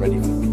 ready for it.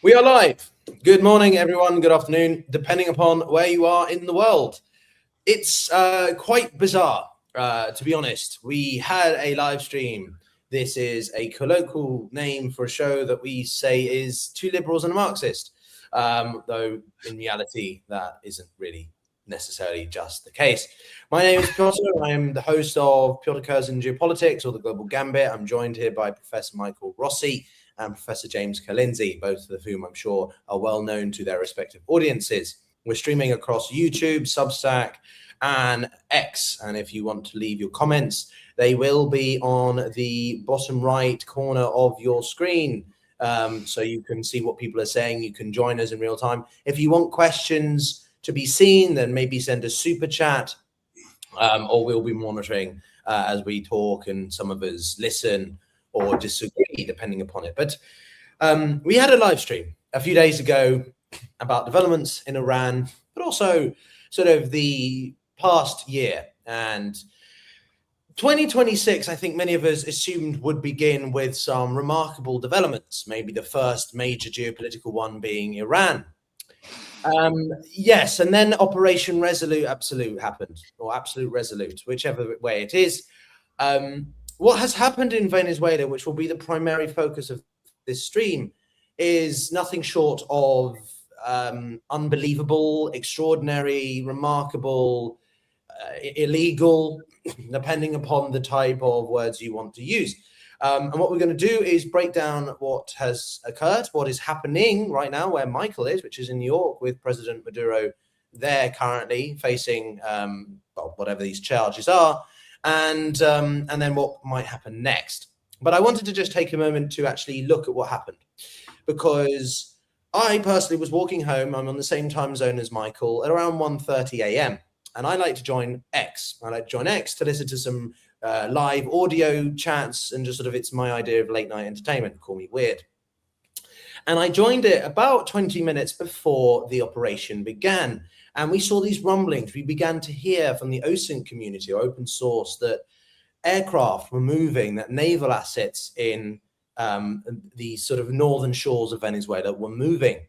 We are live. Good morning, everyone. Good afternoon, depending upon where you are in the world. It's quite bizarre, to be honest. We had a live stream. This is a colloquial name for a show that we say is Two Liberals and a Marxist, though in reality, that isn't really necessarily just the case. My name is Pyotr. I am the host of Pyotr Kurzin Geopolitics, or the Global Gambit. I'm joined here by Professor Michael Rossi and Professor James Kalinzi, both of whom I'm sure are well known to their respective audiences. We're streaming across YouTube, Substack, and X. And if you want to leave your comments, they will be on the bottom right corner of your screen. So you can see what people are saying. You can join us in real time. If you want questions to be seen, then maybe send a super chat, or we'll be monitoring as we talk, and some of us listen or disagree, depending upon it. But we had a live stream a few days ago about developments in Iran, but also sort of the past year. And 2026, I think many of us assumed would begin with some remarkable developments, maybe the first major geopolitical one being Iran. Yes, and then Operation Resolute Absolute happened, or Absolute Resolute, whichever way it is. What has happened in Venezuela, which will be the primary focus of this stream, is nothing short of unbelievable, extraordinary, remarkable, illegal, depending upon the type of words you want to use. And what we're going to do is break down what has occurred, what is happening right now, where Michael is, which is in New York, with President Maduro there currently facing well, whatever these charges are. And then what might happen next. But I wanted to just take a moment to actually look at what happened, because I personally was walking home. I'm on the same time zone as Michael at around 1:30 a.m. And I like to join X. I like to join X to listen to some live audio chats, and just sort of, it's my idea of late night entertainment. Call me weird. And I joined it about 20 minutes before the operation began. And we saw these rumblings. We began to hear from the OSINT community, or open source, that aircraft were moving, that naval assets in the sort of northern shores of Venezuela were moving.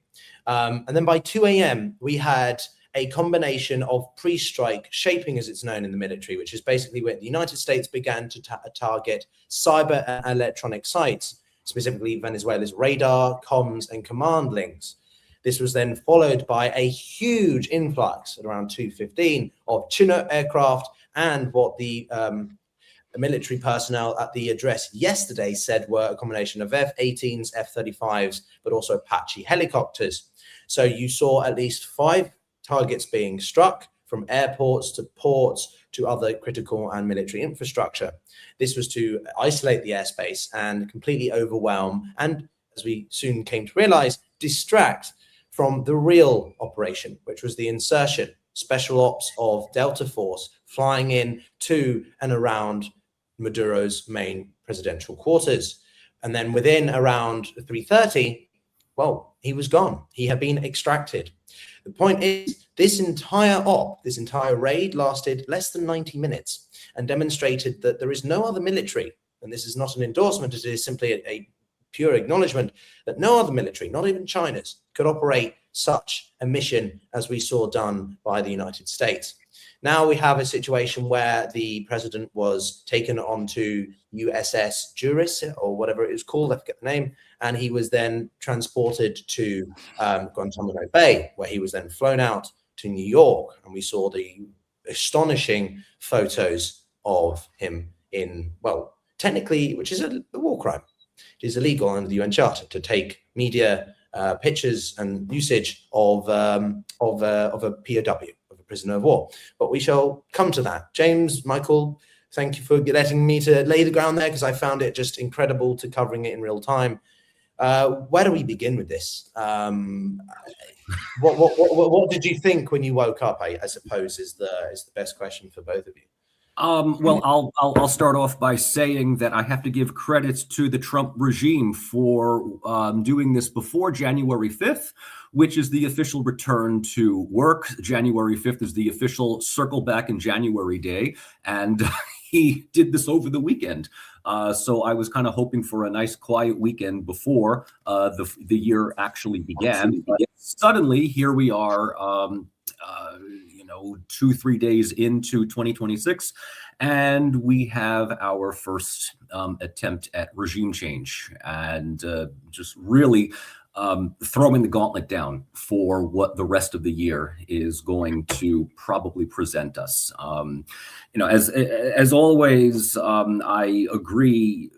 And then by 2 a.m., we had a combination of pre-strike shaping, as it's known in the military, which is basically when the United States began to target cyber and electronic sites, specifically Venezuela's radar, comms, and command links. This was then followed by a huge influx at around 2:15 of Chinook aircraft, and what the military personnel at the address yesterday said were a combination of F-18s, F-35s, but also Apache helicopters. So you saw at least 5 targets being struck, from airports to ports to other critical and military infrastructure. This was to isolate the airspace and completely overwhelm, and as we soon came to realize, distract from the real operation, which was the insertion, special ops of Delta Force flying in to and around Maduro's main presidential quarters. And then within around 3:30, well, he was gone. He had been extracted. The point is, this entire raid lasted less than 90 minutes and demonstrated that there is no other military, and this is not an endorsement, it is simply a pure acknowledgement, that no other military, not even China's, could operate such a mission as we saw done by the United States. Now we have a situation where the president was taken onto USS Juris, or whatever it was called, I forget the name, and he was then transported to Guantanamo Bay, where he was then flown out to New York, and we saw the astonishing photos of him in, well, technically, which is a war crime. It is illegal under the UN Charter to take media pictures and usage of a POW, of a prisoner of war. But we shall come to that. James, Michael, thank you for letting me to lay the ground there, because I found it just incredible to covering it in real time. Where do we begin with this? What did you think when you woke up? I suppose is the best question for both of you. Well, I'll start off by saying that I have to give credit to the Trump regime for doing this before January 5th, which is the official return to work. January 5th is the official circle back in January day, and he did this over the weekend. So I was kind of hoping for a nice quiet weekend before the year actually began. But suddenly, here we are, 2-3 days into 2026, and we have our first attempt at regime change, and just really throwing the gauntlet down for what the rest of the year is going to probably present us. As always, I agree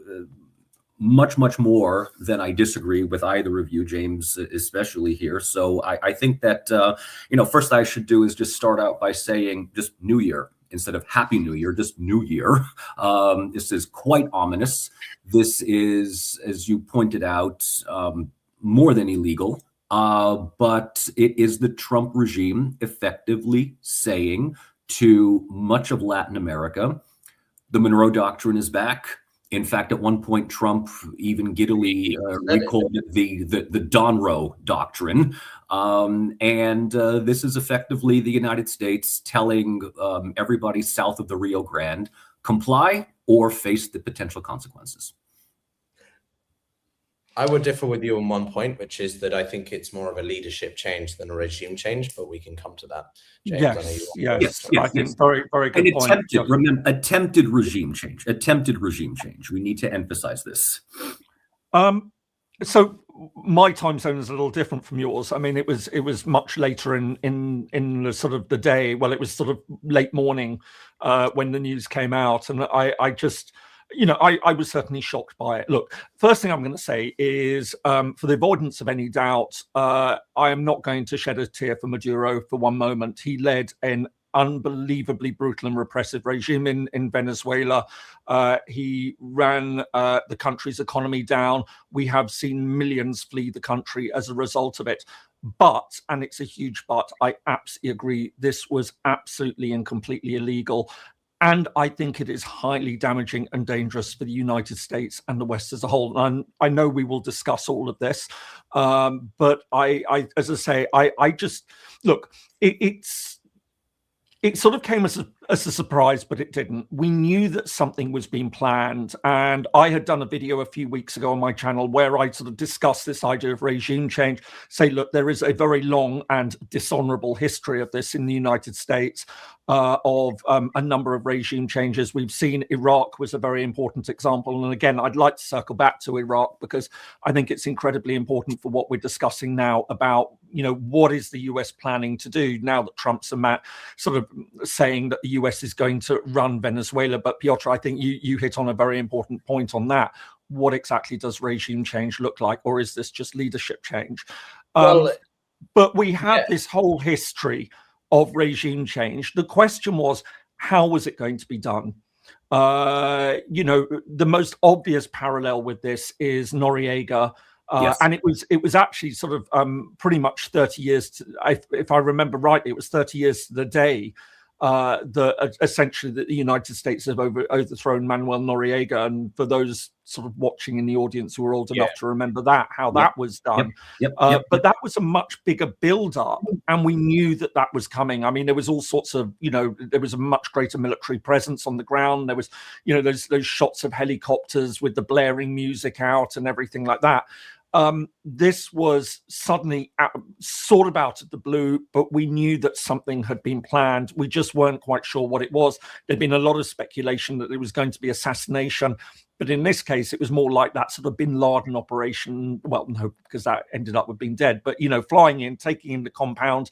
much more than I disagree with either of you, James, especially here. So I think that, first I should do is just start out by saying just New Year instead of Happy New Year, just New Year. This is quite ominous. This is, as you pointed out, more than illegal, but it is the Trump regime effectively saying to much of Latin America, the Monroe Doctrine is back. In fact, at one point, Trump even giddily recalled it the Donroe Doctrine. And this is effectively the United States telling everybody south of the Rio Grande, comply or face the potential consequences. I would differ with you on one point, which is that I think it's more of a leadership change than a regime change, but we can come to that. James, yes. I think very good point. Attempted regime change. We need to emphasize this. So my time zone is a little different from yours. I mean, it was much later in the sort of the day. Well, it was sort of late morning when the news came out, and I just. I was certainly shocked by it. Look, first thing I'm going to say is, for the avoidance of any doubt, I am not going to shed a tear for Maduro for one moment. He led an unbelievably brutal and repressive regime in Venezuela. He ran the country's economy down. We have seen millions flee the country as a result of it. But, and it's a huge but, I absolutely agree, this was absolutely and completely illegal. And I think it is highly damaging and dangerous for the United States and the West as a whole. And I know we will discuss all of this, but I as I say, I just look. It sort of came as a surprise, but it didn't. We knew that something was being planned, and I had done a video a few weeks ago on my channel where I sort of discussed this idea of regime change. Say, look, there is a very long and dishonorable history of this in the United States. Of a number of regime changes. We've seen Iraq was a very important example. And again, I'd like to circle back to Iraq because I think it's incredibly important for what we're discussing now about, what is the US planning to do now that Trump's sort of saying that the US is going to run Venezuela. But Pyotr, I think you hit on a very important point on that. What exactly does regime change look like? Or is this just leadership change? But we have this whole history of regime change. The question was, how was it going to be done? The most obvious parallel with this is Noriega. Yes. And it was actually sort of pretty much 30 years, if I remember rightly, it was 30 years to the day essentially that the United States have overthrown Manuel Noriega. And for those sort of watching in the audience who are old enough to remember that was done. But that was a much bigger build-up, and we knew that was coming. I mean, there was all sorts of, there was a much greater military presence on the ground. There was, those shots of helicopters with the blaring music out and everything like that. This was suddenly sort of out of the blue, but we knew that something had been planned. We just weren't quite sure what it was. There'd been a lot of speculation that it was going to be assassination, but in this case, it was more like that sort of bin Laden operation. Well, no, because that ended up with being dead, but, flying in, taking in the compound,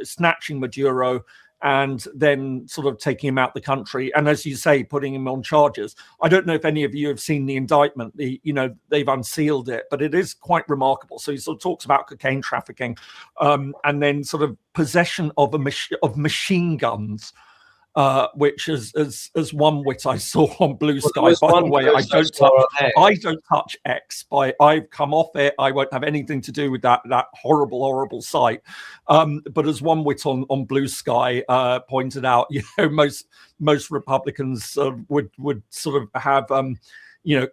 snatching Maduro, and then sort of taking him out the country. And as you say, putting him on charges. I don't know if any of you have seen the indictment. They've unsealed it, but it is quite remarkable. So he sort of talks about cocaine trafficking, and then sort of possession of machine guns. which as one wit I saw on Blue Sky. By the way, I don't touch X. I've come off it. I won't have anything to do with that horrible site. But as one wit on Blue Sky pointed out, most Republicans would sort of have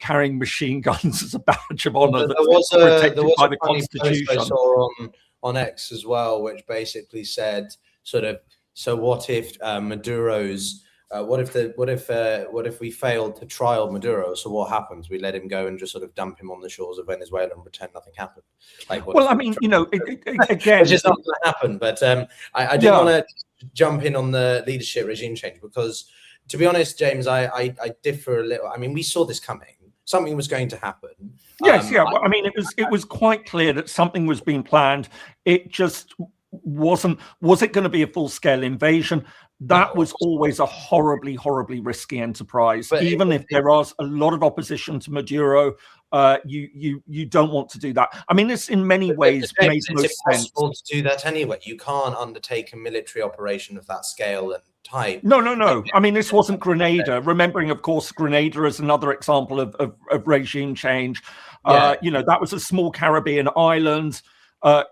carrying machine guns as a badge of honor. There was by the Constitution. I saw on X as well, which basically said so what if Maduro's what if we failed to trial Maduro? So what happens? We let him go and just sort of dump him on the shores of Venezuela and pretend nothing happened. Again, which is not going to happen. But I do want to jump in on the leadership regime change, because, to be honest, James, I differ a little. I mean, we saw this coming. Something was going to happen. Yes, it was quite clear that something was being planned. It just wasn't. Was it going to be a full-scale invasion? That was always a horribly risky enterprise. But even if there is a lot of opposition to Maduro, you don't want to do that. I mean, this in many ways makes no sense. It's impossible to do that anyway. You can't undertake a military operation of that scale and type. No. I mean, this wasn't Grenada. Remembering, of course, Grenada is another example of regime change. That was a small Caribbean island.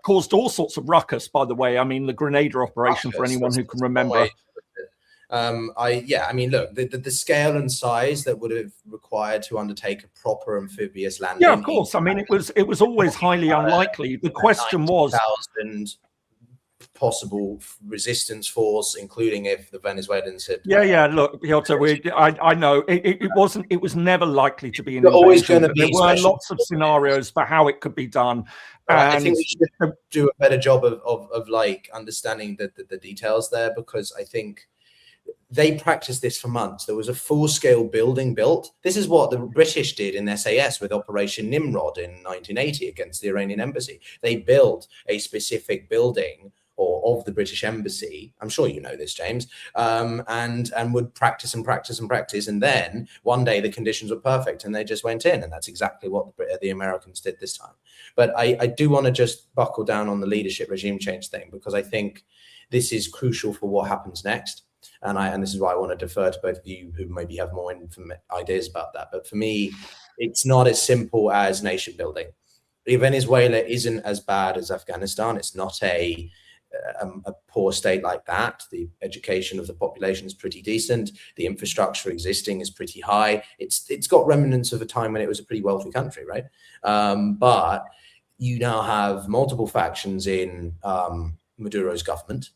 Caused all sorts of ruckus, by the way. I mean, the Grenada operation, for anyone who can remember. Look, the scale and size that would have required to undertake a proper amphibious landing. Yeah, of course. I mean, it was always highly unlikely. The question was possible resistance force, including if the Venezuelans had. Look, Pyotr, I know it was never likely to be an invasion. Always going to be. There were lots of scenarios for how it could be done. And I think we should do a better job of understanding the details there, because I think they practiced this for months. There was a full-scale building built. This is what the British did in SAS with Operation Nimrod in 1980 against the Iranian embassy. They built a specific building of the British embassy. I'm sure you know this, James, and would practice and practice and practice. And then one day the conditions were perfect and they just went in. And that's exactly what the Americans did this time. But I do want to just buckle down on the leadership regime change thing, because I think this is crucial for what happens next. And this is why I want to defer to both of you who maybe have more ideas about that. But for me, it's not as simple as nation building. Venezuela isn't as bad as Afghanistan. It's not a poor state like that. The education of the population is pretty decent. The infrastructure existing is pretty high. It's got remnants of a time when it was a pretty wealthy country, right? But you now have multiple factions in Maduro's government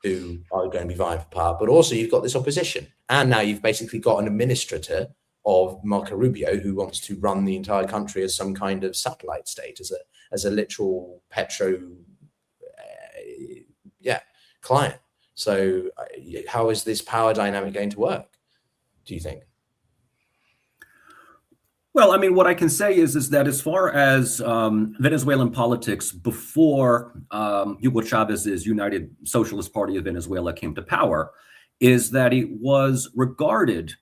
who are going to be vying for power, but also you've got this opposition. And now you've basically got an administrator of Marco Rubio who wants to run the entire country as some kind of satellite state, as a literal client. So how is this power dynamic going to work, do you think? Well, I mean, what I can say is that as far as Venezuelan politics before Hugo Chávez's United Socialist Party of Venezuela came to power, is that it was regarded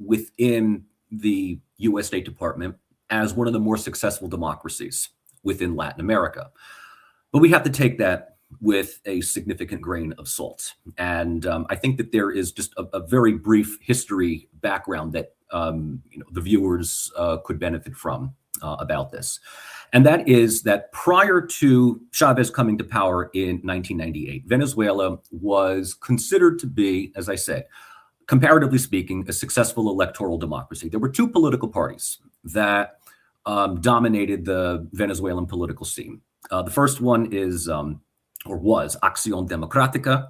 within the U.S. State Department as one of the more successful democracies within Latin America. But we have to take that with a significant grain of salt. And I think that there is just a very brief history background that the viewers could benefit from about this. And that is that prior to Chavez coming to power in 1998, Venezuela was considered to be, as I said, comparatively speaking, a successful electoral democracy. There were two political parties that dominated the Venezuelan political scene. The first one was Acción Democrática,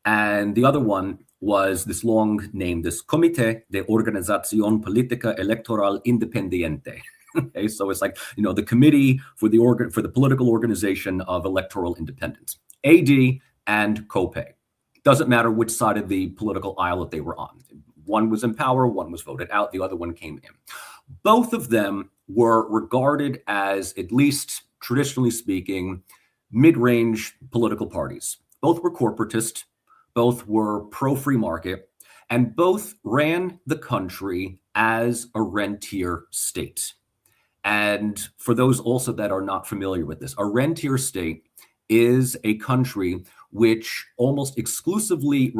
and the other one was this long name, this Comité de Organización Política Electoral Independiente. Okay, so it's like, the Committee for the Political Organization of Electoral Independence, AD and COPE. Doesn't matter which side of the political aisle that they were on. One was in power, one was voted out, the other one came in. Both of them were regarded as, at least traditionally speaking, mid-range political parties. Both were corporatist, both were pro-free market, and both ran the country as a rentier state. And for those also that are not familiar with this, a rentier state is a country which almost exclusively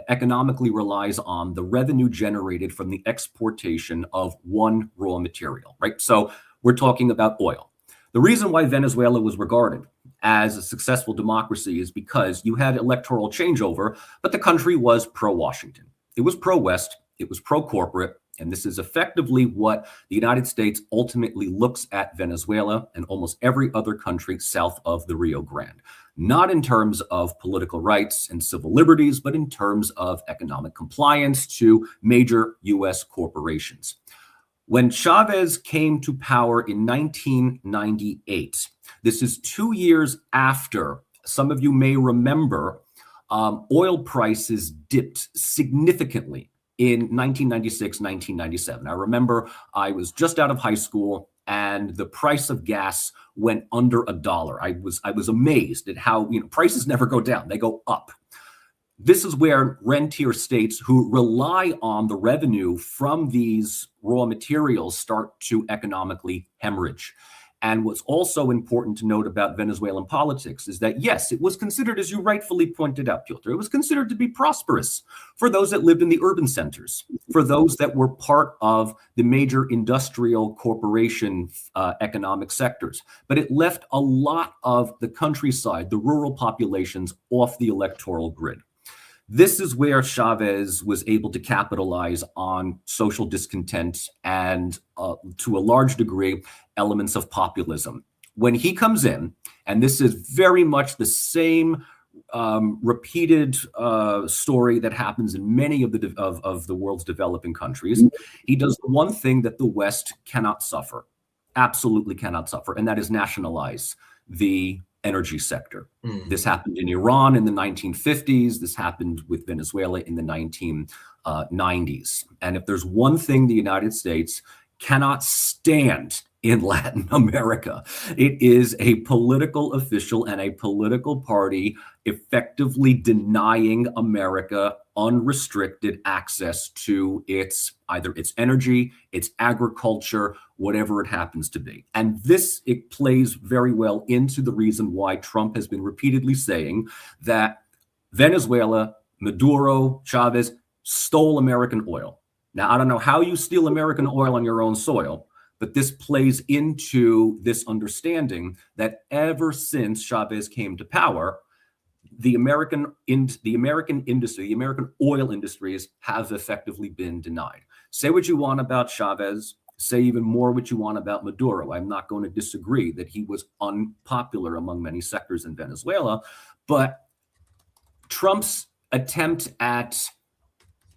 economically relies on the revenue generated from the exportation of one raw material, right? So we're talking about oil. The reason why Venezuela was regarded as a successful democracy is because you had electoral changeover, but the country was pro-Washington. It was pro-West, it was pro-corporate, and this is effectively what the United States ultimately looks at Venezuela and almost every other country south of the Rio Grande. Not in terms of political rights and civil liberties, but in terms of economic compliance to major U.S. corporations. When Chavez came to power in 1998, this is 2 years after, some of you may remember, oil prices dipped significantly in 1996, 1997. I remember I was just out of high school and the price of gas went under $1. I was amazed at how, prices never go down, they go up. This is where rentier states who rely on the revenue from these raw materials start to economically hemorrhage. And what's also important to note about Venezuelan politics is that, yes, it was considered, as you rightfully pointed out, Pyotr, it was considered to be prosperous for those that lived in the urban centers, for those that were part of the major industrial corporation economic sectors. But it left a lot of the countryside, the rural populations, off the electoral grid. This is where Chavez was able to capitalize on social discontent and, to a large degree, elements of populism. When he comes in, and this is very much the same repeated story that happens in many of the world's developing countries, he does the one thing that the West cannot suffer, absolutely cannot suffer, and that is nationalize the energy sector. This happened in Iran in the 1950s. This happened with Venezuela in the 1990s. And if there's one thing the United States cannot stand in Latin America, it is a political official and a political party effectively denying America unrestricted access to either its energy, its agriculture, whatever it happens to be. And it plays very well into the reason why Trump has been repeatedly saying that Venezuela, Maduro, Chavez stole American oil. Now, I don't know how you steal American oil on your own soil, but this plays into this understanding that ever since Chavez came to power, the American industry, the American oil industries have effectively been denied. Say what you want about Chavez, say even more what you want about Maduro. I'm not going to disagree that he was unpopular among many sectors in Venezuela, but Trump's attempt at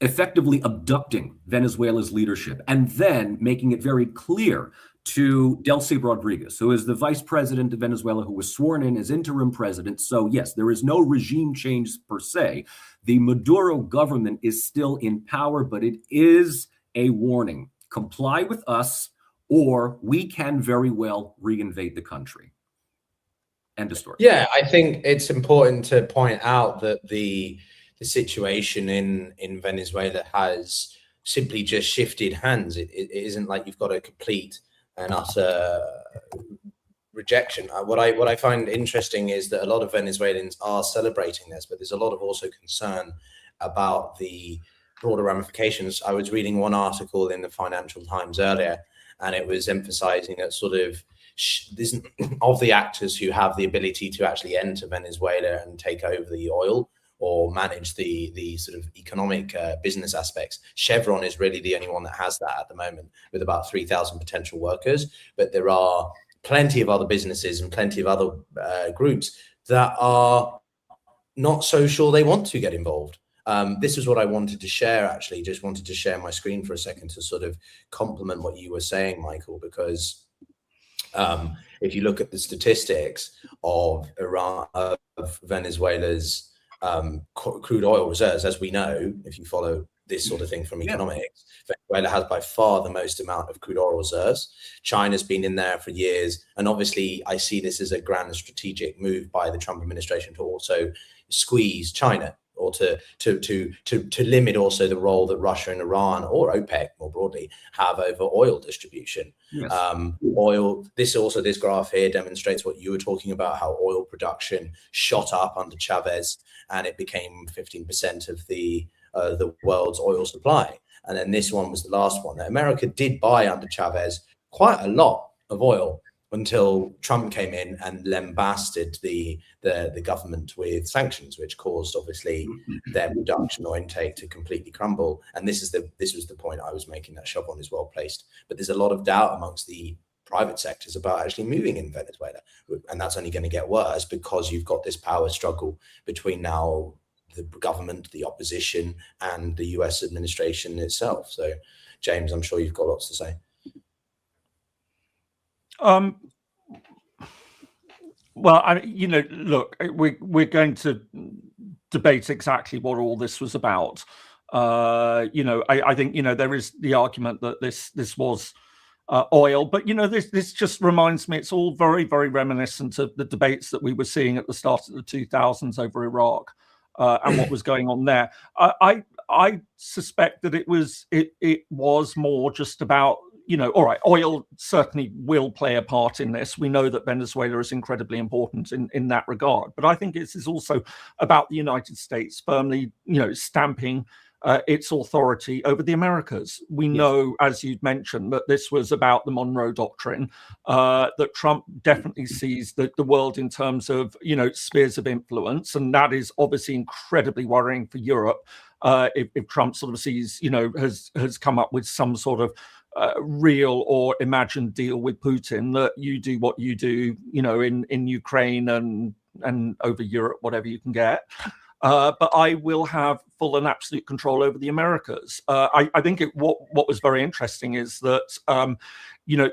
effectively abducting Venezuela's leadership and then making it very clear to Delcy Rodriguez, who is the vice president of Venezuela, who was sworn in as interim president. So yes, there is no regime change per se. The Maduro government is still in power, but it is a warning. Comply with us, or we can very well reinvade the country. End of story. Yeah, I think it's important to point out that the situation in Venezuela has simply just shifted hands. It isn't like you've got a complete and utter rejection. What I find interesting is that a lot of Venezuelans are celebrating this, but there's a lot of also concern about the broader ramifications. I was reading one article in the Financial Times earlier, and it was emphasizing that sort of of the actors who have the ability to actually enter Venezuela and take over the oil or manage the sort of economic business aspects. Chevron is really the only one that has that at the moment, with about 3,000 potential workers. But there are plenty of other businesses and plenty of other groups that are not so sure they want to get involved. This is what I wanted to share, actually. Just wanted to share my screen for a second to sort of complement what you were saying, Michael, because if you look at the statistics of Venezuela's crude oil reserves, as we know, if you follow this sort of thing from economics, Venezuela has by far the most amount of crude oil reserves. China's been in there for years. And obviously, I see this as a grand strategic move by the Trump administration to also squeeze China. or to limit also the role that Russia and Iran, or OPEC more broadly, have over oil distribution. Yes. This graph here demonstrates what you were talking about, how oil production shot up under Chavez, and it became 15% of the world's oil supply. And then this one was the last one. Now, America did buy under Chavez quite a lot of oil until Trump came in and lambasted the government with sanctions, which caused obviously their production or intake to completely crumble. And this was the point I was making, that Chevron is well placed. But there's a lot of doubt amongst the private sectors about actually moving in Venezuela, and that's only going to get worse because you've got this power struggle between now the government, the opposition, and the US administration itself. So, James, I'm sure you've got lots to say. Well, look, we're going to debate exactly what all this was about. I think there is the argument that this was oil, but this just reminds me, it's all very, very reminiscent of the debates that we were seeing at the start of the 2000s over Iraq and what was going on there. I suspect that it was more just about, all right, oil certainly will play a part in this. We know that Venezuela is incredibly important in that regard. But I think this is also about the United States firmly, stamping its authority over the Americas. We know, as you'd mentioned, that this was about the Monroe Doctrine, that Trump definitely sees the world in terms of, spheres of influence. And that is obviously incredibly worrying for Europe. If Trump sort of sees, has come up with some sort of real or imagined deal with Putin, that you do what you do, in Ukraine and over Europe, whatever you can get. But I will have full and absolute control over the Americas. I think what was very interesting is that,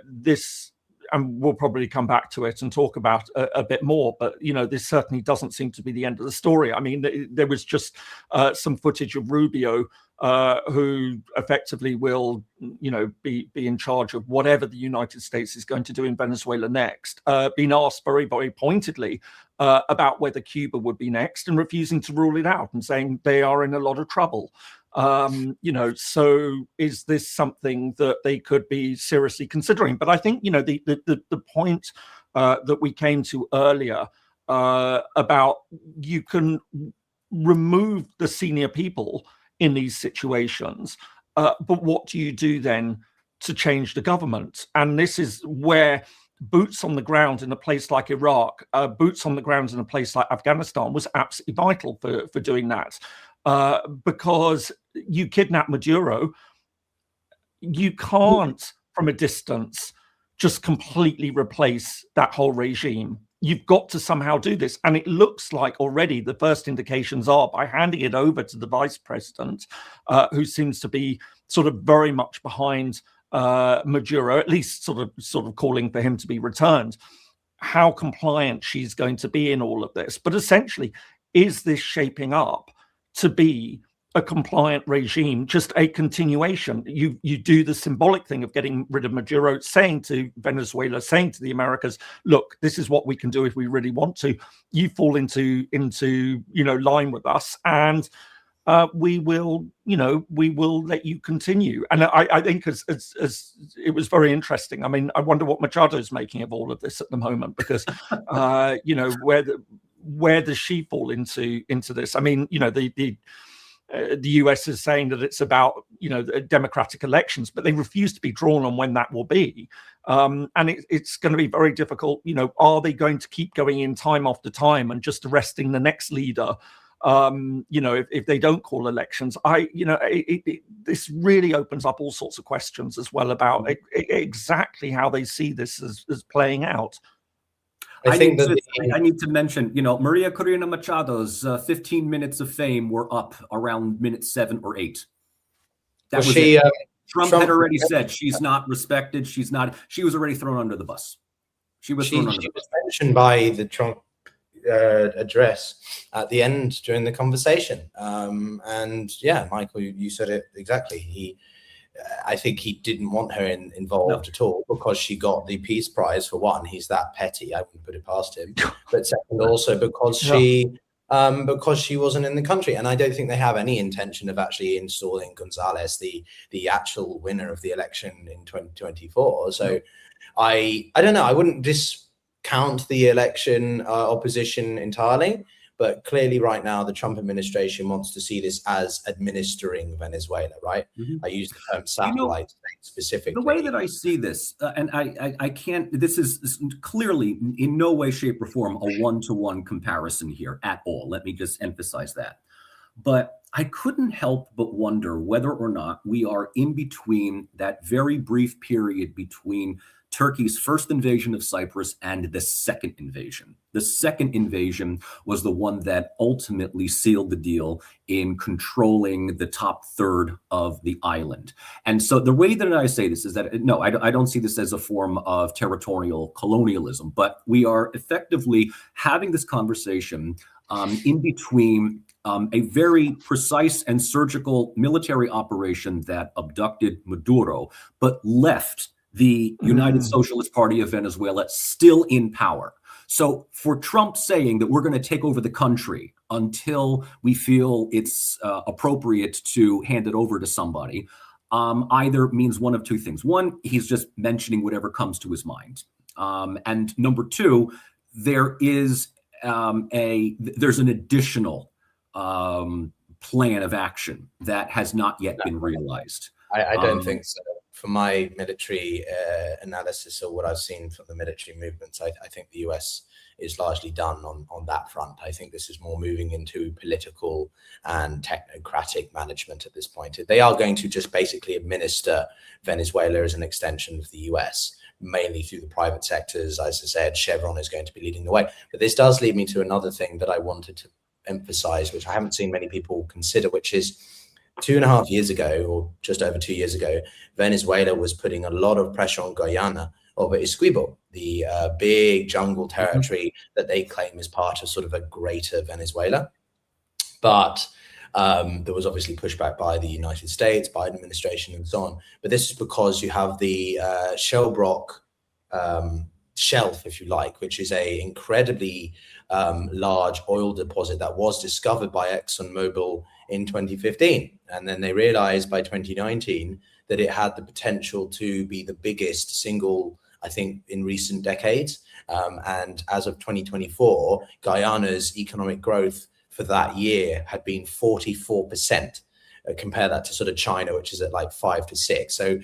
this, and we'll probably come back to it and talk about a bit more, but, this certainly doesn't seem to be the end of the story. I mean, there was just some footage of Rubio, who effectively will, be in charge of whatever the United States is going to do in Venezuela next, being asked very, very pointedly about whether Cuba would be next, and refusing to rule it out and saying they are in a lot of trouble. So is this something that they could be seriously considering? But I think, the point that we came to earlier about you can remove the senior people in these situations, but what do you do then to change the government? And this is where boots on the ground in a place like Iraq, boots on the ground in a place like Afghanistan was absolutely vital for doing that. Because you kidnap Maduro, you can't, from a distance, just completely replace that whole regime. You've got to somehow do this. And it looks like already the first indications are, by handing it over to the vice president, who seems to be sort of very much behind Maduro, at least sort of calling for him to be returned, how compliant she's going to be in all of this. But essentially, is this shaping up to be a compliant regime, just a continuation? You do the symbolic thing of getting rid of Maduro, saying to Venezuela, saying to the Americas, look, this is what we can do if we really want to. You fall into line with us, and we will let you continue. And I think as it was very interesting. I mean, I wonder what Machado's making of all of this at the moment, because where does she fall into this? I mean, the US is saying that it's about democratic elections, but they refuse to be drawn on when that will be, and it's going to be very difficult. Are they going to keep going in time after time and just arresting the next leader? If they don't call elections, this really opens up all sorts of questions as well about exactly how they see this as playing out. I need to mention, Maria Corina Machado's 15 minutes of fame were up around minute 7 or 8. That was it. Trump had already said she's not respected. She was already thrown under the bus. She was mentioned by the Trump address at the end during the conversation. And yeah, Michael, you said it exactly. I think he didn't want her involved at all, because she got the Peace Prize. For one, he's that petty. I wouldn't put it past him. But second, also because she because she wasn't in the country. And I don't think they have any intention of actually installing Gonzalez, the actual winner of the election in 2024. So I don't know. I wouldn't discount the election opposition entirely. But clearly right now, the Trump administration wants to see this as administering Venezuela, right? I use the term satellite state specifically. The way that I see this, and I can't, this is clearly in no way, shape, or form a one-to-one comparison here at all. Let me just emphasize that. But I couldn't help but wonder whether or not we are in between that very brief period between Turkey's first invasion of Cyprus and the second invasion. The second invasion was the one that ultimately sealed the deal in controlling the top third of the island. And so the way that I say this is that, no, I don't see this as a form of territorial colonialism, but we are effectively having this conversation in between a very precise and surgical military operation that abducted Maduro, but left the United Socialist Party of Venezuela still in power. So for Trump saying that we're going to take over the country until we feel it's appropriate to hand it over to somebody, either means one of two things. One, he's just mentioning whatever comes to his mind. And number two, there is there's an additional plan of action that has not yet been realized. I don't think so. From my military analysis or what I've seen from the military movements, I think the US is largely done on that front. I think this is more moving into political and technocratic management at this point. They are going to just basically administer Venezuela as an extension of the US, mainly through the private sectors. As I said, Chevron is going to be leading the way. But this does lead me to another thing that I wanted to emphasize, which I haven't seen many people consider, which is 2.5 years ago, or just over 2 years ago, Venezuela was putting a lot of pressure on Guyana over Essequibo, the big jungle territory that they claim is part of sort of a greater Venezuela. But there was obviously pushback by the United States, Biden administration, and so on. But this is because you have the Shellbrook shelf, if you like, which is a incredibly large oil deposit that was discovered by ExxonMobil in 2015. And then they realized by 2019 that it had the potential to be the biggest single, I think, in recent decades. And as of 2024, Guyana's economic growth for that year had been 44%. Compare that to sort of China, which is at like 5 to 6. So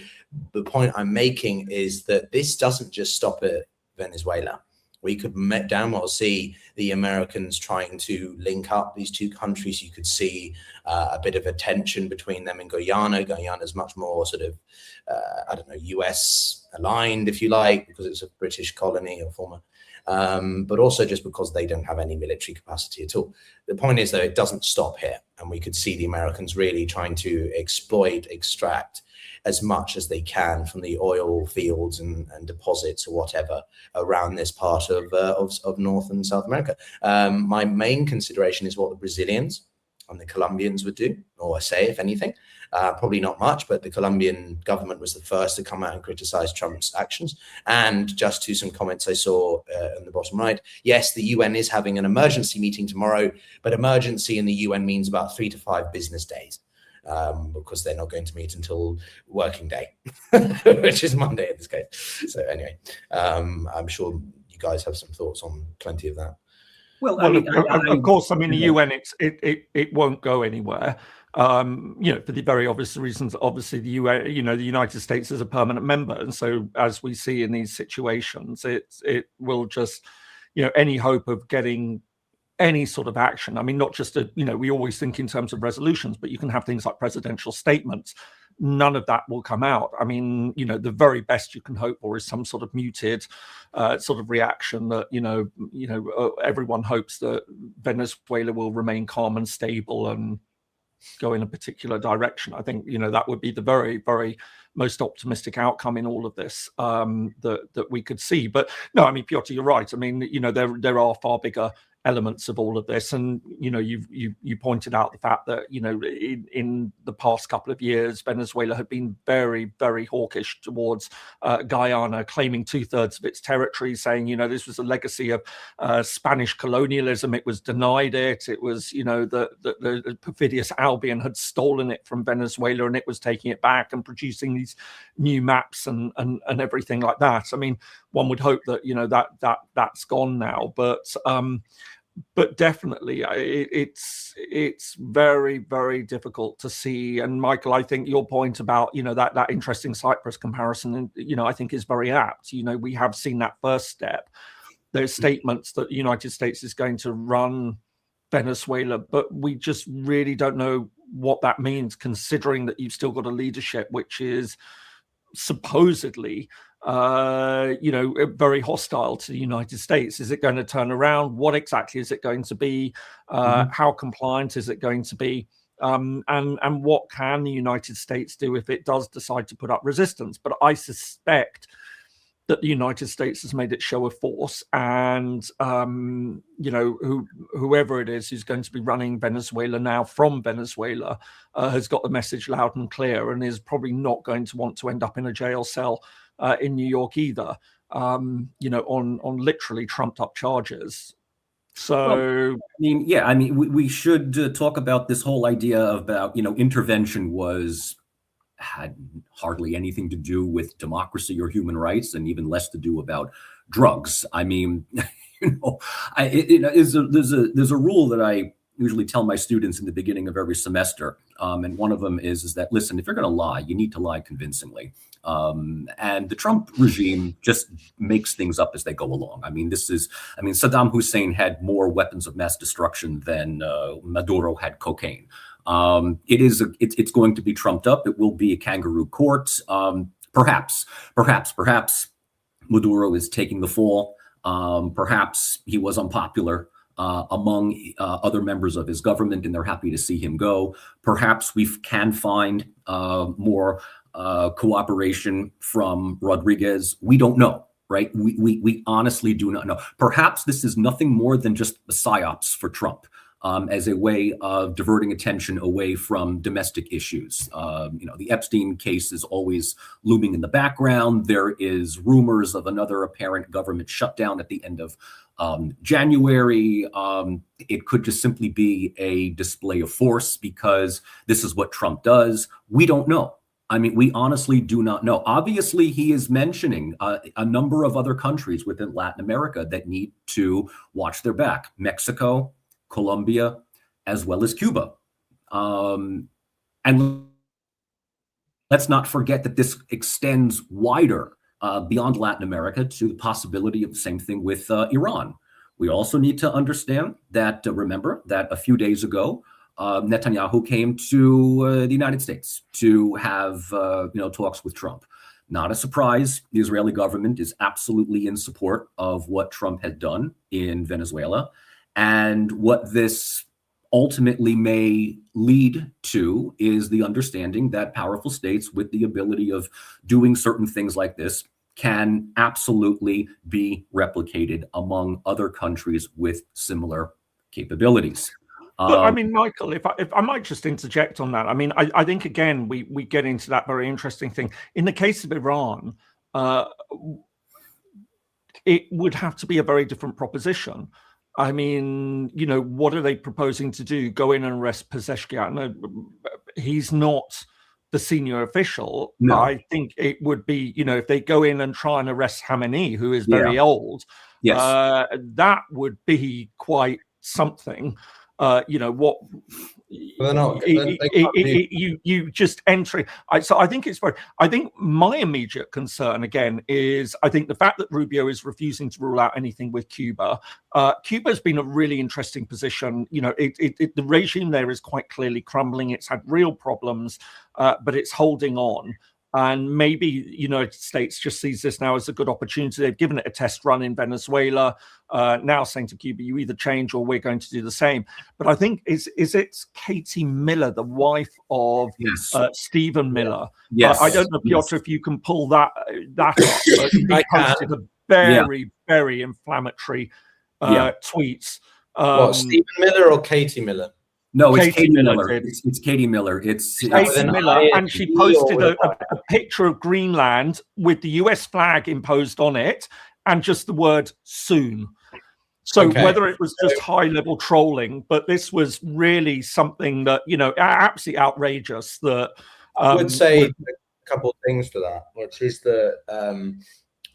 the point I'm making is that this doesn't just stop at Venezuela. We could damn well see the Americans trying to link up these two countries. You could see a bit of a tension between them and Guyana. Guyana is much more sort of, US aligned, if you like, because it's a British colony or former, but also just because they don't have any military capacity at all. The point is, though, it doesn't stop here. And we could see the Americans really trying to extract as much as they can from the oil fields and deposits or whatever around this part of North and South America. My main consideration is what the Brazilians and the Colombians would do, or say, if anything. Probably not much, but the Colombian government was the first to come out and criticize Trump's actions. And just to some comments I saw in the bottom right, yes, the UN is having an emergency meeting tomorrow, but emergency in the UN means about 3 to 5 business days. Because they're not going to meet until working day, which is Monday in this case. So anyway, I'm sure you guys have some thoughts on plenty of that. Well, of course, I mean, the UN, it won't go anywhere. For the very obvious reasons. Obviously, the UN, the United States is a permanent member, and so as we see in these situations, it will just, any hope of getting any sort of action. I mean, not just we always think in terms of resolutions, but you can have things like presidential statements. None of that will come out. I mean, the very best you can hope for is some sort of muted sort of reaction that, everyone hopes that Venezuela will remain calm and stable and go in a particular direction. I think, that would be the very, very most optimistic outcome in all of this that we could see. But no, I mean, Pyotr, you're right. I mean, there are far bigger elements of all of this, and you pointed out the fact that in the past couple of years Venezuela had been very, very hawkish towards Guyana, claiming 2/3 of its territory, saying this was a legacy of Spanish colonialism. It was denied it. It was the perfidious Albion had stolen it from Venezuela, and it was taking it back and producing these new maps and everything like that. I mean, one would hope that that's gone now, but definitely it's very, very difficult to see. And Michael, I think your point about that interesting Cyprus comparison, I think is very apt. We have seen that first step. There's statements that the United States is going to run Venezuela, but we just really don't know what that means, considering that you've still got a leadership which is supposedly very hostile to the United States. Is it going to turn around? What exactly is it going to be? How compliant is it going to be? And what can the United States do if it does decide to put up resistance? But I suspect that the United States has made its show of force, and whoever it is who's going to be running Venezuela now from Venezuela has got the message loud and clear, and is probably not going to want to end up in a jail cell in New York either, on literally trumped up charges. So, we should talk about this whole idea about intervention had hardly anything to do with democracy or human rights, and even less to do about drugs. I mean, there's a rule that I usually tell my students in the beginning of every semester, and one of them is that, listen, if you're going to lie, you need to lie convincingly. And the Trump regime just makes things up as they go along. Saddam Hussein had more weapons of mass destruction than Maduro had cocaine. It's going to be trumped up. It will be a kangaroo court. Perhaps Maduro is taking the fall. Perhaps he was unpopular among other members of his government, and they're happy to see him go. Perhaps we can find more cooperation from Rodriguez. We don't know, right? We honestly do not know. Perhaps this is nothing more than just a psyops for Trump, as a way of diverting attention away from domestic issues. The Epstein case is always looming in the background. There is rumors of another apparent government shutdown at the end of January. It could just simply be a display of force because this is what Trump does. We don't know. We honestly do not know. Obviously, he is mentioning a number of other countries within Latin America that need to watch their back. Mexico, Colombia, as well as Cuba. And let's not forget that this extends wider beyond Latin America to the possibility of the same thing with Iran. We also need to understand that, remember that a few days ago, Netanyahu came to the United States to have talks with Trump. Not a surprise. The Israeli government is absolutely in support of what Trump had done in Venezuela. And what this ultimately may lead to is the understanding that powerful states with the ability of doing certain things like this can absolutely be replicated among other countries with similar capabilities. But Michael, if I might just interject on that, I think again we get into that very interesting thing. In the case of Iran, it would have to be a very different proposition. What are they proposing to do? Go in and arrest Pezeshkian? No, he's not the senior official. No. I think it would be, if they go in and try and arrest Khamenei, who is very old, yes, that would be quite something. What you just entering. So I think it's very. I think my immediate concern again is I think the fact that Rubio is refusing to rule out anything with Cuba. Cuba's been a really interesting position. The regime there is quite clearly crumbling. It's had real problems, but it's holding on. And maybe the United States just sees this now as a good opportunity. They've given it a test run in Venezuela, now saying to Cuba, you either change or we're going to do the same. But I think, is it Katie Miller, the wife of Stephen Miller? Yes. I don't know, Pyotr, if you can pull that up. He posted a very, very inflammatory tweets. Stephen Miller or Katie Miller? No, it's Katie Miller. It's Katie Miller. It's Katie Miller, and she posted a picture of Greenland with the US flag imposed on it and just the word soon. So whether it was just high-level trolling, but this was really something that, absolutely outrageous. That I would say a couple of things for that, which is that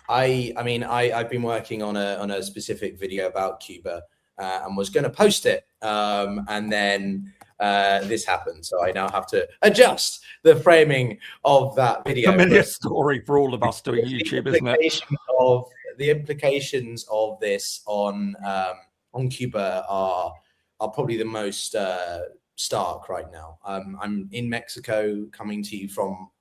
I've been working on a specific video about Cuba. And was going to post it, and then this happened, so I now have to adjust the framing of that video. Familiar story for all of us doing YouTube, isn't it? The implications of this on Cuba are probably the most stark right now. I'm in Mexico, coming to you from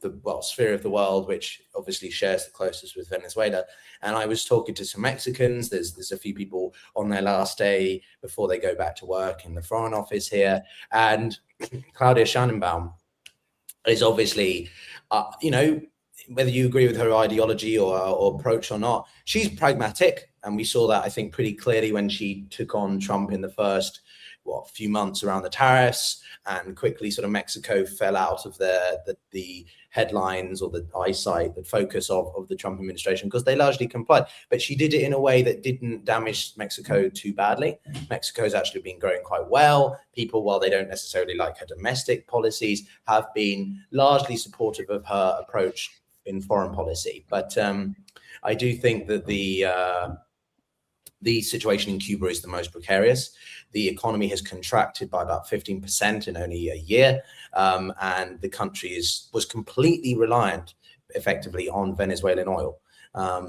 the sphere of the world, which obviously shares the closest with Venezuela. And I was talking to some Mexicans. There's a few people on their last day before they go back to work in the Foreign Office here. And Claudia Sheinbaum is obviously, whether you agree with her ideology or approach or not, she's pragmatic. And we saw that, I think, pretty clearly when she took on Trump in the first few months around the tariffs, and quickly sort of Mexico fell out of the headlines or the eyesight, the focus of the Trump administration, because they largely complied. But she did it in a way that didn't damage Mexico too badly. Mexico's actually been growing quite well. People, while they don't necessarily like her domestic policies, have been largely supportive of her approach in foreign policy. But I do think that the situation in Cuba is the most precarious. The economy has contracted by about 15% in only a year, and the country was completely reliant, effectively, on Venezuelan oil.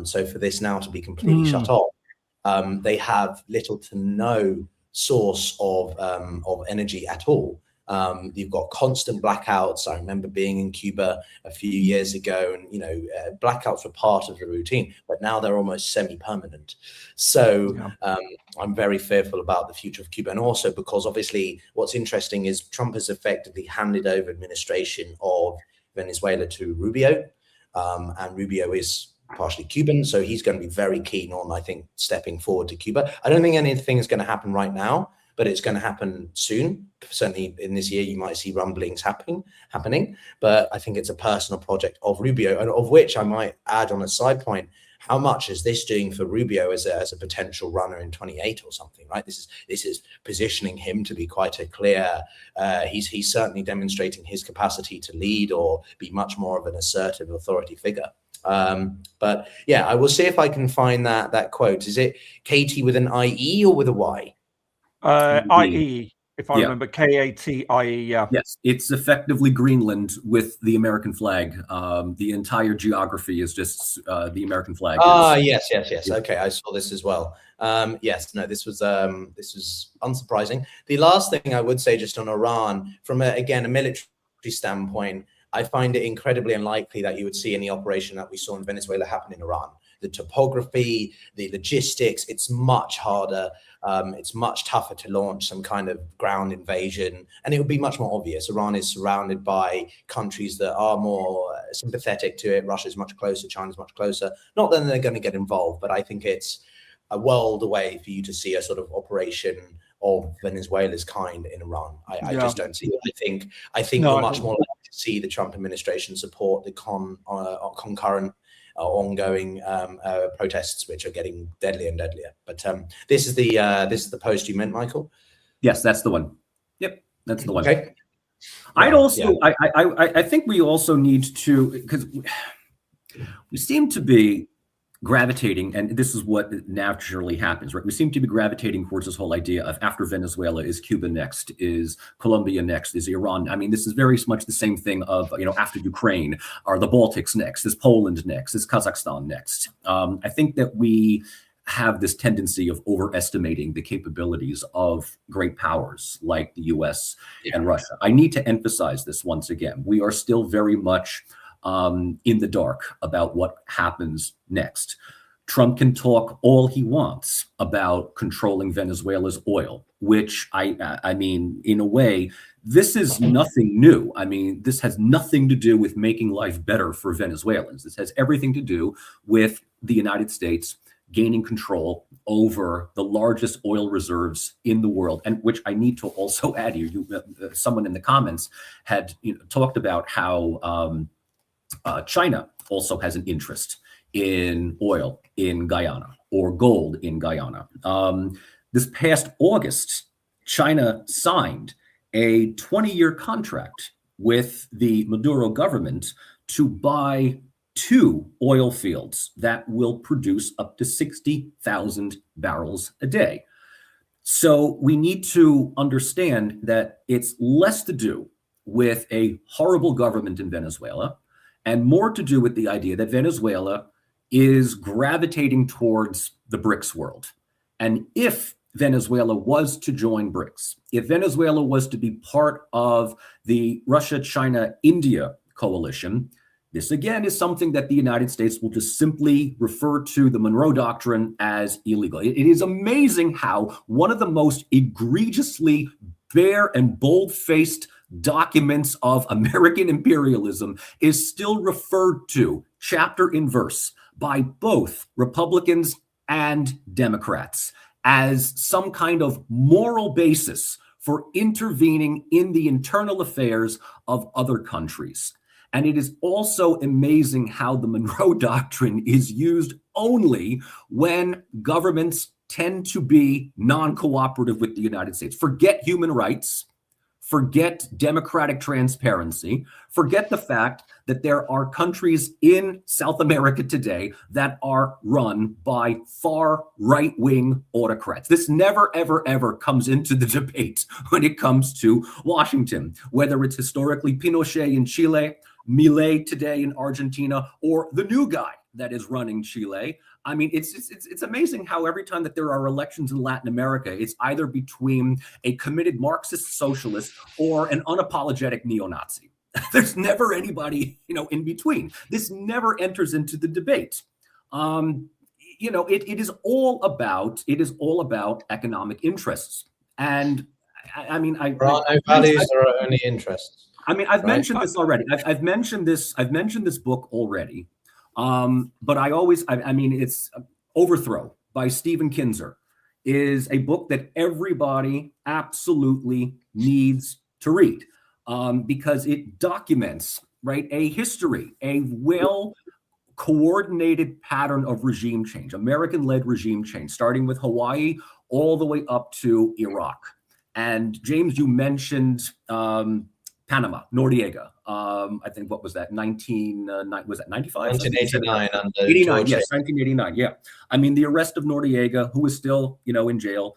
So for this now to be completely shut off, they have little to no source of energy at all. You've got constant blackouts. I remember being in Cuba a few years ago, and blackouts were part of the routine, but now they're almost semi-permanent. So I'm very fearful about the future of Cuba, and also because obviously what's interesting is Trump has effectively handed over administration of Venezuela to Rubio, and Rubio is partially Cuban, so he's going to be very keen on, I think, stepping forward to Cuba. I don't think anything is going to happen right now, but it's going to happen soon. Certainly in this year, you might see rumblings happening. But I think it's a personal project of Rubio, and of which I might add on a side point, how much is this doing for Rubio as a potential runner in 28 or something, right? This is positioning him to be quite a clear, he's certainly demonstrating his capacity to lead or be much more of an assertive authority figure. But yeah, I will see if I can find that quote. Is it Katie with an IE or with a Y? IE, if I remember, KATIE, yeah. Yes, it's effectively Greenland with the American flag. The entire geography is just the American flag. Yes. Okay, I saw this as well. Yes, no, this was unsurprising. The last thing I would say just on Iran, from a military standpoint, I find it incredibly unlikely that you would see any operation that we saw in Venezuela happen in Iran. The topography, the logistics, it's much harder. It's much tougher to launch some kind of ground invasion, and it would be much more obvious. Iran is surrounded by countries that are more sympathetic to it. Russia's much closer, China's much closer. Not that they're going to get involved, but I think it's a world away for you to see a sort of operation of Venezuela's kind in Iran. I just don't see it. I think we're much more likely to see the Trump administration support the concurrent ongoing protests, which are getting deadlier and deadlier. But this is the post you meant, Michael? Yes, that's the one. Yep, that's the one. Okay. I think we also need to, because we seem to be gravitating, and this is what naturally happens, right? We seem to be gravitating towards this whole idea of after Venezuela, is Cuba next? Is Colombia next? Is Iran? I mean, this is very much the same thing of, after Ukraine, are the Baltics next? Is Poland next? Is Kazakhstan next? I think that we have this tendency of overestimating the capabilities of great powers like the US and Russia. I need to emphasize this once again. We are still very much in the dark about what happens next. Trump can talk all he wants about controlling Venezuela's oil, which I mean, in a way, this is nothing new. I mean, this has nothing to do with making life better for Venezuelans. This has everything to do with the United States gaining control over the largest oil reserves in the world, and which I need to also add here. Someone in the comments had talked about how China also has an interest in oil in Guyana or gold in Guyana. This past August, China signed a 20-year contract with the Maduro government to buy 2 oil fields that will produce up to 60,000 barrels a day. So we need to understand that it's less to do with a horrible government in Venezuela and more to do with the idea that Venezuela is gravitating towards the BRICS world. And if Venezuela was to join BRICS, if Venezuela was to be part of the Russia, China, India coalition, this again is something that the United States will just simply refer to the Monroe Doctrine as illegal. It is amazing how one of the most egregiously bare and bold-faced documents of American imperialism is still referred to, chapter and verse, by both Republicans and Democrats as some kind of moral basis for intervening in the internal affairs of other countries. And it is also amazing how the Monroe Doctrine is used only when governments tend to be non-cooperative with the United States. Forget human rights. Forget democratic transparency. Forget the fact that there are countries in South America today that are run by far right-wing autocrats. This never, ever, ever comes into the debate when it comes to Washington, whether it's historically Pinochet in Chile, Milei today in Argentina, or the new guy that is running Chile. I mean, it's amazing how every time that there are elections in Latin America, it's either between a committed Marxist socialist or an unapologetic neo-Nazi. There's never anybody, in between. This never enters into the debate. It is all about economic interests. And I mean, values are only interests. I mean, I've mentioned this already. I've mentioned this book already. But it's Overthrow by Stephen Kinzer is a book that everybody absolutely needs to read because it documents, a history, a well-coordinated pattern of regime change, American-led regime change, starting with Hawaii all the way up to Iraq. And James, you mentioned Panama, Noriega. I think what was that? 95? 1989 under 89, yes, 1989. Yeah. I mean, the arrest of Noriega, who is still, in jail,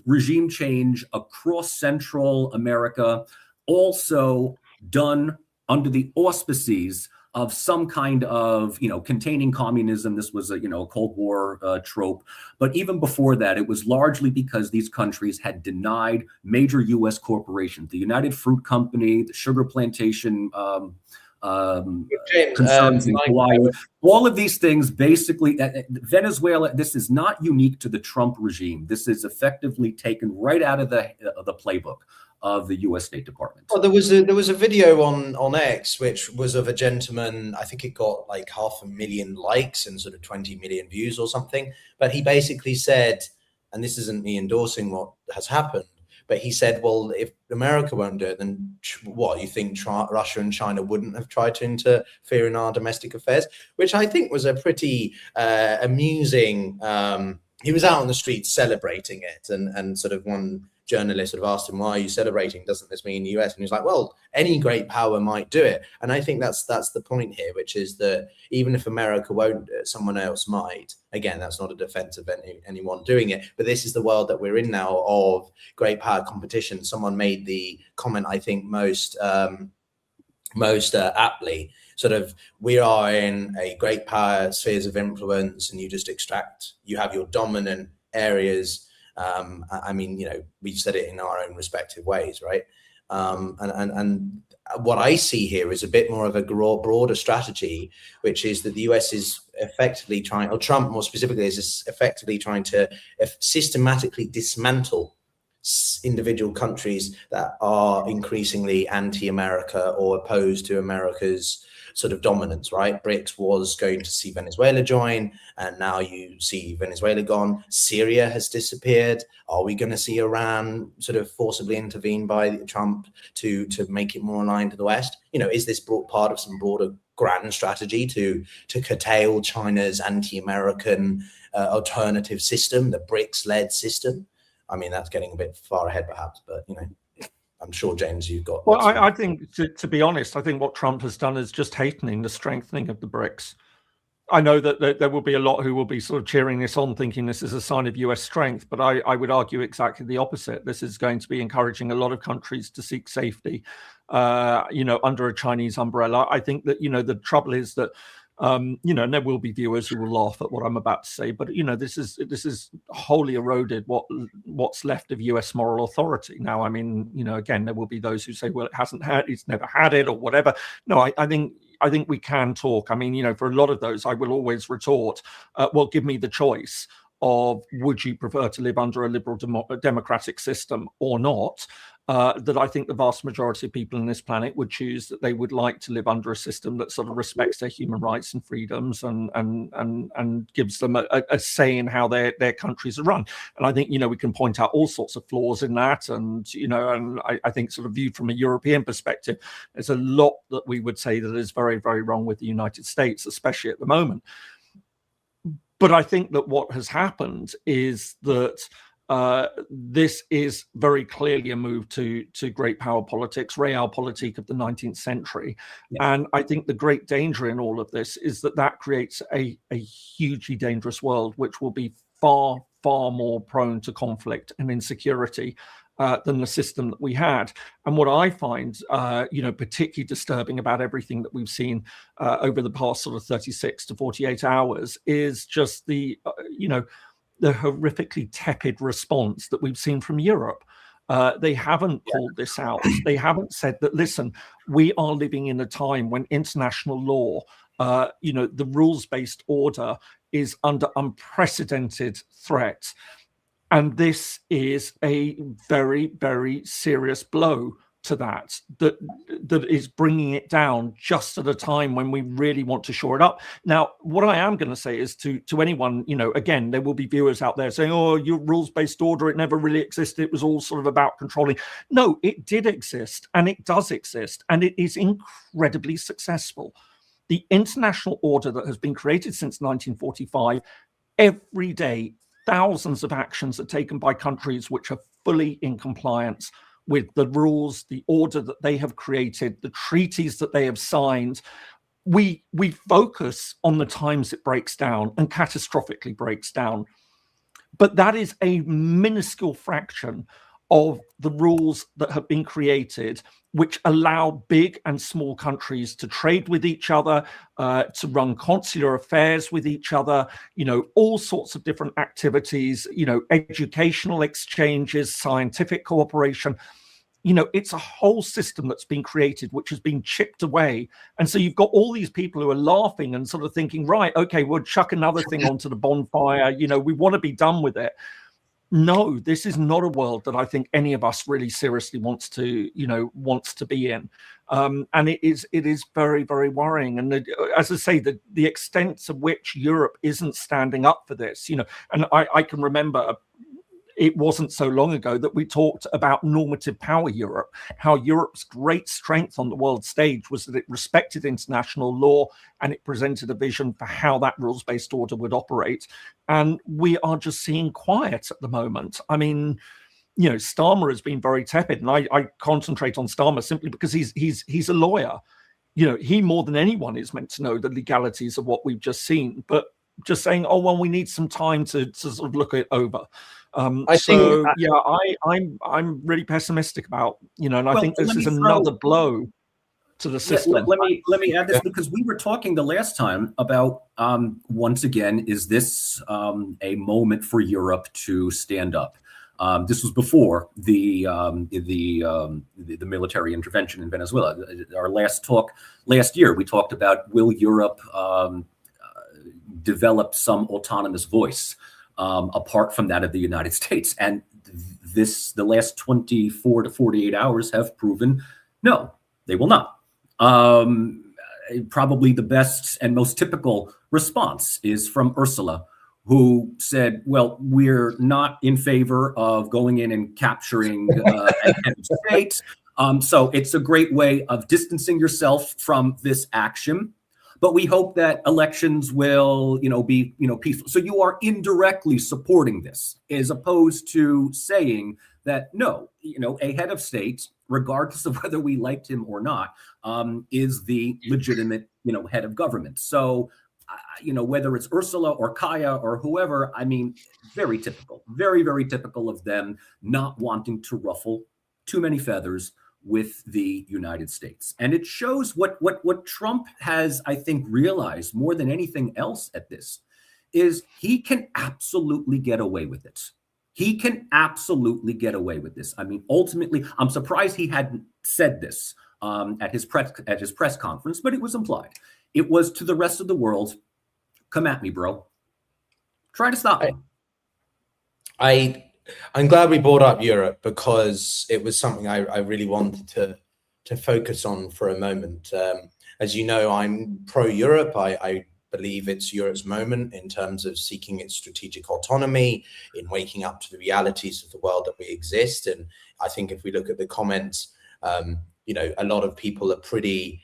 regime change across Central America, also done under the auspices of some kind of, containing communism. This was a, Cold War trope. But even before that, it was largely because these countries had denied major U.S. corporations, the United Fruit Company, the sugar plantation concerns in Hawaii. All of these things, basically, Venezuela, this is not unique to the Trump regime. This is effectively taken right out of the playbook of the U.S. State Department. Well, there was a video on X which was of a gentleman. I think it got like 500,000 likes and sort of 20 million views or something. But he basically said, and this isn't me endorsing what has happened, but he said, well, if America won't do it, then what, you think Russia and China wouldn't have tried to interfere in our domestic affairs? Which I think was a pretty amusing. He was out on the streets celebrating it, and sort of one journalist sort of asked him, why are you celebrating? Doesn't this mean the US? And he's like, well, any great power might do it. And I think that's the point here, which is that even if America won't do it, someone else might. Again, that's not a defense of anyone doing it, but this is the world that we're in now of great power competition. Someone made the comment, I think most aptly, sort of, we are in a great power spheres of influence, and you have your dominant areas. I mean, we've said it in our own respective ways, right? And what I see here is a bit more of a broader strategy, which is that the US is effectively trying, or Trump more specifically, is effectively trying to systematically dismantle individual countries that are increasingly anti-America or opposed to America's sort of dominance, right? BRICS was going to see Venezuela join, and now you see Venezuela gone. Syria has disappeared. Are we going to see Iran sort of forcibly intervene by Trump to make it more aligned to the West? You know, is this part of some broader grand strategy to curtail China's anti-American alternative system, the BRICS-led system? I mean, that's getting a bit far ahead, perhaps, but you know, I'm sure, James, you've got. Well, I think, to be honest, I think what Trump has done is just hastening the strengthening of the BRICS. I know that there will be a lot who will be sort of cheering this on, thinking this is a sign of US strength, but I would argue exactly the opposite. This is going to be encouraging a lot of countries to seek safety, you know, under a Chinese umbrella. I think that, you know, the trouble is that, you know, and there will be viewers who will laugh at what I'm about to say, but you know, this is wholly eroded what's left of US moral authority. Now, I mean, you know, again, there will be those who say, well, it's never had it or whatever. No, I think we can talk. I mean, you know, for a lot of those, I will always retort, well, give me the choice of, would you prefer to live under a liberal democratic system or not? That I think the vast majority of people on this planet would choose that they would like to live under a system that sort of respects their human rights and freedoms and gives them a say in how their countries are run. And I think, you know, we can point out all sorts of flaws in that. And, you know, and I think sort of viewed from a European perspective, there's a lot that we would say that is very, very wrong with the United States, especially at the moment. But I think that what has happened is that this is very clearly a move to great power politics, realpolitik of the 19th century. Yeah. And I think the great danger in all of this is that creates a hugely dangerous world, which will be far, far more prone to conflict and insecurity than the system that we had. And what I find, you know, particularly disturbing about everything that we've seen over the past sort of 36 to 48 hours is just the, you know, the horrifically tepid response that we've seen from Europe. They haven't called this out. They haven't said that, listen, we are living in a time when international law, you know, the rules-based order is under unprecedented threat. And this is a very, very serious blow to that is bringing it down just at a time when we really want to shore it up. Now, what I am going to say is to anyone, you know, again, there will be viewers out there saying, oh, your rules-based order, it never really existed. It was all sort of about controlling. No, it did exist, and it does exist, and it is incredibly successful. The international order that has been created since 1945, every day, thousands of actions are taken by countries which are fully in compliance with the rules, the order that they have created, the treaties that they have signed. We focus on the times it breaks down and catastrophically breaks down. But that is a minuscule fraction of the rules that have been created, which allow big and small countries to trade with each other, to run consular affairs with each other, you know, all sorts of different activities, you know, educational exchanges, scientific cooperation. You know, it's a whole system that's been created, which has been chipped away. And so you've got all these people who are laughing and sort of thinking, right, okay, we'll chuck another thing onto the bonfire. You know, we want to be done with it. No, this is not a world that I think any of us really seriously wants to be in. And it is very, very worrying. And as I say, the extent to which Europe isn't standing up for this, you know, and I can remember it wasn't so long ago that we talked about normative power Europe, how Europe's great strength on the world stage was that it respected international law and it presented a vision for how that rules-based order would operate. And we are just seeing quiet at the moment. I mean, you know, Starmer has been very tepid, and I concentrate on Starmer simply because he's a lawyer. You know, he more than anyone is meant to know the legalities of what we've just seen, but just saying, oh, well, we need some time to sort of look it over. I'm really pessimistic about, you know, and I think this is another blow to the system. Let me add this, because we were talking the last time about, once again, is this a moment for Europe to stand up? This was before the military intervention in Venezuela. Our last talk last year, we talked about, will Europe develop some autonomous voice apart from that of the United States? And the last 24 to 48 hours have proven no, they will not. Probably the best and most typical response is from Ursula, who said, well, we're not in favor of going in and capturing a head of state. So it's a great way of distancing yourself from this action. But we hope that elections will, be, peaceful. So you are indirectly supporting this, as opposed to saying that, no, a head of state, regardless of whether we liked him or not, is the legitimate, head of government. So, whether it's Ursula or Kaya or whoever, very typical, very, very typical of them not wanting to ruffle too many feathers with the United States. And it shows what Trump has, I think, realized more than anything else at this is he can absolutely get away with it. He can absolutely get away with this. Ultimately, I'm surprised he hadn't said this at his press conference, but it was implied. It was to the rest of the world, come at me, bro. Try to stop me. I'm glad we brought up Europe, because it was something I really wanted to focus on for a moment. As you know, I'm pro-Europe. I believe it's Europe's moment in terms of seeking its strategic autonomy, in waking up to the realities of the world that we exist. And I think if we look at the comments, a lot of people are pretty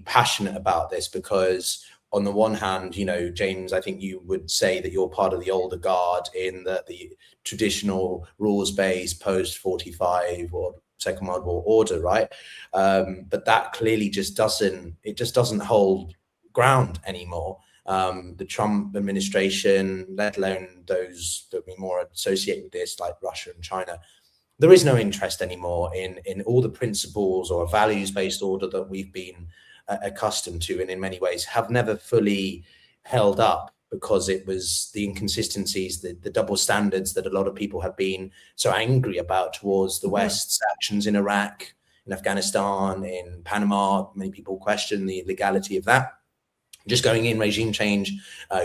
passionate about this, because on the one hand, James, I think you would say that you're part of the older guard in the traditional rules-based post-45 or Second World War order, right? But that clearly just doesn't hold ground anymore. The Trump administration, let alone those that we more associate with this, like Russia and China, there is no interest anymore in all the principles or values-based order that we've been accustomed to, and in many ways have never fully held up, because it was the inconsistencies, the double standards that a lot of people have been so angry about towards the West's actions in Iraq, in Afghanistan, in Panama. Many people question the legality of that. Just going in regime change,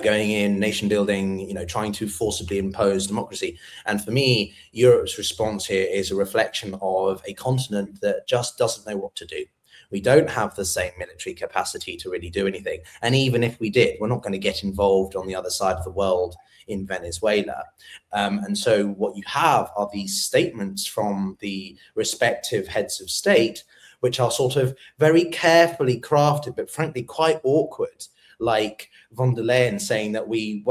going in nation building, trying to forcibly impose democracy. And for me, Europe's response here is a reflection of a continent that just doesn't know what to do. We don't have the same military capacity to really do anything. And even if we did, we're not going to get involved on the other side of the world in Venezuela. And so what you have are these statements from the respective heads of state, which are sort of very carefully crafted, but frankly quite awkward, like von der Leyen saying that we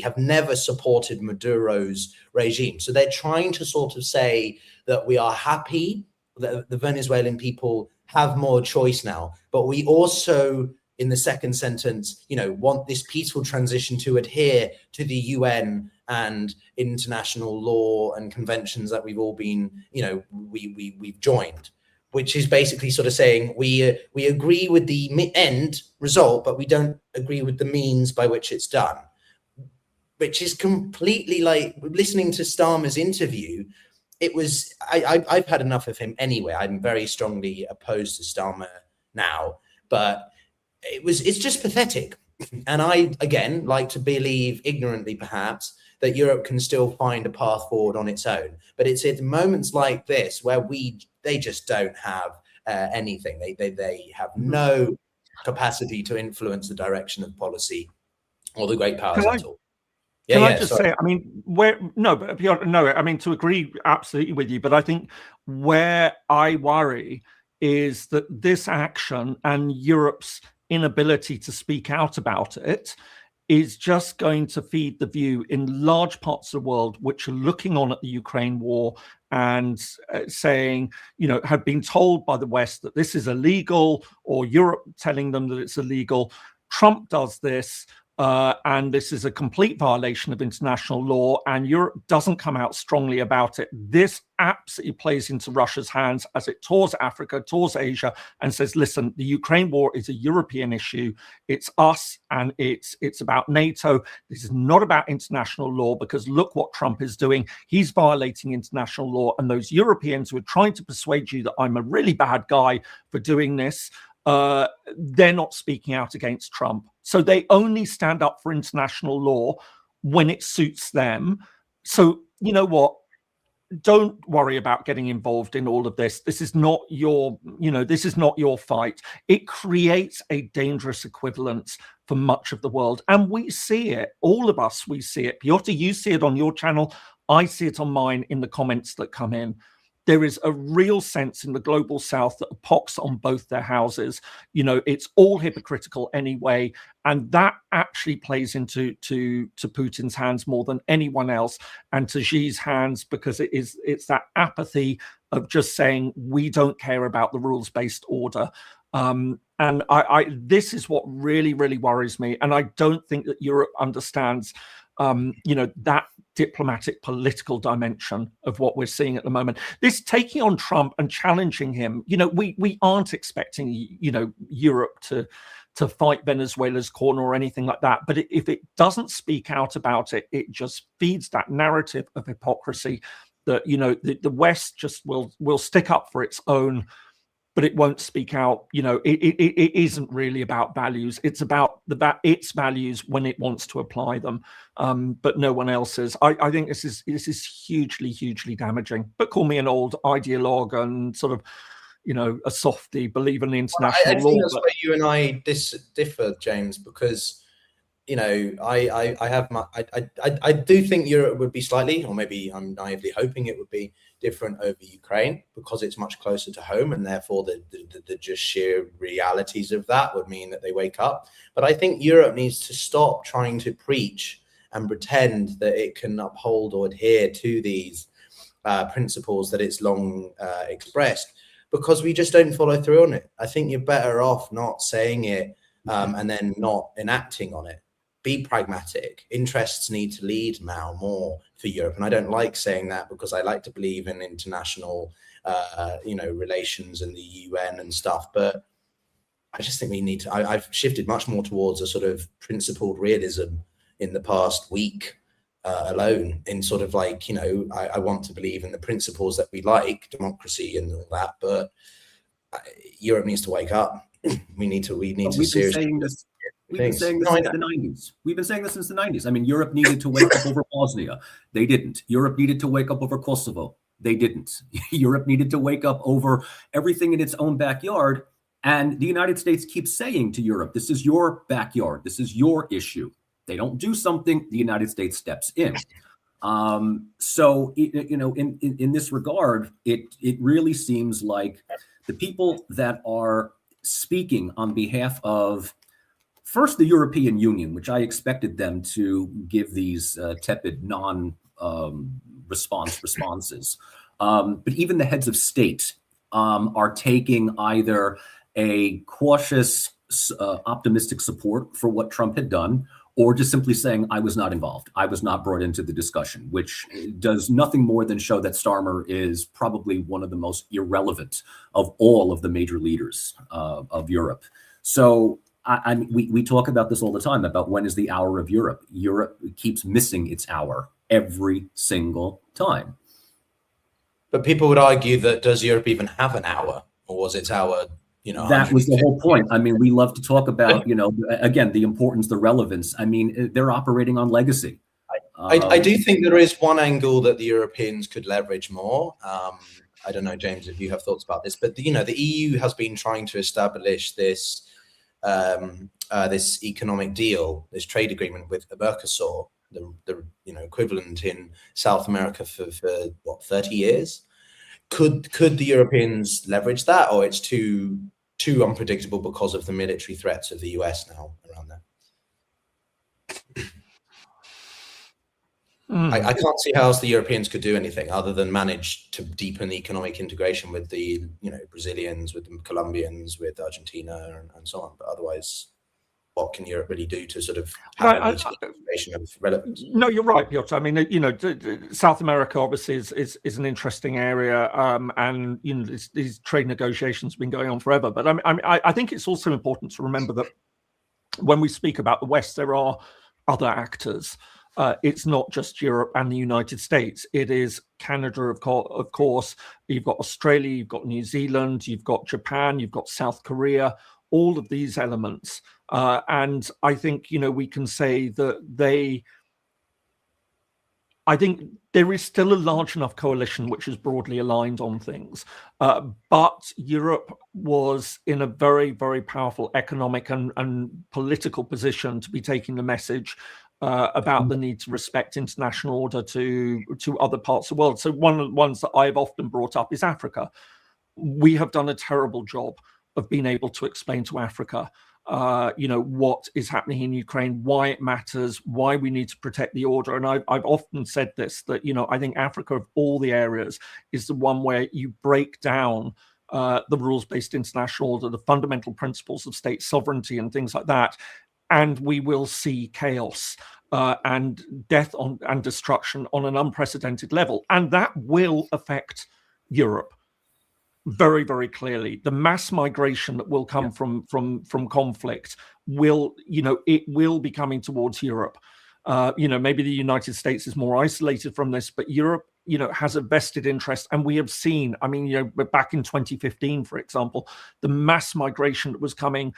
have never supported Maduro's regime. So they're trying to sort of say that we are happy that the Venezuelan people have more choice now, but we also, in the second sentence, want this peaceful transition to adhere to the UN and international law and conventions that we've all been, we've joined, which is basically sort of saying we agree with the end result, but we don't agree with the means by which it's done, which is completely like listening to Starmer's interview. It was, I've had enough of him anyway. I'm very strongly opposed to Starmer now, but it's just pathetic. And I, again, like to believe, ignorantly perhaps, that Europe can still find a path forward on its own. But it's at moments like this where they just don't have anything. They have no capacity to influence the direction of policy or the great powers at all. Can I just say, to agree absolutely with you, but I think where I worry is that this action and Europe's inability to speak out about it is just going to feed the view in large parts of the world which are looking on at the Ukraine war and saying, have been told by the West that this is illegal, or Europe telling them that it's illegal. Trump does this. and this is a complete violation of international law, and Europe doesn't come out strongly about it. This absolutely plays into Russia's hands as it tours Africa, tours Asia, and says, listen, the Ukraine war is a European issue. It's us, and it's about NATO. This is not about international law, because look what Trump is doing. He's violating international law, and those Europeans who are trying to persuade you that I'm a really bad guy for doing this, they're not speaking out against Trump. So they only stand up for international law when it suits them. So you know what? Don't worry about getting involved in all of this. This is not your, this is not your fight. It creates a dangerous equivalence for much of the world. And we see it, all of us, we see it. Pyotr, you see it on your channel. I see it on mine in the comments that come in. There is a real sense in the global south that a pox on both their houses. It's all hypocritical anyway. And that actually plays into Putin's hands more than anyone else, and to Xi's hands, because it's that apathy of just saying, we don't care about the rules-based order. And this is what really, really worries me. And I don't think that Europe understands that diplomatic political dimension of what we're seeing at the moment. This taking on Trump and challenging him, we aren't expecting, Europe to fight Venezuela's corner or anything like that. But if it doesn't speak out about it, it just feeds that narrative of hypocrisy that, the West just will stick up for its own, but it won't speak out. It isn't really about values. It's about its values when it wants to apply them, but no one else's. I think this is hugely, hugely damaging. But call me an old ideologue and sort of, a softy, believe in the international law. I think that's where you and I differ, James, because I do think Europe would be slightly, or maybe I'm naively hoping it would be different over Ukraine, because it's much closer to home, and therefore the just sheer realities of that would mean that they wake up. But I think Europe needs to stop trying to preach and pretend that it can uphold or adhere to these principles that it's long expressed, because we just don't follow through on it. I think you're better off not saying it and then not enacting on it. Be pragmatic. Interests need to lead now more for Europe. And I don't like saying that, because I like to believe in international, relations and the UN and stuff. But I just think we need to, I've shifted much more towards a sort of principled realism in the past week alone, in sort of like, I want to believe in the principles that we like, democracy and all that. But Europe needs to wake up. We need to seriously. We've been saying this since the 90s. We've been saying this since the 90s. I mean, Europe needed to wake up over Bosnia. They didn't. Europe needed to wake up over Kosovo. They didn't. Europe needed to wake up over everything in its own backyard. And the United States keeps saying to Europe, this is your backyard. This is your issue. They don't do something, the United States steps in. So, in this regard, it really seems like the people that are speaking on behalf of, first, the European Union, which I expected them to give these tepid responses. But even the heads of state are taking either a cautious, optimistic support for what Trump had done, or just simply saying, I was not involved. I was not brought into the discussion, which does nothing more than show that Starmer is probably one of the most irrelevant of all of the major leaders of Europe. So we talk about this all the time, about when is the hour of Europe. Europe keeps missing its hour every single time. But people would argue that, does Europe even have an hour, or was its hour, that was the whole point. I mean, we love to talk about, again, the importance, the relevance. I mean, they're operating on legacy. I do think there is one angle that the Europeans could leverage more. I don't know, James, if you have thoughts about this, but the EU has been trying to establish this this economic deal, this trade agreement with the Mercosur, the equivalent in South America for what, 30 years. Could the Europeans leverage that, or it's too unpredictable because of the military threats of the US now around there? I can't see how else the Europeans could do anything other than manage to deepen the economic integration with the Brazilians, with the Colombians, with Argentina, and so on. But otherwise, what can Europe really do to sort of have a situation of relevance? No, you're right, Pyotr. I mean, South America obviously is an interesting area, and these trade negotiations have been going on forever. But I think it's also important to remember that when we speak about the West, there are other actors. It's not just Europe and the United States. It is Canada, of course. You've got Australia, you've got New Zealand, you've got Japan, you've got South Korea. All of these elements. And I think, we can say that I think there is still a large enough coalition which is broadly aligned on things. But Europe was in a very, very powerful economic and political position to be taking the message about the need to respect international order to other parts of the world. So one of the ones that I've often brought up is Africa. We have done a terrible job of being able to explain to Africa, what is happening in Ukraine, why it matters, why we need to protect the order. And I've often said this, that, I think Africa of all the areas is the one where you break down the rules-based international order, the fundamental principles of state sovereignty and things like that. And we will see chaos and death and destruction on an unprecedented level. And that will affect Europe very, very clearly. The mass migration that will come from conflict will, it will be coming towards Europe. Maybe the United States is more isolated from this, but Europe, has a vested interest. And we have seen, back in 2015, for example, the mass migration that was coming,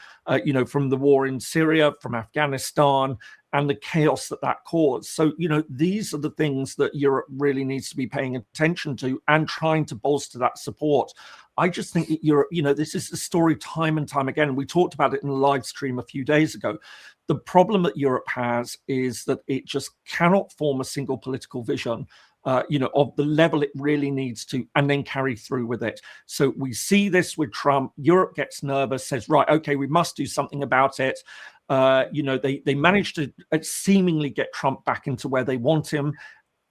from the war in Syria, from Afghanistan, and the chaos that caused. So, these are the things that Europe really needs to be paying attention to and trying to bolster that support. I just think that Europe, this is the story time and time again. We talked about it in the live stream a few days ago. The problem that Europe has is that it just cannot form a single political vision, of the level it really needs to, and then carry through with it. So we see this with Trump. Europe gets nervous, says, right, okay, we must do something about it. They managed to seemingly get Trump back into where they want him,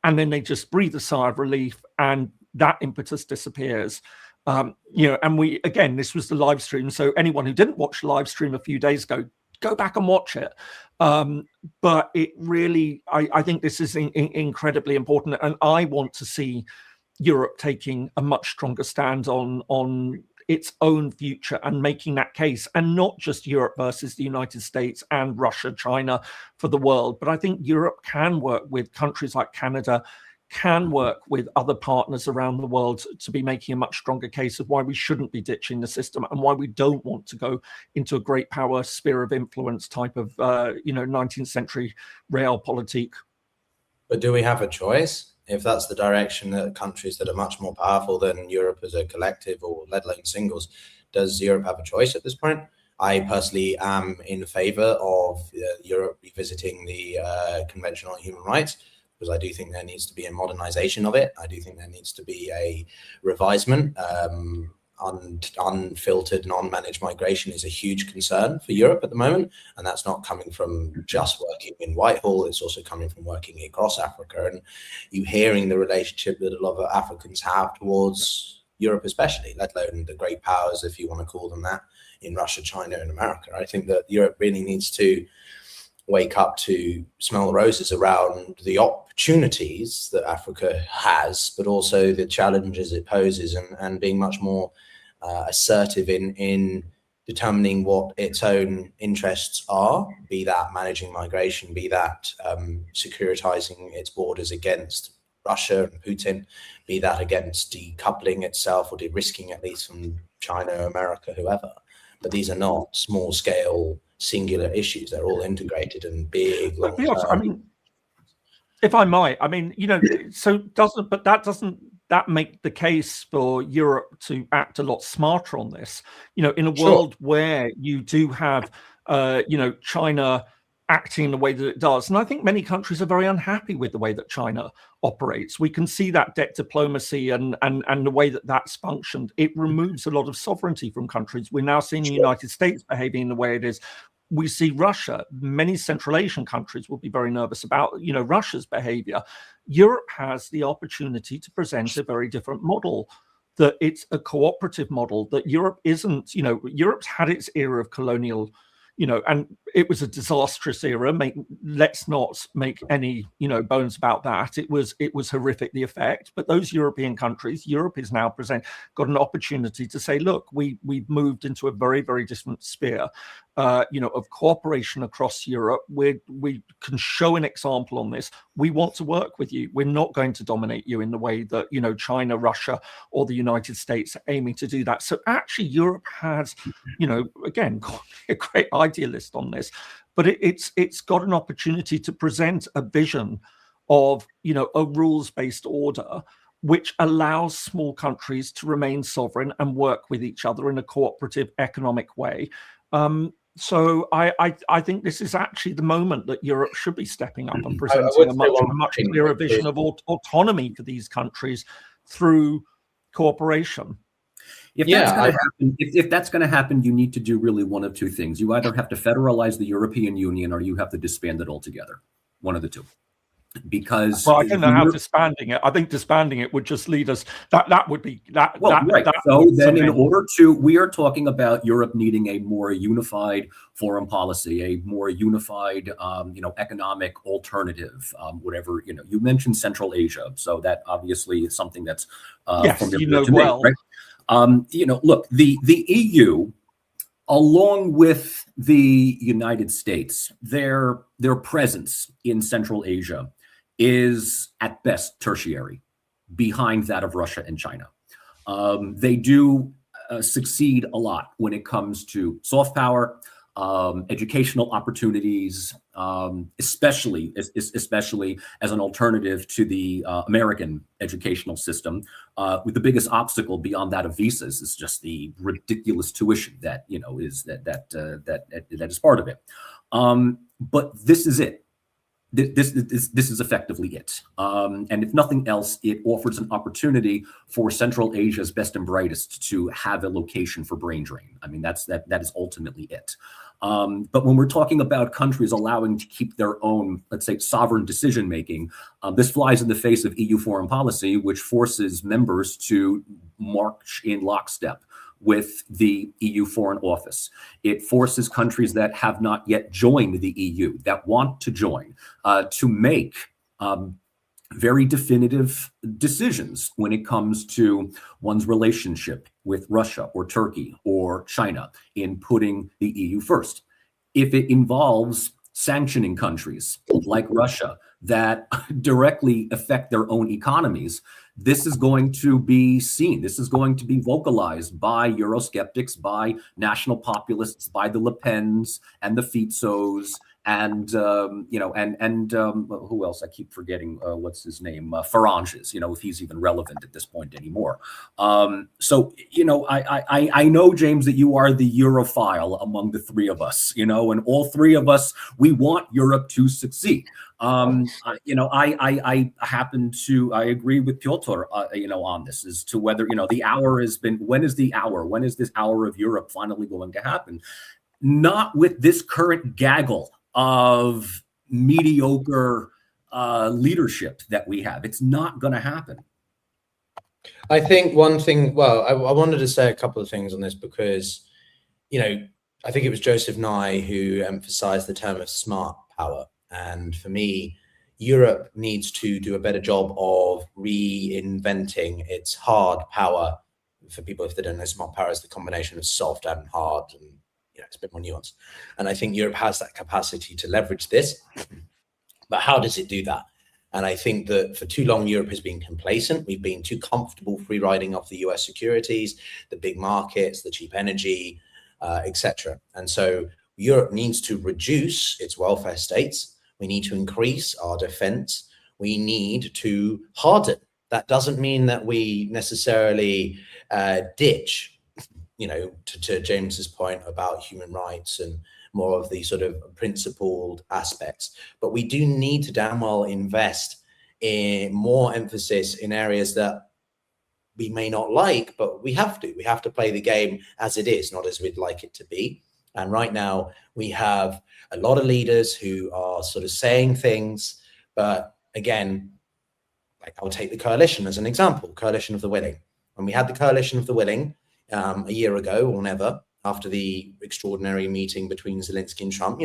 and then they just breathe a sigh of relief, and that impetus disappears. And this was the live stream. So anyone who didn't watch the live stream a few days ago, go back and watch it. But it really, I think this is incredibly important. And I want to see Europe taking a much stronger stand on its own future and making that case, and not just Europe versus the United States and Russia, China for the world. But I think Europe can work with countries like Canada, can work with other partners around the world to be making a much stronger case of why we shouldn't be ditching the system and why we don't want to go into a great power sphere of influence type of 19th century realpolitik. But do we have a choice? If that's the direction that countries that are much more powerful than Europe as a collective, or let alone singles, does Europe have a choice at this point? I personally am in favor of Europe revisiting the Convention on Human Rights, because I do think there needs to be a modernization of it. I do think there needs to be a revisement. Unfiltered, non-managed migration is a huge concern for Europe at the moment. And that's not coming from just working in Whitehall. It's also coming from working across Africa. And you hearing the relationship that a lot of Africans have towards Europe especially, let alone the great powers, if you want to call them that, in Russia, China, and America. I think that Europe really needs to wake up to smell the roses around the opportunities that Africa has, but also the challenges it poses, and being much more assertive in determining what its own interests are, be that managing migration, be that securitizing its borders against Russia and Putin, be that against decoupling itself or de-risking at least from China, America, whoever. But these are not small scale singular issues. They're all integrated and big. If I might, doesn't that make the case for Europe to act a lot smarter on this? In a world where you do have, China acting the way that it does. And I think many countries are very unhappy with the way that China operates. We can see that debt diplomacy and the way that that's functioned. It removes a lot of sovereignty from countries. We're now seeing the United States behaving in the way it is. We see Russia. Many Central Asian countries will be very nervous about, Russia's behavior. Europe has the opportunity to present a very different model, that it's a cooperative model, that Europe isn't, Europe's had its era of colonial and it was a disastrous era. Let's not make any, bones about that. It was horrific, the effect. But those European countries, Europe is now got an opportunity to say, look, we've moved into a very, very different sphere, of cooperation across Europe. We can show an example on this. We want to work with you. We're not going to dominate you in the way that, China, Russia, or the United States are aiming to do that. So actually, Europe has, again, a great idealist on this, but it's got an opportunity to present a vision of, a rules-based order which allows small countries to remain sovereign and work with each other in a cooperative economic way. So I think this is actually the moment that Europe should be stepping up and presenting a much clearer vision of autonomy for these countries through cooperation. If that's going to happen, you need to do really one of two things. You either have to federalize the European Union or you have to disband it altogether. One of the two. Because I don't know how disbanding it. I think disbanding it would just lead us. That would be that. Right. So then, in order to, we are talking about Europe needing a more unified foreign policy, a more unified, economic alternative. Whatever you mentioned Central Asia, so that obviously is something that's familiar to well. Me, right? Look, the EU, along with the United States, their presence in Central Asia is at best tertiary, behind that of Russia and China. They do succeed a lot when it comes to soft power, educational opportunities, especially as an alternative to the American educational system. With the biggest obstacle beyond that of visas is just the ridiculous tuition that is part of it. But this is it. This is effectively it. And if nothing else, it offers an opportunity for Central Asia's best and brightest to have a location for brain drain. I mean, that is ultimately it. But when we're talking about countries allowing to keep their own, let's say, sovereign decision making, this flies in the face of EU foreign policy, which forces members to march in lockstep with the EU Foreign Office. It forces countries that have not yet joined the EU, that want to join, to make very definitive decisions when it comes to one's relationship with Russia or Turkey or China in putting the EU first. If it involves sanctioning countries like Russia that directly affect their own economies, this is going to be seen. This is going to be vocalized by Eurosceptics, by national populists, by the Le Pens and the Fizos, and who else? I keep forgetting what's his name, Faranges. If he's even relevant at this point anymore. So I know, James, that you are the Europhile among the three of us. And all three of us, we want Europe to succeed. I agree with Pyotr, on this as to whether, the hour has been, when is this hour of Europe finally going to happen? Not with this current gaggle of mediocre leadership that we have. It's not going to happen. I think one thing, I wanted to say a couple of things on this because, I think it was Joseph Nye who emphasized the term of smart power. And for me, Europe needs to do a better job of reinventing its hard power. For people, if they don't know, smart power is the combination of soft and hard, and it's a bit more nuanced. And I think Europe has that capacity to leverage this. But how does it do that? And I think that for too long, Europe has been complacent. We've been too comfortable free riding off the US securities, the big markets, the cheap energy, etc. And so Europe needs to reduce its welfare states. We need to increase our defense. We need to harden. That doesn't mean that we necessarily ditch, to James's point about human rights and more of the sort of principled aspects. But we do need to damn well invest in more emphasis in areas that we may not like, but we have to. We have to play the game as it is, not as we'd like it to be. And right now we have a lot of leaders who are sort of saying things, but again, like I'll take the coalition as an example, coalition of the willing. When we had the coalition of the willing a year ago or never, after the extraordinary meeting between Zelensky and Trump,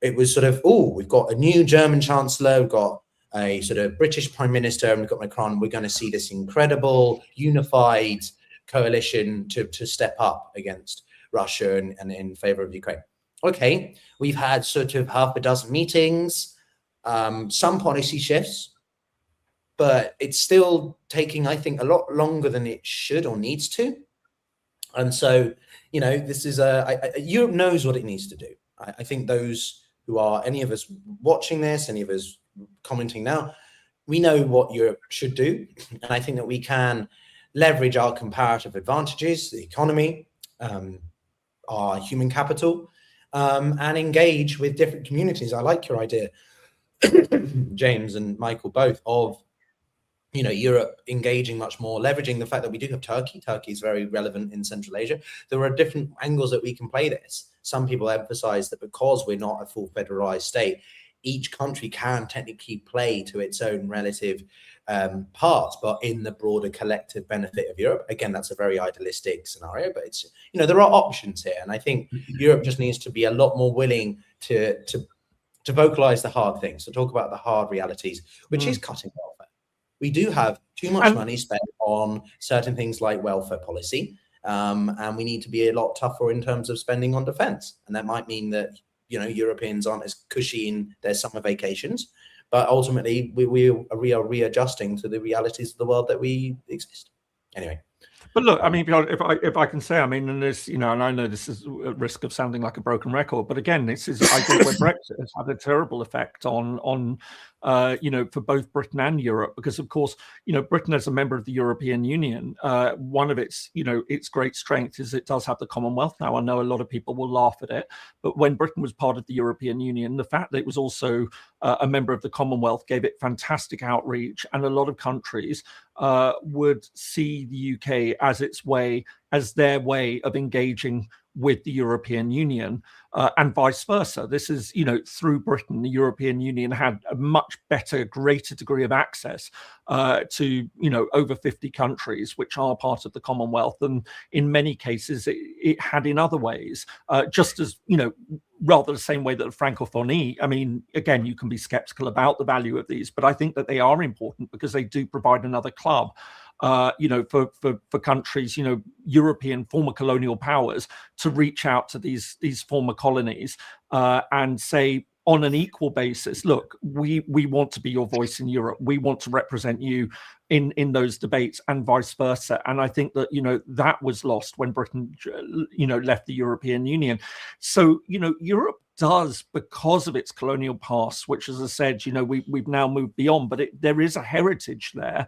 it was sort of, oh, we've got a new German chancellor, we've got a sort of British prime minister, and we've got Macron. We're going to see this incredible unified coalition to step up against Russia and in favor of Ukraine. Okay, we've had sort of half a dozen meetings, some policy shifts, but it's still taking, I think, a lot longer than it should or needs to. And so, this is Europe knows what it needs to do. I think those who are, any of us watching this, any of us commenting now, we know what Europe should do. And I think that we can leverage our comparative advantages, the economy, our human capital, and engage with different communities. I like your idea, James and Michael, both, of Europe engaging much more, leveraging the fact that we do have Turkey. Turkey is very relevant in Central Asia. There are different angles that we can play this. Some people emphasize that because we're not a full federalized state, each country can technically play to its own relative parts, but in the broader collective benefit of Europe. Again, that's a very idealistic scenario, but it's, there are options here. And I think Europe just needs to be a lot more willing to vocalize the hard things, to talk about the hard realities, which is cutting welfare. We do have too much money spent on certain things like welfare policy, and we need to be a lot tougher in terms of spending on defense. And that might mean that, Europeans aren't as cushy in their summer vacations, but ultimately we are readjusting to the realities of the world that we exist. Anyway. But look, I mean, if I can say, I mean, and this, and I know this is at risk of sounding like a broken record, but again, this is, I think, where Brexit has had a terrible effect on for both Britain and Europe, because of course, Britain as a member of the European Union, one of its, its great strength is it does have the Commonwealth. Now, I know a lot of people will laugh at it, but when Britain was part of the European Union, the fact that it was also a member of the Commonwealth gave it fantastic outreach, and a lot of countries would see the UK as their way of engaging with the European Union, and vice versa. This is, through Britain, the European Union had a much better, greater degree of access to, over 50 countries, which are part of the Commonwealth. And in many cases, it had in other ways, just as, rather the same way that the Francophonie, I mean, again, you can be skeptical about the value of these, but I think that they are important because they do provide another club, for countries, European former colonial powers, to reach out to these former colonies and say, on an equal basis, look, we want to be your voice in Europe. We want to represent you in those debates, and vice versa. And I think that, that was lost when Britain, left the European Union. So, Europe does, because of its colonial past, which, as I said, we've now moved beyond, but there is a heritage there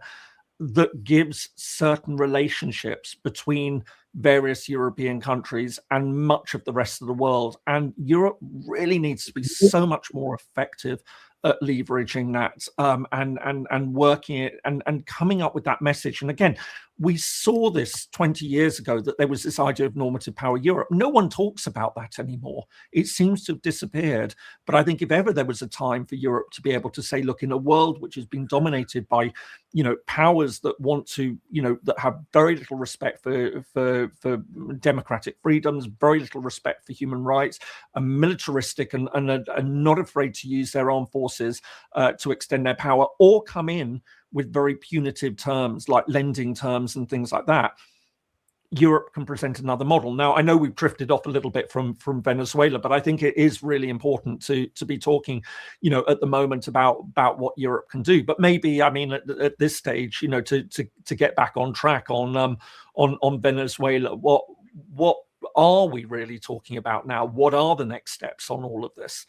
that gives certain relationships between various European countries and much of the rest of the world. And Europe really needs to be so much more effective at leveraging that, and working it and coming up with that message. And again, we saw this 20 years ago, that there was this idea of normative power Europe. No one talks about that anymore. It seems to have disappeared. But I think if ever there was a time for Europe to be able to say, look, in a world which has been dominated by, powers that want to, that have very little respect for democratic freedoms, very little respect for human rights, are militaristic and are not afraid to use their armed forces to extend their power, or come in with very punitive terms like lending terms and things like that, Europe can present another model. Now, I know we've drifted off a little bit from Venezuela, but I think it is really important to be talking, at the moment about what Europe can do. But maybe, I mean, at this stage, to get back on track on Venezuela, what are we really talking about now? What are the next steps on all of this?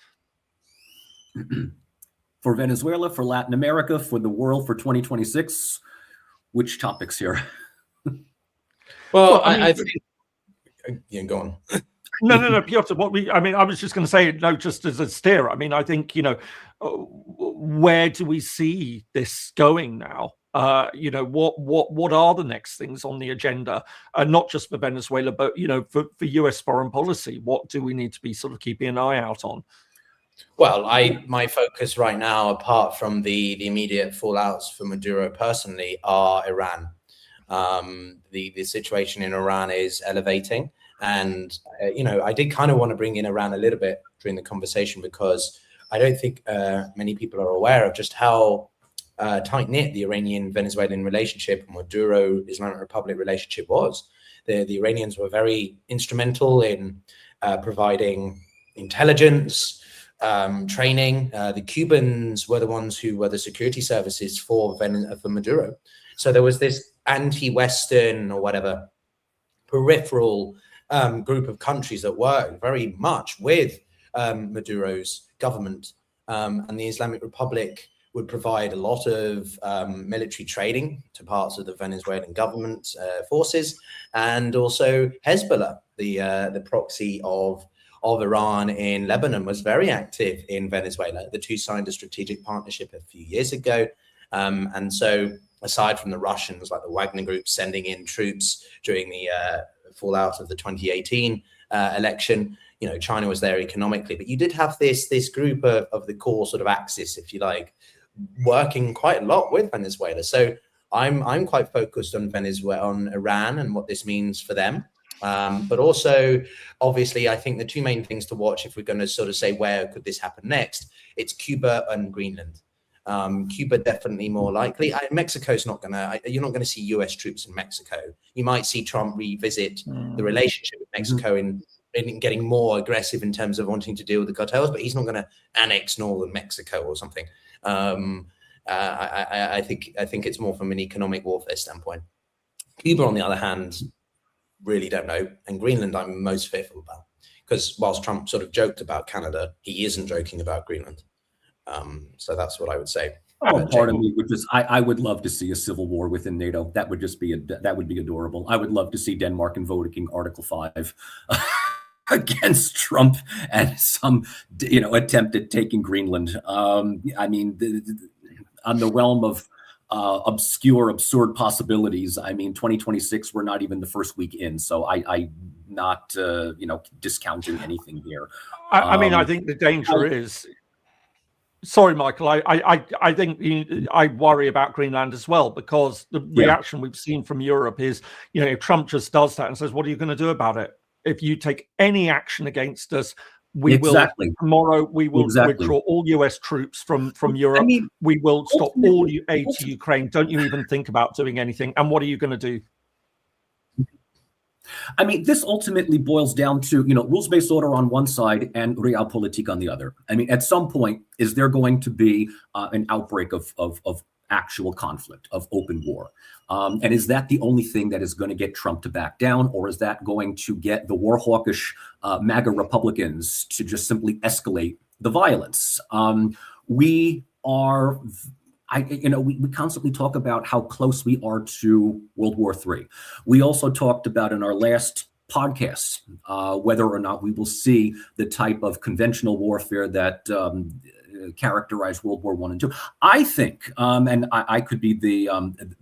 For Venezuela, for Latin America, for the world, for 2026, which topics here? Well, I think, yeah, go on. No, Pyotr. I was just going to say, no, just as a steer. I mean, I think, where do we see this going now? What are the next things on the agenda? Not just for Venezuela, but for US foreign policy. What do we need to be sort of keeping an eye out on? Well, my focus right now, apart from the immediate fallouts for Maduro personally, are Iran. The situation in Iran is elevating. And, I did kind of want to bring in Iran a little bit during the conversation, because I don't think many people are aware of just how tight-knit the Iranian-Venezuelan relationship, Maduro-Islamic Republic relationship was. The Iranians were very instrumental in providing intelligence, training. The Cubans were the ones who were the security services for Maduro. So there was this anti-Western or whatever peripheral group of countries that worked very much with Maduro's government, and the Islamic Republic would provide a lot of military training to parts of the Venezuelan government forces, and also Hezbollah, the proxy of Iran in Lebanon, was very active in Venezuela. The two signed a strategic partnership a few years ago, and so aside from the Russians, like the Wagner Group, sending in troops during the fallout of the 2018 election, China was there economically, but you did have this group of the core sort of axis, if you like, working quite a lot with Venezuela. So I'm quite focused on Venezuela, on Iran, and what this means for them. But also, obviously, I think the two main things to watch, if we're going to sort of say where could this happen next, it's Cuba and Greenland. Cuba definitely more likely. Mexico's not going to, you're not going to see US troops in Mexico. You might see Trump revisit the relationship with Mexico in getting more aggressive in terms of wanting to deal with the cartels, but he's not going to annex northern Mexico or something. I think it's more from an economic warfare standpoint. Cuba, on the other hand, really don't know. And Greenland, I'm most fearful about, because whilst Trump sort of joked about Canada, he isn't joking about Greenland. So that's what I would say. Part of me would just, I would love to see a civil war within NATO. That would just be, that would be adorable. I would love to see Denmark invoking Article 5 against Trump and some, attempt at taking Greenland. I mean, on the realm of obscure, absurd possibilities, I mean, 2026, we're not even the first week in. So I'm not, discounting anything here. I mean, I think the danger is, sorry, Michael, I think I worry about Greenland as well, because the reaction we've seen from Europe is, if Trump just does that and says, what are you going to do about it? If you take any action against us, we will tomorrow, we will withdraw all US troops from Europe. I mean, we will stop all aid to Ukraine. Don't you even think about doing anything. And what are you going to do? I mean, this ultimately boils down to, rules-based order on one side and realpolitik on the other. I mean, at some point, is there going to be an outbreak of actual conflict, of open war? And is that the only thing that is going to get Trump to back down, or is that going to get the war hawkish MAGA Republicans to just simply escalate the violence? We constantly talk about how close we are to World War III. We also talked about in our last podcast whether or not we will see the type of conventional warfare that characterized World War I and II. I think, and I could be the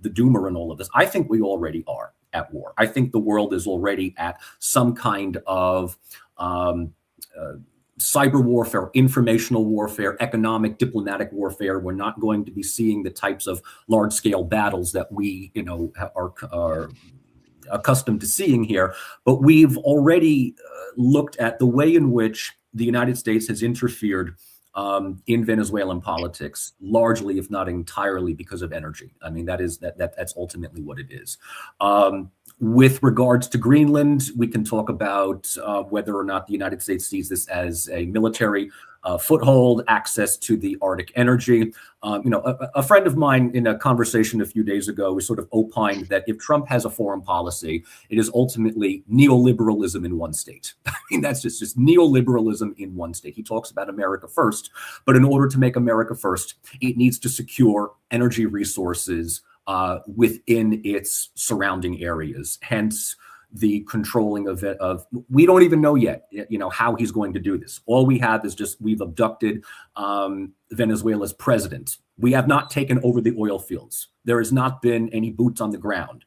doomer in all of this, I think we already are at war. I think the world is already at some kind of cyber warfare, informational warfare, economic, diplomatic warfare. We're not going to be seeing the types of large-scale battles that we, are accustomed to seeing here. But we've already looked at the way in which the United States has interfered in Venezuelan politics, largely, if not entirely, because of energy. I mean, that's ultimately what it is. With regards to Greenland, we can talk about whether or not the United States sees this as a military foothold, access to the Arctic energy. A friend of mine in a conversation a few days ago was sort of opined that if Trump has a foreign policy, it is ultimately neoliberalism in one state. I mean, that's just neoliberalism in one state. He talks about America first, but in order to make America first, it needs to secure energy resources within its surrounding areas. Hence, the controlling of it. We don't even know yet, how he's going to do this. All we have is just we've abducted Venezuela's president. We have not taken over the oil fields. There has not been any boots on the ground.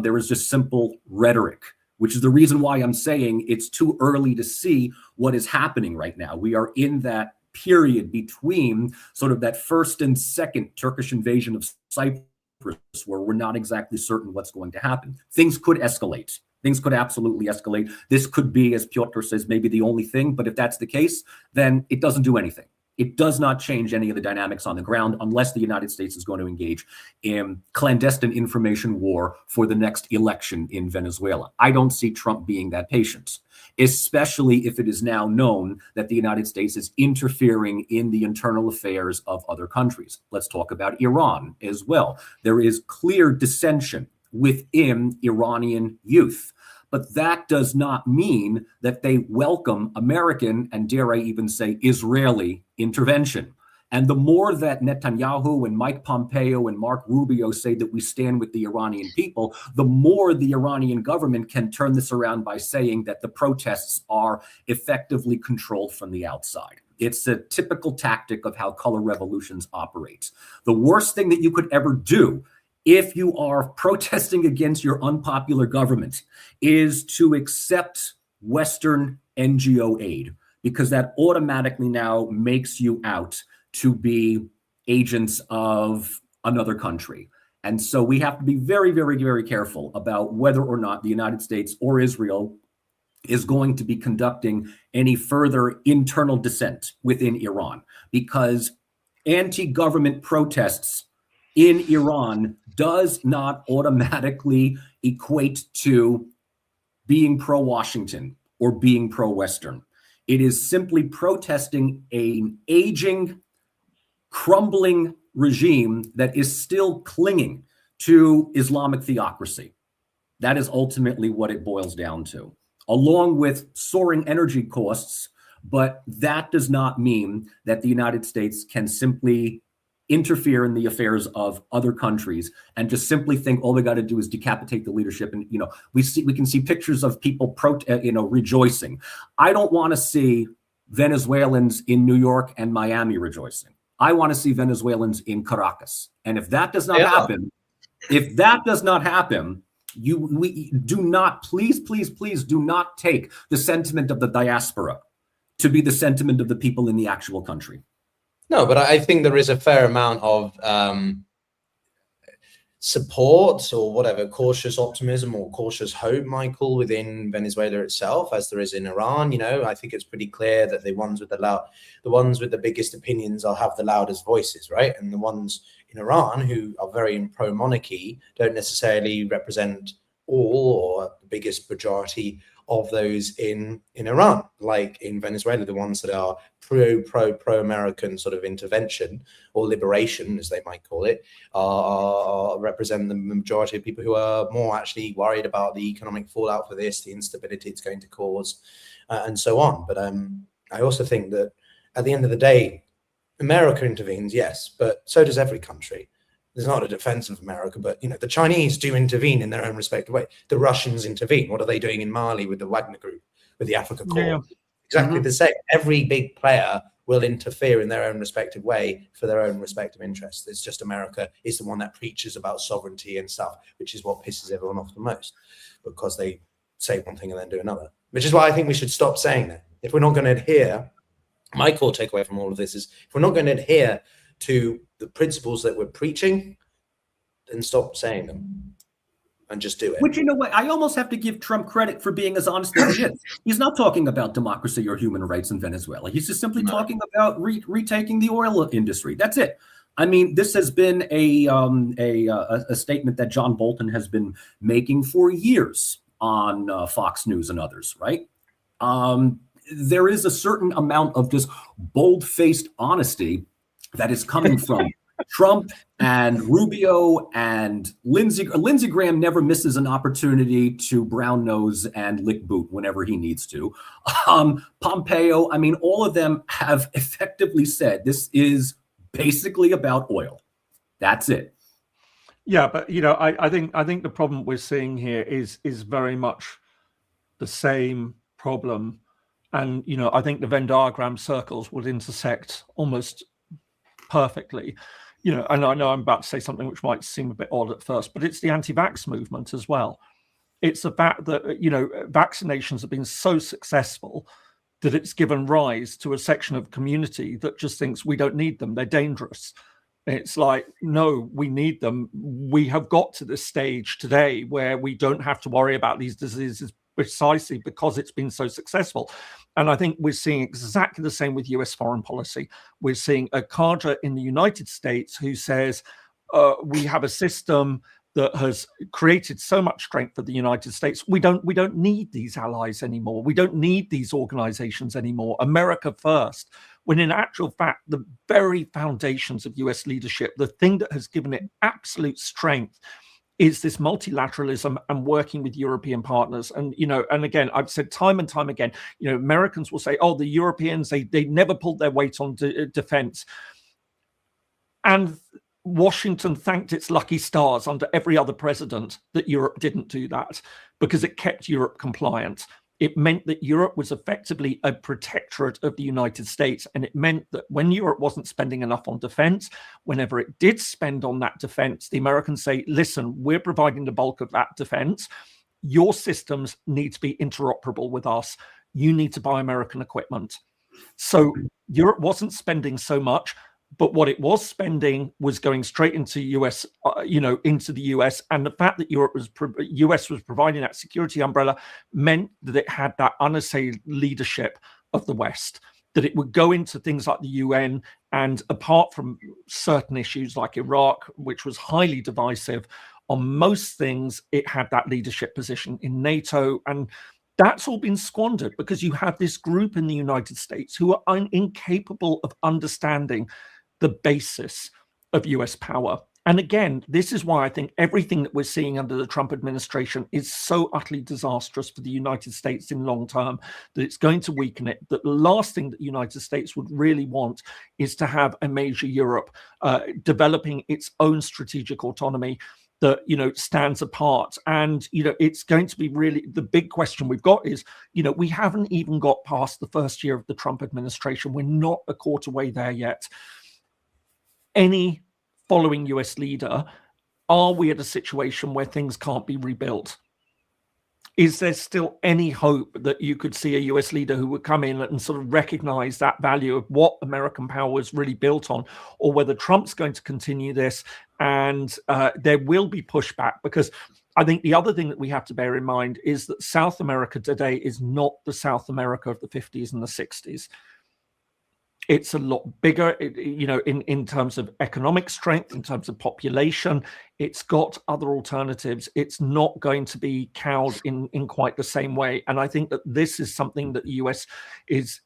There is just simple rhetoric, which is the reason why I'm saying it's too early to see what is happening right now. We are in that period between sort of that first and second Turkish invasion of Cyprus, where we're not exactly certain what's going to happen. Things could escalate Things could absolutely escalate. This could be, as Pyotr says, maybe the only thing. But if that's the case, then it doesn't do anything. It does not change any of the dynamics on the ground unless the United States is going to engage in clandestine information war for the next election in Venezuela. I don't see Trump being that patient, especially if it is now known that the United States is interfering in the internal affairs of other countries. Let's talk about Iran as well. There is clear dissension within Iranian youth. But that does not mean that they welcome American and, dare I even say, Israeli intervention. And the more that Netanyahu and Mike Pompeo and Mark Rubio say that we stand with the Iranian people, the more the Iranian government can turn this around by saying that the protests are effectively controlled from the outside. It's a typical tactic of how color revolutions operate. The worst thing that you could ever do if you are protesting against your unpopular government is to accept Western NGO aid, because that automatically now makes you out to be agents of another country. And so we have to be very, very, very careful about whether or not the United States or Israel is going to be conducting any further internal dissent within Iran, because anti-government protests in Iran does not automatically equate to being pro-Washington or being pro-Western. It is simply protesting an aging, crumbling regime that is still clinging to Islamic theocracy. That is ultimately what it boils down to, along with soaring energy costs. But that does not mean that the United States can simply interfere in the affairs of other countries and just simply think all they got to do is decapitate the leadership. And we can see pictures of people rejoicing. I don't want to see Venezuelans in New York and Miami rejoicing. I want to see Venezuelans in Caracas. And if that does not happen, we do not, please do not take the sentiment of the diaspora to be the sentiment of the people in the actual country. No, but I think there is a fair amount of support or whatever, cautious optimism or cautious hope, Michael, within Venezuela itself, as there is in Iran. I think it's pretty clear that the ones with the biggest opinions will have the loudest voices, right? And the ones in Iran who are very pro-monarchy don't necessarily represent all or the biggest majority of those in Iran. Like in Venezuela, the ones that are pro-American sort of intervention or liberation, as they might call it, represent the majority of people who are more actually worried about the economic fallout for this, the instability it's going to cause, and so on. But I also think that at the end of the day, America intervenes, yes, but so does every country. There's not a defense of America, but the Chinese do intervene in their own respective way. The Russians intervene. What are they doing in Mali with the Wagner Group, with the Africa Corps? Yeah. Exactly the same. Every big player will interfere in their own respective way for their own respective interests. It's just America is the one that preaches about sovereignty and stuff, which is what pisses everyone off the most, because they say one thing and then do another. Which is why I think we should stop saying that. If we're not going to adhere, my core takeaway from all of this is, if we're not going to adhere to the principles that we're preaching, then stop saying them and just do it. Which, I almost have to give Trump credit for being as honest as he is. He's not talking about democracy or human rights in Venezuela. He's just simply talking about retaking the oil industry. That's it. I mean, this has been a statement that John Bolton has been making for years on Fox News and others, right? There is a certain amount of just bold-faced honesty that is coming from Trump and Rubio and Lindsey. Lindsey Graham never misses an opportunity to brown nose and lick boot whenever he needs to. Pompeo, all of them have effectively said this is basically about oil. That's it. Yeah, but I think the problem we're seeing here is very much the same problem, and I think the Venn diagram circles would intersect almost perfectly, and I know I'm about to say something which might seem a bit odd at first, but it's the anti-vax movement as well. It's the fact that vaccinations have been so successful that it's given rise to a section of community that just thinks we don't need them, they're dangerous. It's like, no, we need them. We have got to this stage today where we don't have to worry about these diseases precisely because it's been so successful. And I think we're seeing exactly the same with US foreign policy. We're seeing a cadre in the United States who says, we have a system that has created so much strength for the United States. We don't need these allies anymore. We don't need these organizations anymore. America first. When in actual fact, the very foundations of US leadership, the thing that has given it absolute strength is this multilateralism and working with European partners. And, and again, I've said time and time again, Americans will say, oh, the Europeans, they never pulled their weight on defense. And Washington thanked its lucky stars under every other president that Europe didn't do that, because it kept Europe compliant. It meant that Europe was effectively a protectorate of the United States. And it meant that when Europe wasn't spending enough on defense, whenever it did spend on that defense, the Americans say, listen, we're providing the bulk of that defense. Your systems need to be interoperable with us. You need to buy American equipment. So Europe wasn't spending so much, but what it was spending was going straight into US, into the US. And the fact that US was providing that security umbrella meant that it had that unassailed leadership of the West, that it would go into things like the UN. And apart from certain issues like Iraq, which was highly divisive, on most things, it had that leadership position in NATO. And that's all been squandered because you have this group in the United States who are incapable of understanding the basis of US power. And again, this is why I think everything that we're seeing under the Trump administration is so utterly disastrous for the United States in long term, that it's going to weaken it. That the last thing that the United States would really want is to have a major Europe developing its own strategic autonomy that, stands apart. And, it's going to be really, the big question we've got is, we haven't even got past the first year of the Trump administration. We're not a quarter way there yet. Any following US leader, are we at a situation where things can't be rebuilt? Is there still any hope that you could see a US leader who would come in and sort of recognize that value of what American power was really built on, or whether Trump's going to continue this and there will be pushback? Because I think the other thing that we have to bear in mind is that South America today is not the South America of the 50s and the 60s. It's a lot bigger, in terms of economic strength, in terms of population. It's got other alternatives. It's not going to be cowed in quite the same way. And I think that this is something that the US is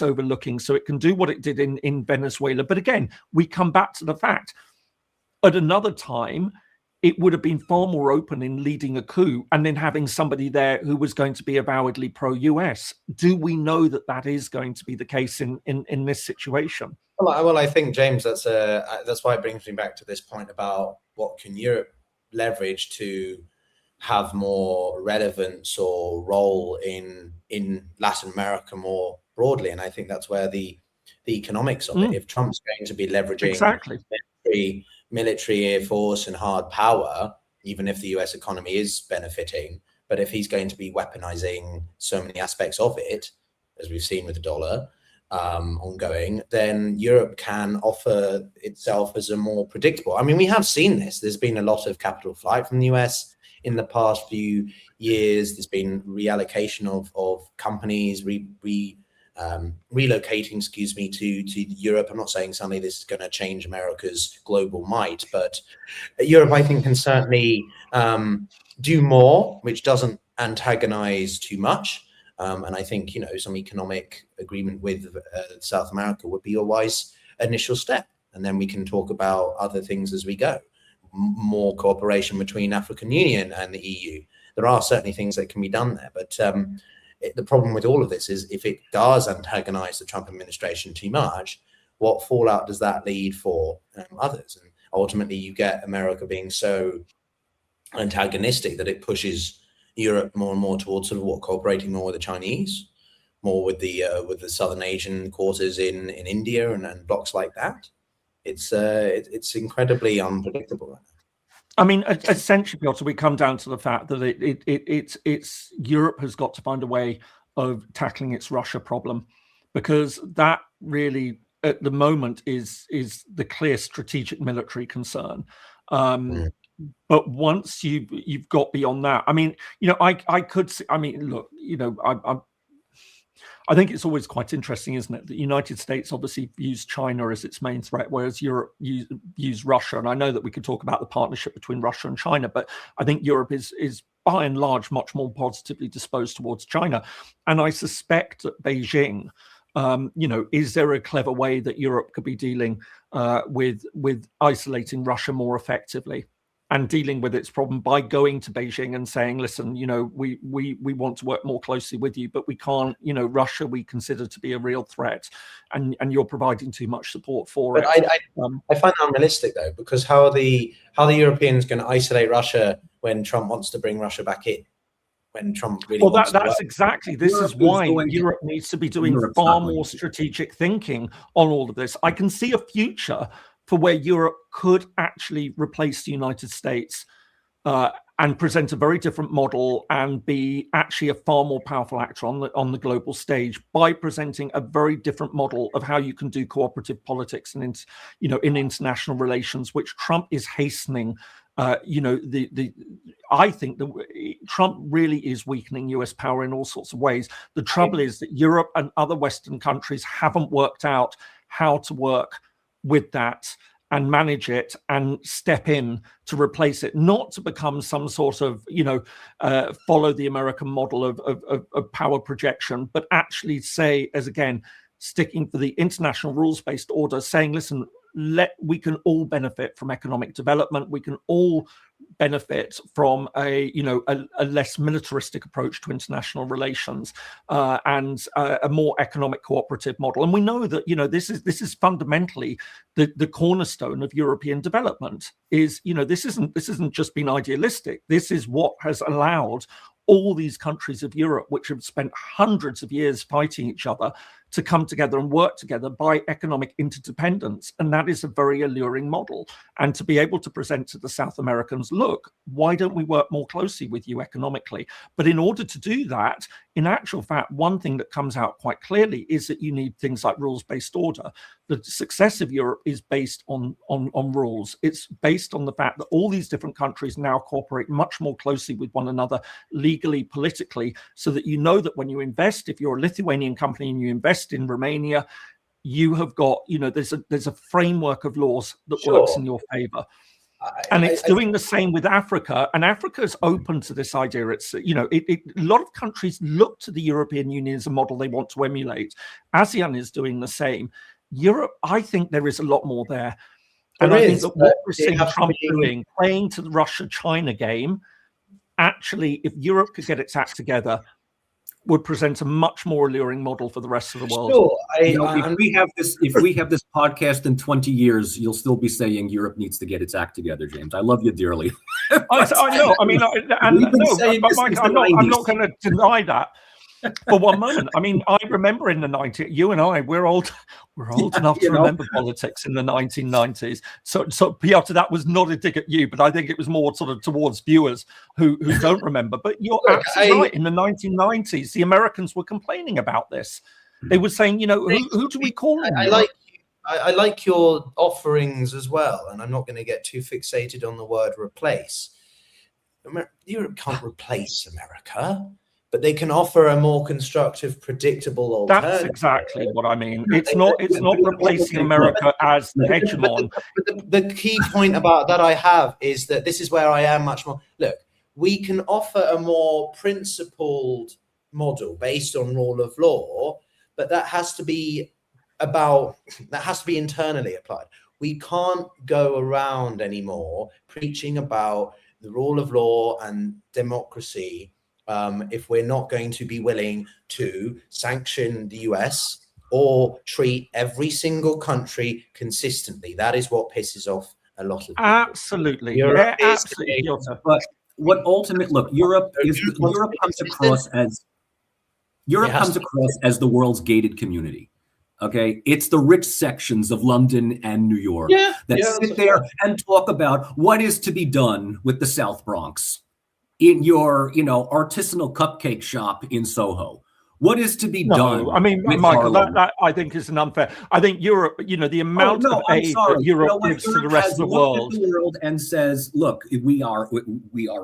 overlooking. So it can do what it did in Venezuela. But again, we come back to the fact, at another time, it would have been far more open in leading a coup and then having somebody there who was going to be avowedly pro-US. Do we know that that is going to be the case in this situation? Well, I think, James, that's why it brings me back to this point about what can Europe leverage to have more relevance or role in Latin America more broadly. And I think that's where the economics of it, if Trump's going to be leveraging exactly military, air force, and hard power, even if the US economy is benefiting, but if he's going to be weaponizing so many aspects of it, as we've seen with the dollar ongoing, then Europe can offer itself as a more predictable. I mean, we have seen this. There's been a lot of capital flight from the US in the past few years. There's been reallocation of companies, relocating, to Europe. I'm not saying suddenly this is going to change America's global might, but Europe, I think, can certainly do more, which doesn't antagonize too much. And I think, some economic agreement with South America would be a wise initial step. And then we can talk about other things as we go. More cooperation between African Union and the EU. There are certainly things that can be done there, but the problem with all of this is if it does antagonize the Trump administration too much, what fallout does that lead for others? And ultimately, you get America being so antagonistic that it pushes Europe more and more towards sort of cooperating more with the Chinese, more with the Southern Asian quarters in India and blocks like that. It's incredibly unpredictable right now. I mean, essentially, Pyotr, we come down to the fact that it's Europe has got to find a way of tackling its Russia problem, because that really, at the moment is the clear strategic military concern. But once you've got beyond that, I mean, I could see, I mean, look, I think it's always quite interesting, isn't it? The United States obviously views China as its main threat, whereas Europe views Russia. And I know that we could talk about the partnership between Russia and China, but I think Europe is by and large much more positively disposed towards China. And I suspect that Beijing, is there a clever way that Europe could be dealing with isolating Russia more effectively and dealing with its problem by going to Beijing and saying, listen, we want to work more closely with you, but we can't, Russia we consider to be a real threat, and you're providing too much support for it. I find that unrealistic though, because how are the Europeans going to isolate Russia when Trump wants to bring Russia back in? When Trump really wants to that's exactly, this is why Europe needs to be doing far more strategic thinking on all of this. I can see a future for where Europe could actually replace the United States and present a very different model and be actually a far more powerful actor on the global stage by presenting a very different model of how you can do cooperative politics and in international relations, which Trump is hastening. I think that Trump really is weakening US power in all sorts of ways. The trouble is that Europe and other Western countries haven't worked out how to work with that and manage it and step in to replace it, not to become some sort of, follow the American model of power projection, but actually say, as again, sticking for the international rules-based order, saying, listen, we can all benefit from economic development. We can all benefit from a less militaristic approach to international relations and a more economic cooperative model. And we know that this is fundamentally the cornerstone of European development. This isn't just been idealistic. This is what has allowed all these countries of Europe, which have spent hundreds of years fighting each other, to come together and work together by economic interdependence. And that is a very alluring model. And to be able to present to the South Americans, look, why don't we work more closely with you economically? But in order to do that, in actual fact, one thing that comes out quite clearly is that you need things like rules-based order. The success of Europe is based on rules. It's based on the fact that all these different countries now cooperate much more closely with one another, legally, politically, so that that when you invest, if you're a Lithuanian company and you invest in Romania, you have got, there's a framework of laws that works in your favor. And it's doing the same with Africa, and Africa is open to this idea. It's, a lot of countries look to the European Union as a model they want to emulate. ASEAN is doing the same. Europe, I think there is a lot more there. And I think that what we're seeing Trump doing, playing to the Russia-China game, actually, if Europe could get its act together, would present a much more alluring model for the rest of the world. Sure. If we have this podcast in 20 years, you'll still be saying Europe needs to get its act together, James. I love you dearly. I know. I mean, I'm not going to deny that for one moment. I mean, I remember in the 90s, you and I, we're old enough to remember politics in the 1990s. So Pyotr, that was not a dig at you, but I think it was more sort of towards viewers who don't remember. But you're absolutely right. In the 1990s, the Americans were complaining about this. They were saying, who do we call them? I like your offerings as well, and I'm not going to get too fixated on the word replace. Europe can't replace America, but they can offer a more constructive, predictable alternative. That's exactly what I mean. It's not replacing America as the hegemon. The key point about that I have is that this is where I am much more. Look, we can offer a more principled model based on rule of law, but that has to be internally applied. We can't go around anymore preaching about the rule of law and democracy if we're not going to be willing to sanction the US or treat every single country consistently. That is what pisses off a lot of people. Absolutely. Absolutely. But what Europe comes across as the world's gated community. Okay, it's the rich sections of London and New York that sit there and talk about what is to be done with the South Bronx in your, artisanal cupcake shop in Soho, What is to be No, done? I mean, with Michael, Harlem? that I think is an unfair. I think Europe, the amount of aid that Europe gives to the rest of the world. At the world and says, look, we are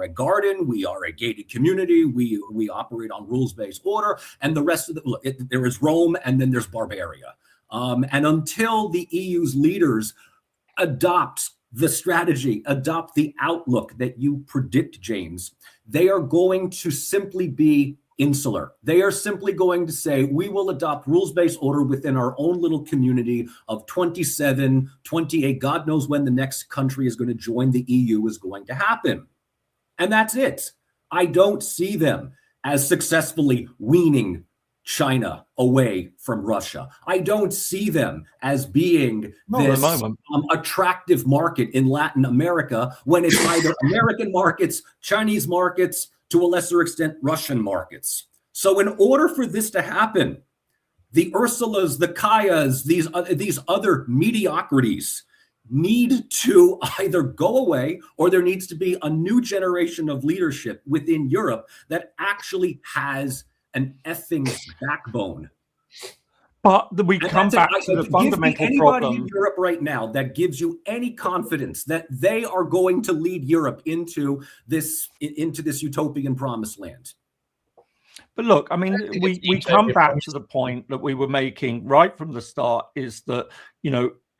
a garden, we are a gated community, we operate on rules-based order, and the rest of there is Rome, and then there's Barbaria. And until the EU's leaders adopt the strategy, adopt the outlook that you predict, James, they are going to simply be insular. They are simply going to say, we will adopt rules-based order within our own little community of 27, 28, God knows when the next country is going to join the EU is going to happen. And that's it. I don't see them as successfully weaning China away from Russia. I don't see them as being this attractive market in Latin America when it's either American markets, Chinese markets, to a lesser extent, Russian markets. So in order for this to happen, the Ursulas, the Kayas, these other mediocrities need to either go away, or there needs to be a new generation of leadership within Europe that actually has an effing backbone. But we come back to the fundamental problem. Anybody in Europe right now that gives you any confidence that they are going to lead Europe into this utopian promised land. But look, I mean, we come back to the point that we were making right from the start, is that,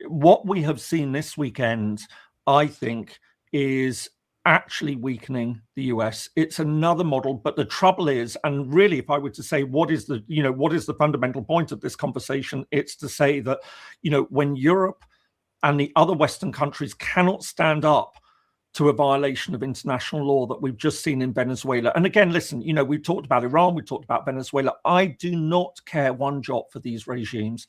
what we have seen this weekend, I think, is actually weakening the US. It's another model, but the trouble is, and really, if I were to say what is the fundamental point of this conversation, it's to say that, when Europe and the other Western countries cannot stand up to a violation of international law that we've just seen in Venezuela. And again, listen, we've talked about Iran, we've talked about Venezuela. I do not care one jot for these regimes.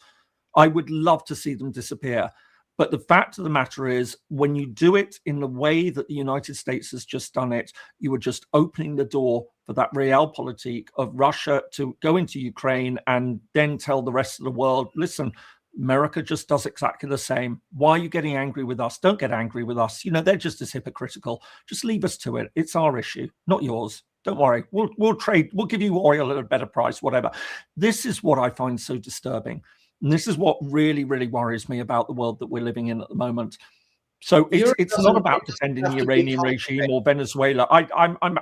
I would love to see them disappear. But the fact of the matter is, when you do it in the way that the United States has just done it, you are just opening the door for that realpolitik of Russia to go into Ukraine and then tell the rest of the world, listen, America just does exactly the same. Why are you getting angry with us? Don't get angry with us. They're just as hypocritical. Just leave us to it. It's our issue, not yours. Don't worry. We'll trade. We'll give you oil at a better price, whatever. This is what I find so disturbing. And this is what really, really worries me about the world that we're living in at the moment. So it's not about defending the Iranian regime or Venezuela. I'm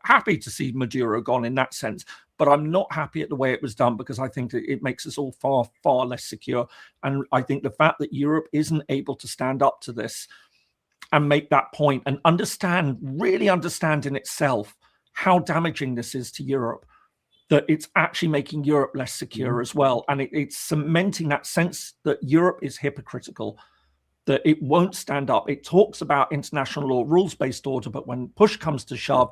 happy to see Maduro gone in that sense, but I'm not happy at the way it was done, because I think it makes us all far, far less secure. And I think the fact that Europe isn't able to stand up to this and make that point and really understand in itself how damaging this is to Europe, that it's actually making Europe less secure as well. And it's cementing that sense that Europe is hypocritical, that it won't stand up. It talks about international law, rules-based order, but when push comes to shove,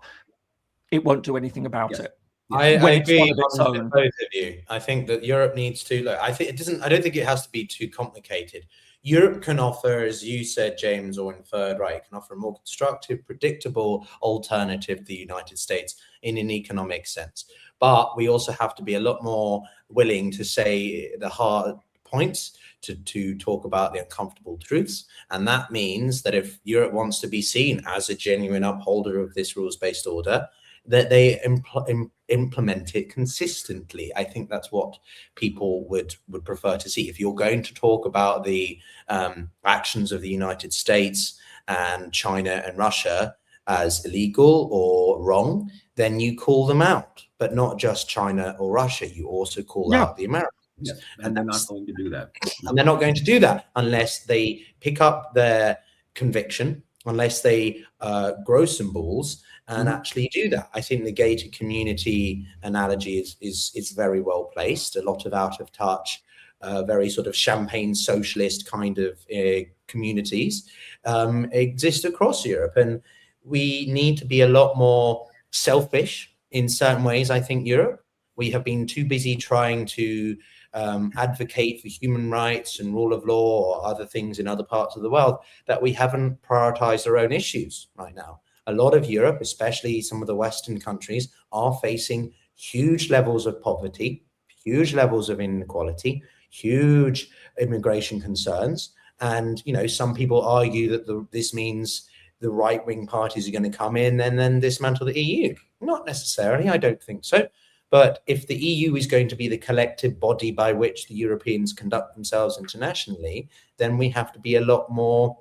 it won't do anything about it. I agree with both of you. I think that Europe needs to look. I don't think it has to be too complicated. Europe can offer, as you said, James, or inferred, right, can offer a more constructive, predictable alternative to the United States in an economic sense. But we also have to be a lot more willing to say the hard points, to talk about the uncomfortable truths. And that means that if Europe wants to be seen as a genuine upholder of this rules-based order, that they implement it consistently. I think that's what people would prefer to see. If you're going to talk about the actions of the United States and China and Russia as illegal or wrong, then you call them out, but not just China or Russia. You also call out the Americans. Yeah. And they're not going to do that. And they're not going to do that unless they pick up their conviction, unless they grow some balls and actually do that. I think the gated community analogy is very well placed. A lot of out of touch, very sort of champagne socialist kind of communities exist across Europe. And we need to be a lot more selfish in certain ways, I think, Europe. We have been too busy trying to advocate for human rights and rule of law or other things in other parts of the world, that we haven't prioritized our own issues right now. A lot of Europe, especially some of the Western countries, are facing huge levels of poverty, huge levels of inequality, huge immigration concerns. And, some people argue that this means the right-wing parties are going to come in and then dismantle the EU. Not necessarily, I don't think so. But if the EU is going to be the collective body by which the Europeans conduct themselves internationally, then we have to be a lot more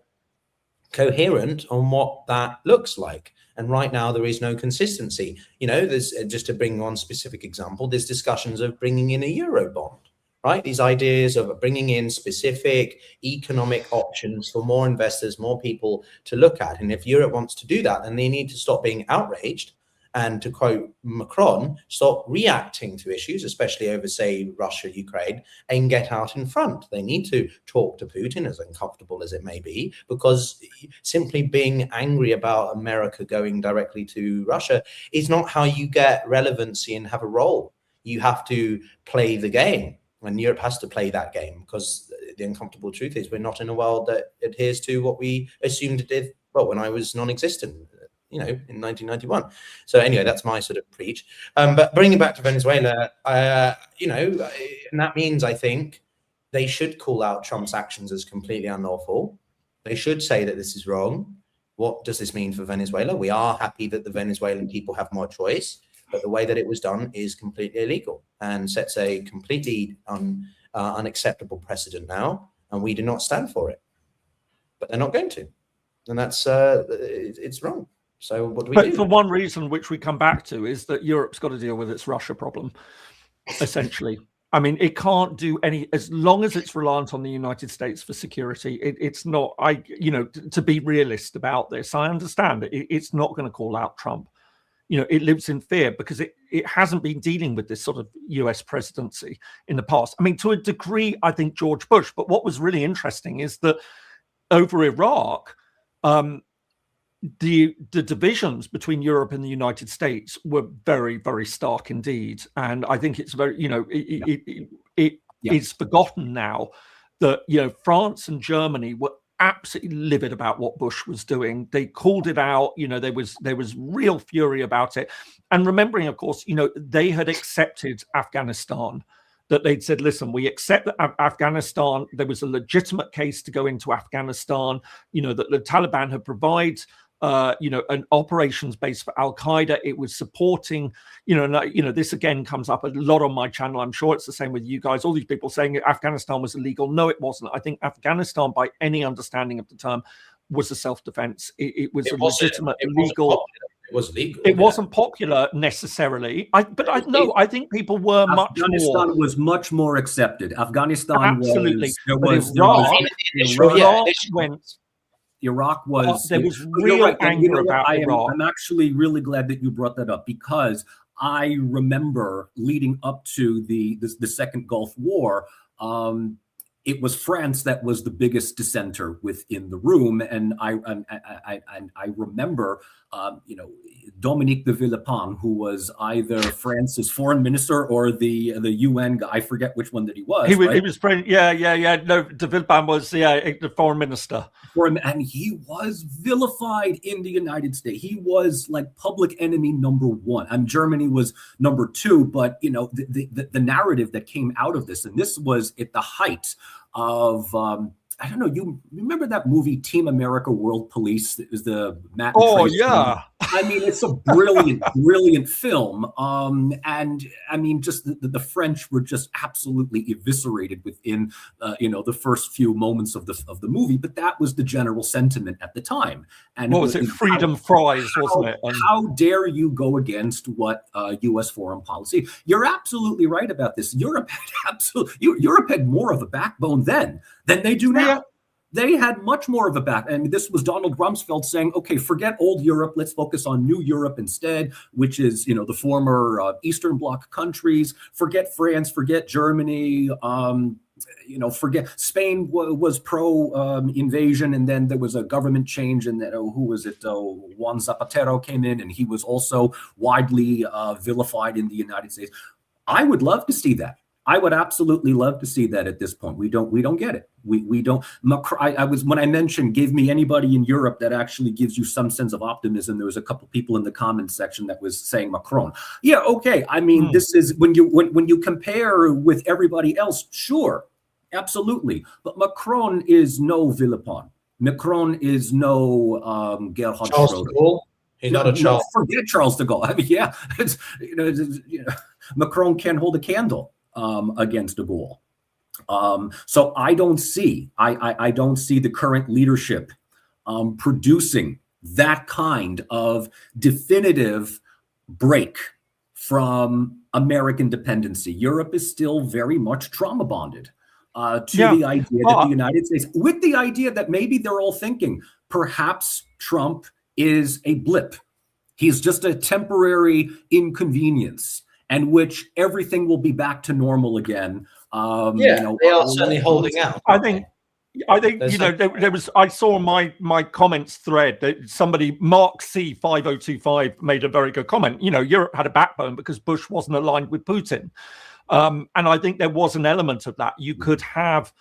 coherent on what that looks like. And right now there is no consistency. There's, just to bring one specific example, there's discussions of bringing in a Eurobond, right? These ideas of bringing in specific economic options for more investors, more people to look at. And if Europe wants to do that, then they need to stop being outraged and, to quote Macron, stop reacting to issues, especially over, say, Russia, Ukraine, and get out in front. They need to talk to Putin, as uncomfortable as it may be, because simply being angry about America going directly to Russia is not how you get relevancy and have a role. You have to play the game, and Europe has to play that game, because the uncomfortable truth is we're not in a world that adheres to what we assumed it did, well, when I was non-existent, in 1991. So anyway, that's my sort of preach. But bringing it back to Venezuela, and that means, I think, they should call out Trump's actions as completely unlawful. They should say that this is wrong. What does this mean for Venezuela? We are happy that the Venezuelan people have more choice, but the way that it was done is completely illegal and sets a completely unacceptable precedent now, and we do not stand for it. But they're not going to, and that's it's wrong. So what do we do? For one reason, which we come back to, is that Europe's got to deal with its Russia problem, essentially. I mean, it can't do any, as long as it's reliant on the United States for security. It's not, to be realist about this, I understand it's not going to call out Trump. It lives in fear because it hasn't been dealing with this sort of US presidency in the past. I mean, to a degree, I think George Bush, but what was really interesting is that over Iraq, the divisions between Europe and the United States were very, very stark indeed. And I think it's very, it's forgotten now that, France and Germany were absolutely livid about what Bush was doing. They called it out. There was real fury about it. And remembering, of course, they had accepted Afghanistan, that they'd said, listen, we accept that Afghanistan, there was a legitimate case to go into Afghanistan, that the Taliban had provided an operations base for Al-Qaeda. It was supporting, this again comes up a lot on my channel. I'm sure it's the same with you guys. All these people saying Afghanistan was illegal. No, it wasn't. I think Afghanistan, by any understanding of the term, was a self-defense. It was a legitimate, legal. It was legal. It wasn't popular necessarily. I think people were much more. Afghanistan was much more accepted. Afghanistan absolutely. Iraq was. There was real anger about Iraq. I'm actually really glad that you brought that up, because I remember leading up to the Second Gulf War, it was France that was the biggest dissenter within the room, and I remember, Dominique de Villepin, who was either France's foreign minister or the UN guy. I forget which one that he was. He was No, de Villepin was the foreign minister. And he was vilified in the United States. He was like public enemy number one. And Germany was number two. But the narrative that came out of this, and this was at the height of I don't know. You remember that movie Team America: World Police? It was the Matt. Oh yeah. Movie. I mean, it's a brilliant, brilliant film. And I mean, just the French were just absolutely eviscerated within, the first few moments of the movie. But that was the general sentiment at the time. And what was it? Freedom fries, wasn't it? How dare you go against what U.S. foreign policy? You're absolutely right about this. Europe had more of a backbone then than they do now. Yeah. They had much more of a back. I mean, this was Donald Rumsfeld saying, okay, forget old Europe. Let's focus on new Europe instead, which is, the former Eastern Bloc countries. Forget France, forget Germany. Forget Spain was pro invasion, and then there was a government change, and then who was it? Juan Zapatero came in, and he was also widely vilified in the United States. I would love to see that. I would absolutely love to see that at this point. We don't get it. We don't. When I mentioned, give me anybody in Europe that actually gives you some sense of optimism. There was a couple people in the comments section that was saying Macron. Yeah, okay. I mean, this is when you compare with everybody else. Sure, absolutely. But Macron is no Villepin. Macron is no Gerhard Schröder. He's not a Charles. Forget Charles de Gaulle. I mean, yeah, it's Macron can't hold a candle against de Gaulle. So I don't see the current leadership producing that kind of definitive break from American dependency. Europe is still very much trauma bonded to the idea that the United States, with the idea that maybe they're all thinking perhaps Trump is a blip. He's just a temporary inconvenience, and which everything will be back to normal again. They are certainly holding out. I think there was. I saw my comments thread that somebody, Mark C 5025, made a very good comment. Europe had a backbone because Bush wasn't aligned with Putin, and I think there was an element of that. You could have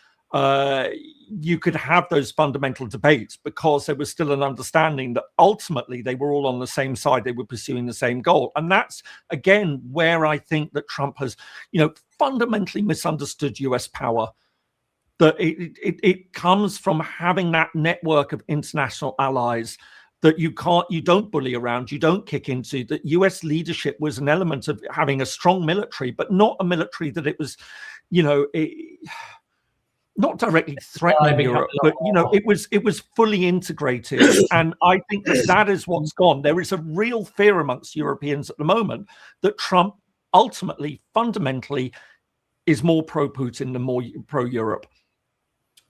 those fundamental debates because there was still an understanding that ultimately they were all on the same side. They were pursuing the same goal, and that's again where I think that Trump has, fundamentally misunderstood U.S. power. That it comes from having that network of international allies that you don't bully around, you don't kick into. That U.S. leadership was an element of having a strong military, but not a military that it was, not directly threatening Europe, but it was fully integrated. And I think that is what's gone. There is a real fear amongst Europeans at the moment that Trump ultimately, fundamentally, is more pro-Putin than more pro-Europe.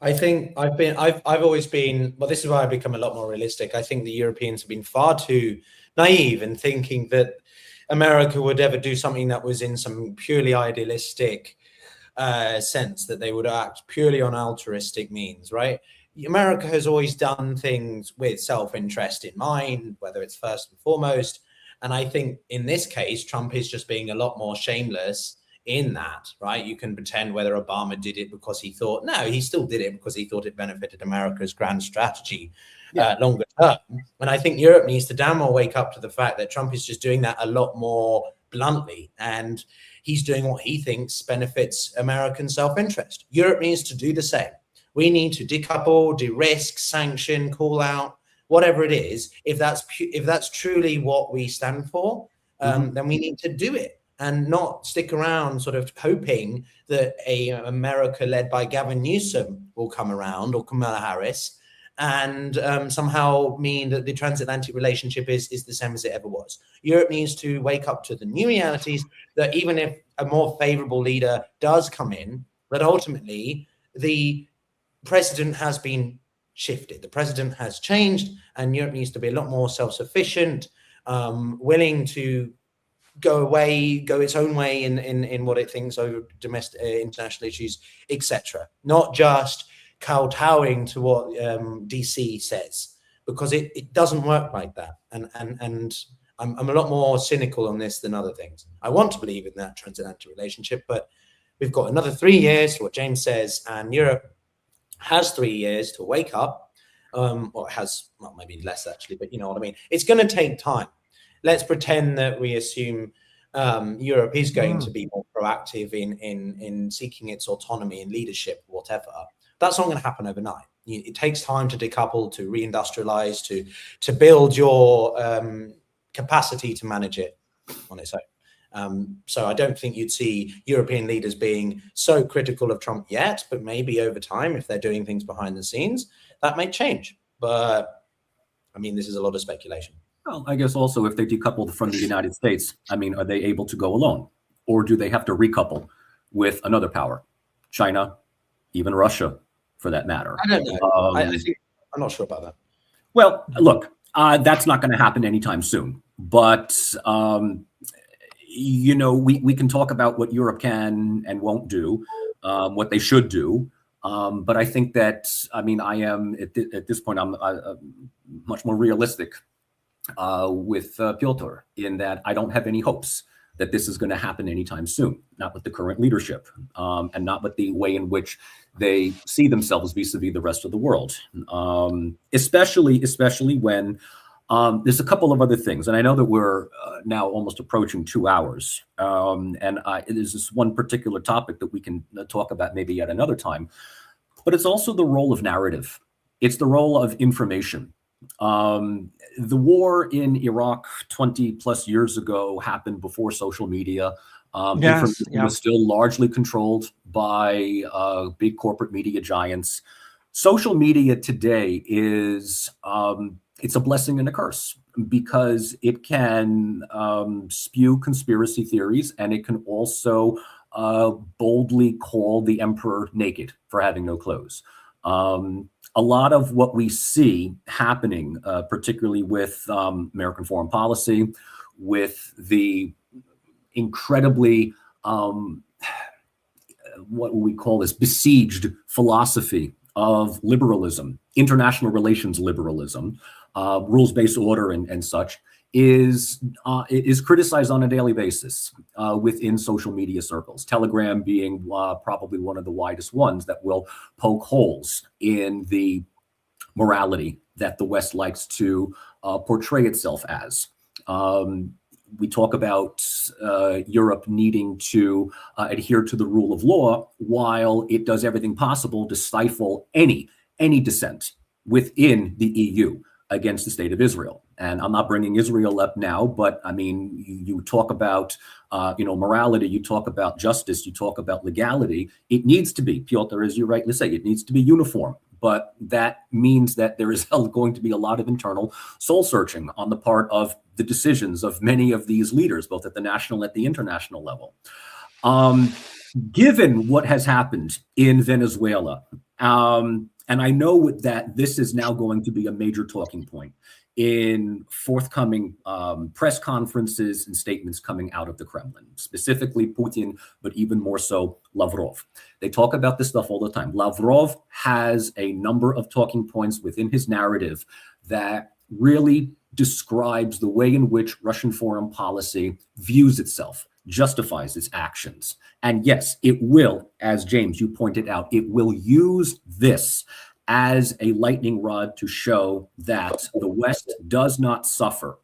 I think I've always been, well, this is why I've become a lot more realistic. I think the Europeans have been far too naive in thinking that America would ever do something that was in some purely idealistic sense, that they would act purely on altruistic means, right? America has always done things with self-interest in mind, whether it's first and foremost. And I think in this case, Trump is just being a lot more shameless in that, right? You can pretend whether Obama did it because he thought, no, he still did it because he thought it benefited America's grand strategy longer term. And I think Europe needs to damn well wake up to the fact that Trump is just doing that a lot more bluntly, and he's doing what he thinks benefits American self-interest. Europe needs to do the same. We need to decouple, de-risk, sanction, call out, whatever it is. If that's truly what we stand for, then we need to do it. And not stick around sort of hoping that a America led by Gavin Newsom will come around, or Kamala Harris, and somehow mean that the transatlantic relationship is the same as it ever was. Europe needs to wake up to the new realities that even if a more favorable leader does come in, that ultimately the precedent has been shifted. The precedent has changed, and Europe needs to be a lot more self-sufficient, willing to go its own way in what it thinks over domestic international issues, etc. Not just kowtowing to what DC says, because it doesn't work like that. And I'm a lot more cynical on this than other things. I want to believe in that transatlantic relationship, but we've got another 3 years to what James says, and Europe has 3 years to wake up. Or it has, well, maybe less actually, but you know what I mean. It's going to take time. Let's pretend that we assume Europe is going to be more proactive in seeking its autonomy and leadership, whatever. That's not going to happen overnight. It takes time to decouple, to reindustrialize, to build your capacity to manage it on its own. So I don't think you'd see European leaders being so critical of Trump yet, but maybe over time, if they're doing things behind the scenes, that may change. But I mean, this is a lot of speculation. Well, I guess also if they decouple from the United States, I mean, are they able to go alone? Or do they have to recouple with another power? China, even Russia, for that matter. I don't know. I'm not sure about that. Well, look, that's not going to happen anytime soon. But, you know, we can talk about what Europe can and won't do, what they should do. But I think that, I mean, I am, at this point, I'm much more realistic with Pyotr, in that I don't have any hopes that this is going to happen anytime soon, not with the current leadership, and not with the way in which they see themselves vis-a-vis the rest of the world, especially when there's a couple of other things. And I know that we're now almost approaching 2 hours, and there's this one particular topic that we can talk about maybe at another time, but it's also the role of narrative. It's the role of information. The war in Iraq 20 plus years ago happened before social media. Information was still largely controlled by big corporate media giants. Social media today is it's a blessing and a curse, because it can spew conspiracy theories, and it can also boldly call the emperor naked for having no clothes. A lot of what we see happening, particularly with American foreign policy, with the incredibly, what we call this, besieged philosophy of liberalism, international relations liberalism, rules-based order and such, is criticized on a daily basis within social media circles. Telegram being probably one of the widest ones that will poke holes in the morality that the West likes to portray itself as. We talk about Europe needing to adhere to the rule of law, while it does everything possible to stifle any dissent within the EU against the state of Israel. And I'm not bringing Israel up now, but I mean, you talk about morality, you talk about justice, you talk about legality. It needs to be, Pyotr, as you rightly say, it needs to be uniform. But that means that there is going to be a lot of internal soul searching on the part of the decisions of many of these leaders, both at the national and at the international level. Given what has happened in Venezuela, and I know that this is now going to be a major talking point in forthcoming press conferences and statements coming out of the Kremlin, specifically Putin, but even more so Lavrov. They talk about this stuff all the time. Lavrov has a number of talking points within his narrative that really describes the way in which Russian foreign policy views itself, justifies its actions. And yes, it will, as James, you pointed out, it will use this as a lightning rod to show that the West does not suffer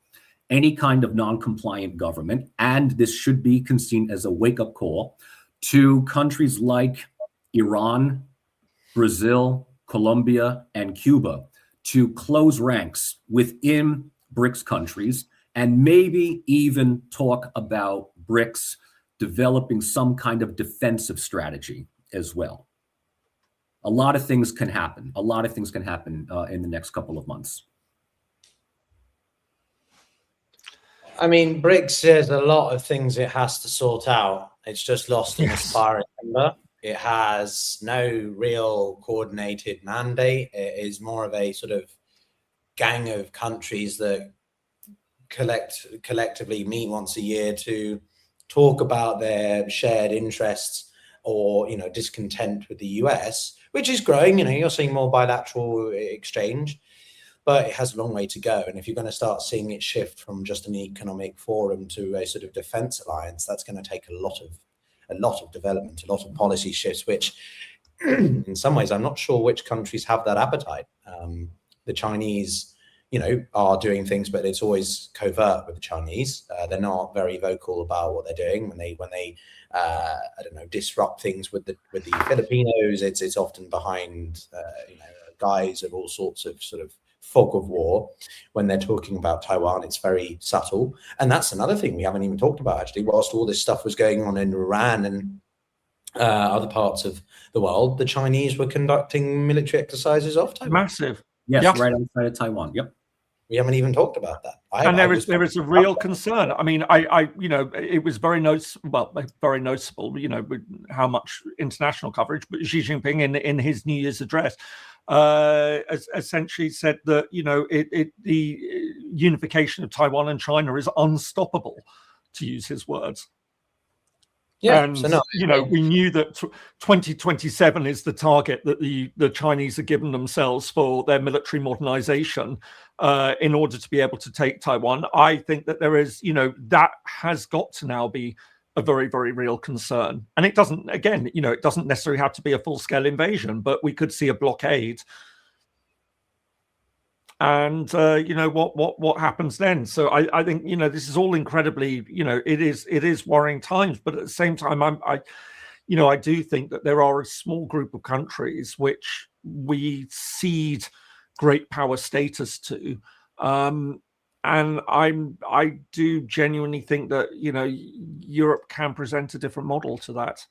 any kind of non-compliant government. And this should be seen as a wake-up call to countries like Iran, Brazil, Colombia, and Cuba to close ranks within BRICS countries, and maybe even talk about BRICS developing some kind of defensive strategy as well. A lot of things can happen. A lot of things can happen in the next couple of months. I mean, BRICS has a lot of things it has to sort out. It's just lost an aspiring member. It has no real coordinated mandate. It is more of a sort of gang of countries that collectively meet once a year to talk about their shared interests or, discontent with the US, which is growing. You're seeing more bilateral exchange, but it has a long way to go. And if you're going to start seeing it shift from just an economic forum to a sort of defense alliance, that's going to take a lot of development, a lot of policy shifts, which in some ways, I'm not sure which countries have that appetite. The Chinese, are doing things, but it's always covert with the Chinese. They're not very vocal about what they're doing. When they disrupt things with the Filipinos, it's often behind, guise of all sorts of sort of fog of war. When they're talking about Taiwan, it's very subtle. And that's another thing we haven't even talked about, actually. Whilst all this stuff was going on in Iran and other parts of the world, the Chinese were conducting military exercises off Taiwan. Massive. Yes, yep. Right outside of Taiwan. Yep. We haven't even talked about that. There is a real concern. I mean, it was very noticeable, how much international coverage, but Xi Jinping in his New Year's address essentially said that, the unification of Taiwan and China is unstoppable, to use his words. Yeah, and we knew that 2027 is the target that the Chinese have given themselves for their military modernization in order to be able to take Taiwan. I think that there is, that has got to now be a very, very real concern. And it doesn't, again, it doesn't necessarily have to be a full-scale invasion, but we could see a blockade. And what happens then? So I think this is all incredibly it is worrying times, but at the same time I do think that there are a small group of countries which we cede great power status to, and I do genuinely think that, you know, Europe can present a different model to that.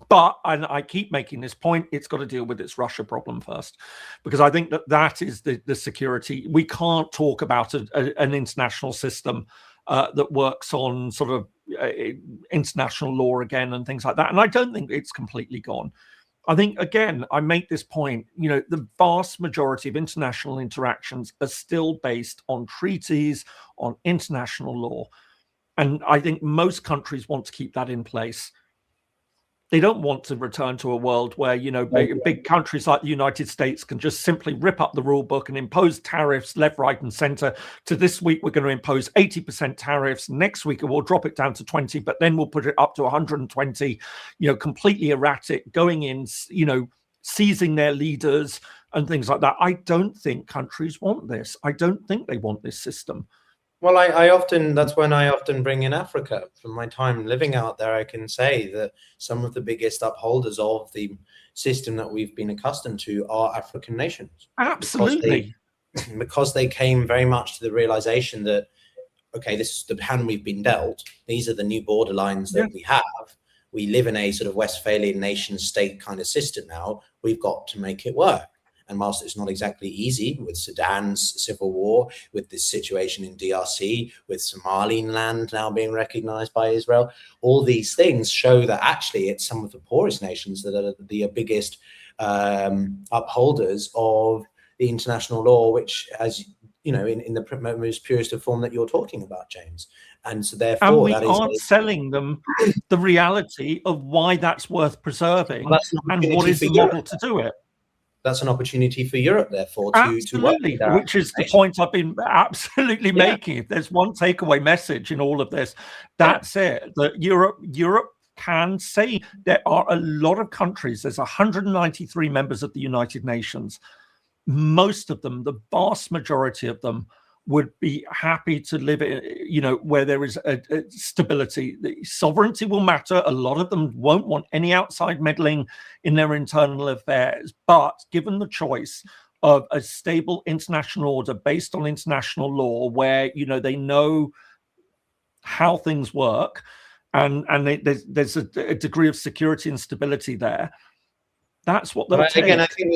But, and I keep making this point, it's got to deal with its Russia problem first, because I think that is the security. We can't talk about an international system that works on sort of international law again and things like that. And I don't think it's completely gone. I think, again, I make this point, you know, the vast majority of international interactions are still based on treaties, on international law. And I think most countries want to keep that in place. They don't want to return to a world where, you know, big countries like the United States can just simply rip up the rule book and impose tariffs left, right, and center. To this week, we're going to impose 80% tariffs. Next week, we'll drop it down to 20, but then we'll put it up to 120, you know, completely erratic, going in, you know, seizing their leaders and things like that. I don't think countries want this. I don't think they want this system. Well, that's when I often bring in Africa. From my time living out there, I can say that some of the biggest upholders of the system that we've been accustomed to are African nations. Absolutely. Because they came very much to the realization that, okay, this is the hand we've been dealt. These are the new borderlines that we have. We live in a sort of Westphalian nation state kind of system now. We've got to make it work. And whilst it's not exactly easy with Sudan's civil war, with this situation in DRC, with Somaliland now being recognized by Israel, all these things show that actually it's some of the poorest nations that are the biggest upholders of the international law, which, as you know, in the most purest of form that you're talking about, James. And so therefore, and we aren't selling them the reality of why that's worth preserving and what is the model to do it. That's an opportunity for Europe, therefore, to work with that, which is the point I've been absolutely making. If there's one takeaway message in all of this, that's it. That Europe can say there are a lot of countries. There's 193 members of the United Nations. Most of them, the vast majority of them, would be happy to live in, you know, where there is a stability. The sovereignty will matter. A lot of them won't want any outside meddling in their internal affairs. But given the choice of a stable international order based on international law, where, you know, they know how things work, and there's a degree of security and stability there. That's what they'll take. Again, I think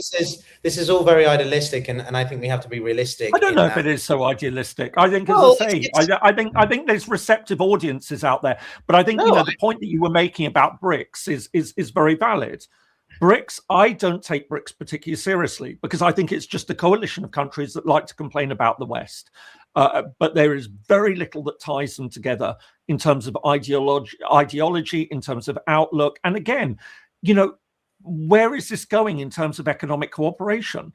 this is all very idealistic, and I think we have to be realistic. I don't know if it is so idealistic. I think, as I say, I think there's receptive audiences out there. But I think the point that you were making about BRICS is very valid. BRICS, I don't take BRICS particularly seriously because I think it's just a coalition of countries that like to complain about the West. But there is very little that ties them together in terms of ideology, in terms of outlook. And again, you know, where is this going in terms of economic cooperation?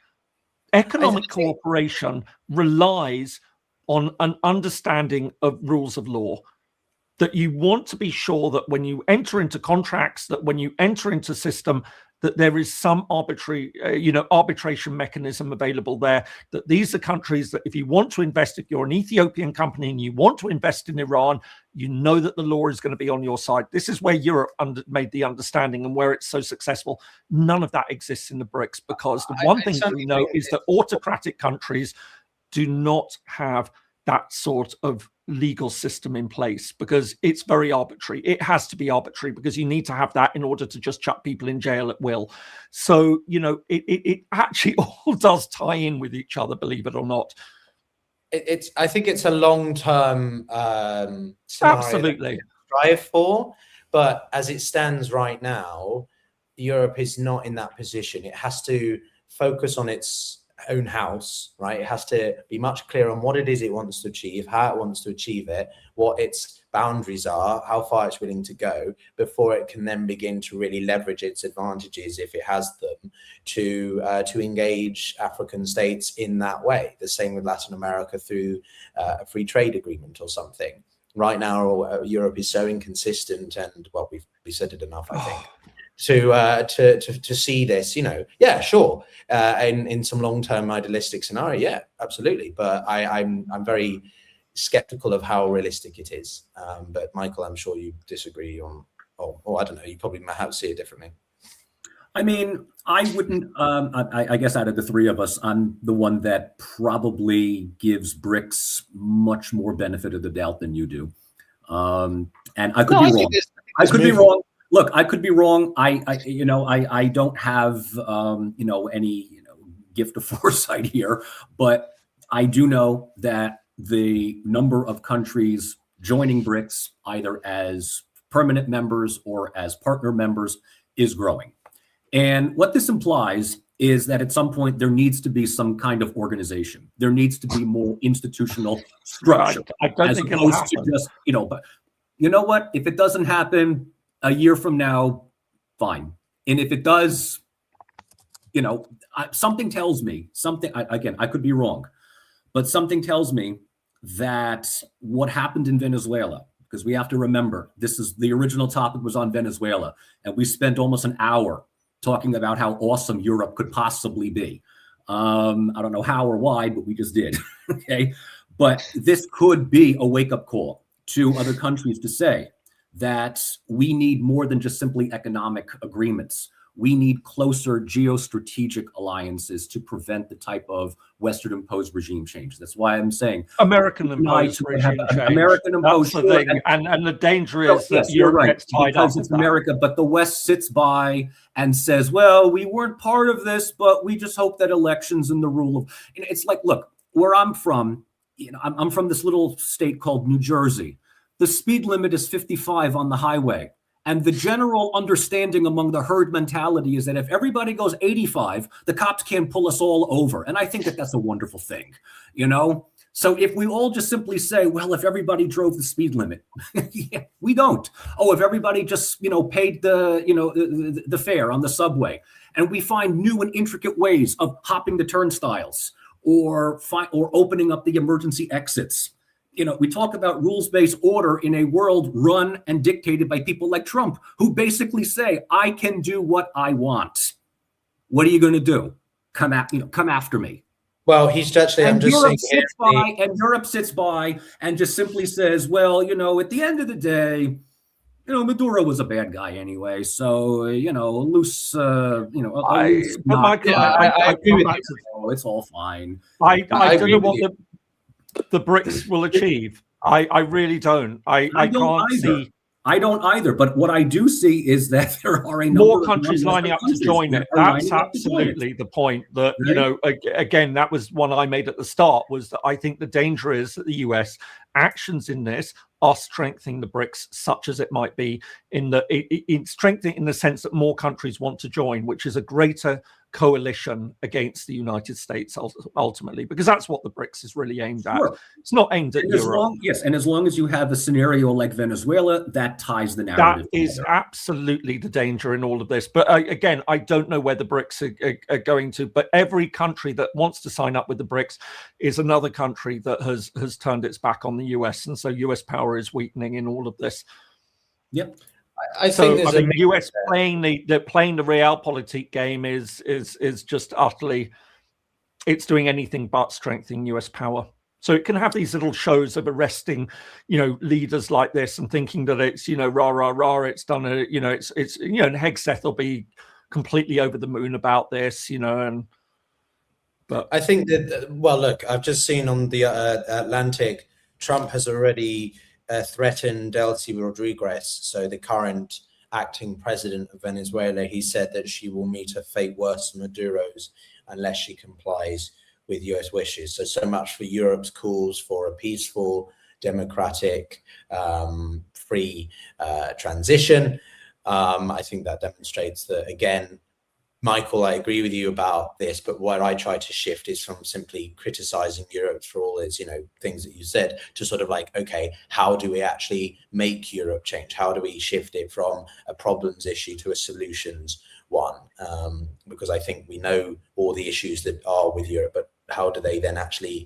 Economic cooperation relies on an understanding of rules of law, that you want to be sure that when you enter into contracts, that when you enter into system, that there is some arbitrary, arbitration mechanism available there, that these are countries that if you want to invest, if you're an Ethiopian company and you want to invest in Iran, you know that the law is going to be on your side. This is where Europe made the understanding and where it's so successful. None of that exists in the BRICS because the one thing that we know is that autocratic countries do not have that sort of legal system in place because it's very arbitrary. It has to be arbitrary because you need to have that in order to just chuck people in jail at will. So, you know, it actually all does tie in with each other, believe it or not. I think it's a long-term absolutely strive for, but as it stands right now, Europe is not in that position. It has to focus on its own house, right? It has to be much clearer on what it is it wants to achieve, how it wants to achieve it, what its boundaries are, how far it's willing to go before it can then begin to really leverage its advantages, if it has them, to engage African states in that way. The same with Latin America through a free trade agreement or something. Right now, Europe is so inconsistent, and well, we said it enough, I think. To see this, you know, yeah, sure, in some long-term idealistic scenario, yeah, absolutely. But I'm very skeptical of how realistic it is. But Michael, I'm sure you disagree on, or I don't know, you probably perhaps see it differently. I mean, I wouldn't. I guess out of the three of us, I'm the one that probably gives BRICS much more benefit of the doubt than you do. And I could be wrong. I could be wrong. Look, I could be wrong. I don't have any gift of foresight here, but I do know that the number of countries joining BRICS, either as permanent members or as partner members, is growing. And what this implies is that at some point there needs to be some kind of organization. There needs to be more institutional structure. I don't think it'll happen. Just, but you know what? If it doesn't happen a year from now, fine. And if it does, something tells me, I could be wrong, but something tells me that what happened in Venezuela, because we have to remember, the original topic was on Venezuela, and we spent almost an hour talking about how awesome Europe could possibly be. I don't know how or why, but we just did. Okay. But this could be a wake-up call to other countries to say that we need more than just simply economic agreements. We need closer geostrategic alliances to prevent the type of Western-imposed regime change. That's why I'm saying American-imposed regime change. American-imposed, that's the thing. And the danger is that Europe gets tied up because it's America, but the West sits by and says, well, we weren't part of this, but we just hope that elections and the rule of... It's like, look, where I'm from, I'm from this little state called New Jersey. The speed limit is 55 on the highway. And the general understanding among the herd mentality is that if everybody goes 85, the cops can't pull us all over. And I think that that's a wonderful thing, So if we all just simply say, well, if everybody drove the speed limit, we don't. Oh, if everybody just, paid the fare on the subway, and we find new and intricate ways of hopping the turnstiles or opening up the emergency exits. We talk about rules-based order in a world run and dictated by people like Trump, who basically say, I can do what I want. What are you going to do? Come after me. Well, he's actually, I'm just saying. And Europe sits by and just simply says, well, at the end of the day, Maduro was a bad guy anyway. So, loose, I agree with you. It's all fine. I don't know what the BRICS will achieve. I really don't. I can't see. I don't either. But what I do see is that there are a more countries lining up to join it. That's absolutely the point. That again, that was one I made at the start. Was that I think the danger is that the US actions in this are strengthening the BRICS, such as it might be in strengthening in the sense that more countries want to join, which is a greater coalition against the United States ultimately, because that's what the BRICS is really aimed at. Sure. It's not aimed at Europe. And as long as you have a scenario like Venezuela, that ties the narrative. That is absolutely the danger in all of this. But again, I don't know where the BRICS are going to, but every country that wants to sign up with the BRICS is another country that has turned its back on the US, and so US power is weakening in all of this. Yep. I think the US playing the realpolitik game is just utterly, it's doing anything but strengthening US power. So it can have these little shows of arresting, leaders like this and thinking that it's, rah rah rah, it's done and Hegseth will be completely over the moon about this, but I think that, well, look, I've just seen on the Atlantic, Trump has already threatened Delcy Rodriguez, so the current acting president of Venezuela. He said that she will meet a fate worse than Maduro's unless she complies with US wishes. So much for Europe's calls for a peaceful, democratic, free transition. I think that demonstrates that, again, Michael, I agree with you about this, but what I try to shift is from simply criticizing Europe for all its, things that you said, to sort of like, okay, how do we actually make Europe change? How do we shift it from a problems issue to a solutions one? Because I think we know all the issues that are with Europe, but how do they then actually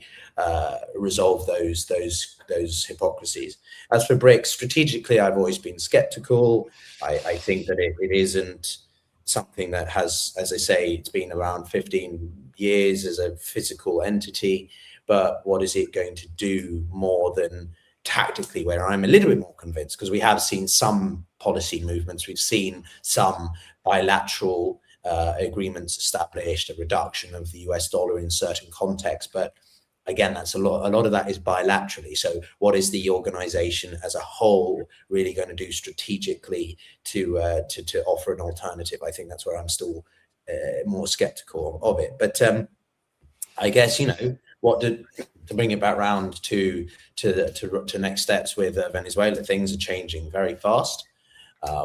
resolve those hypocrisies? As for BRICS, strategically, I've always been skeptical. I think that it isn't something that has, as I say, it's been around 15 years as a physical entity, but what is it going to do more than tactically, where I'm a little bit more convinced, because we have seen some policy movements, we've seen some bilateral agreements established, a reduction of the US dollar in certain contexts. But again, that's a lot of that is bilaterally. So what is the organization as a whole really going to do strategically to offer an alternative? I think that's where I'm still more skeptical of it. But I guess, to bring it back round to next steps with Venezuela, things are changing very fast.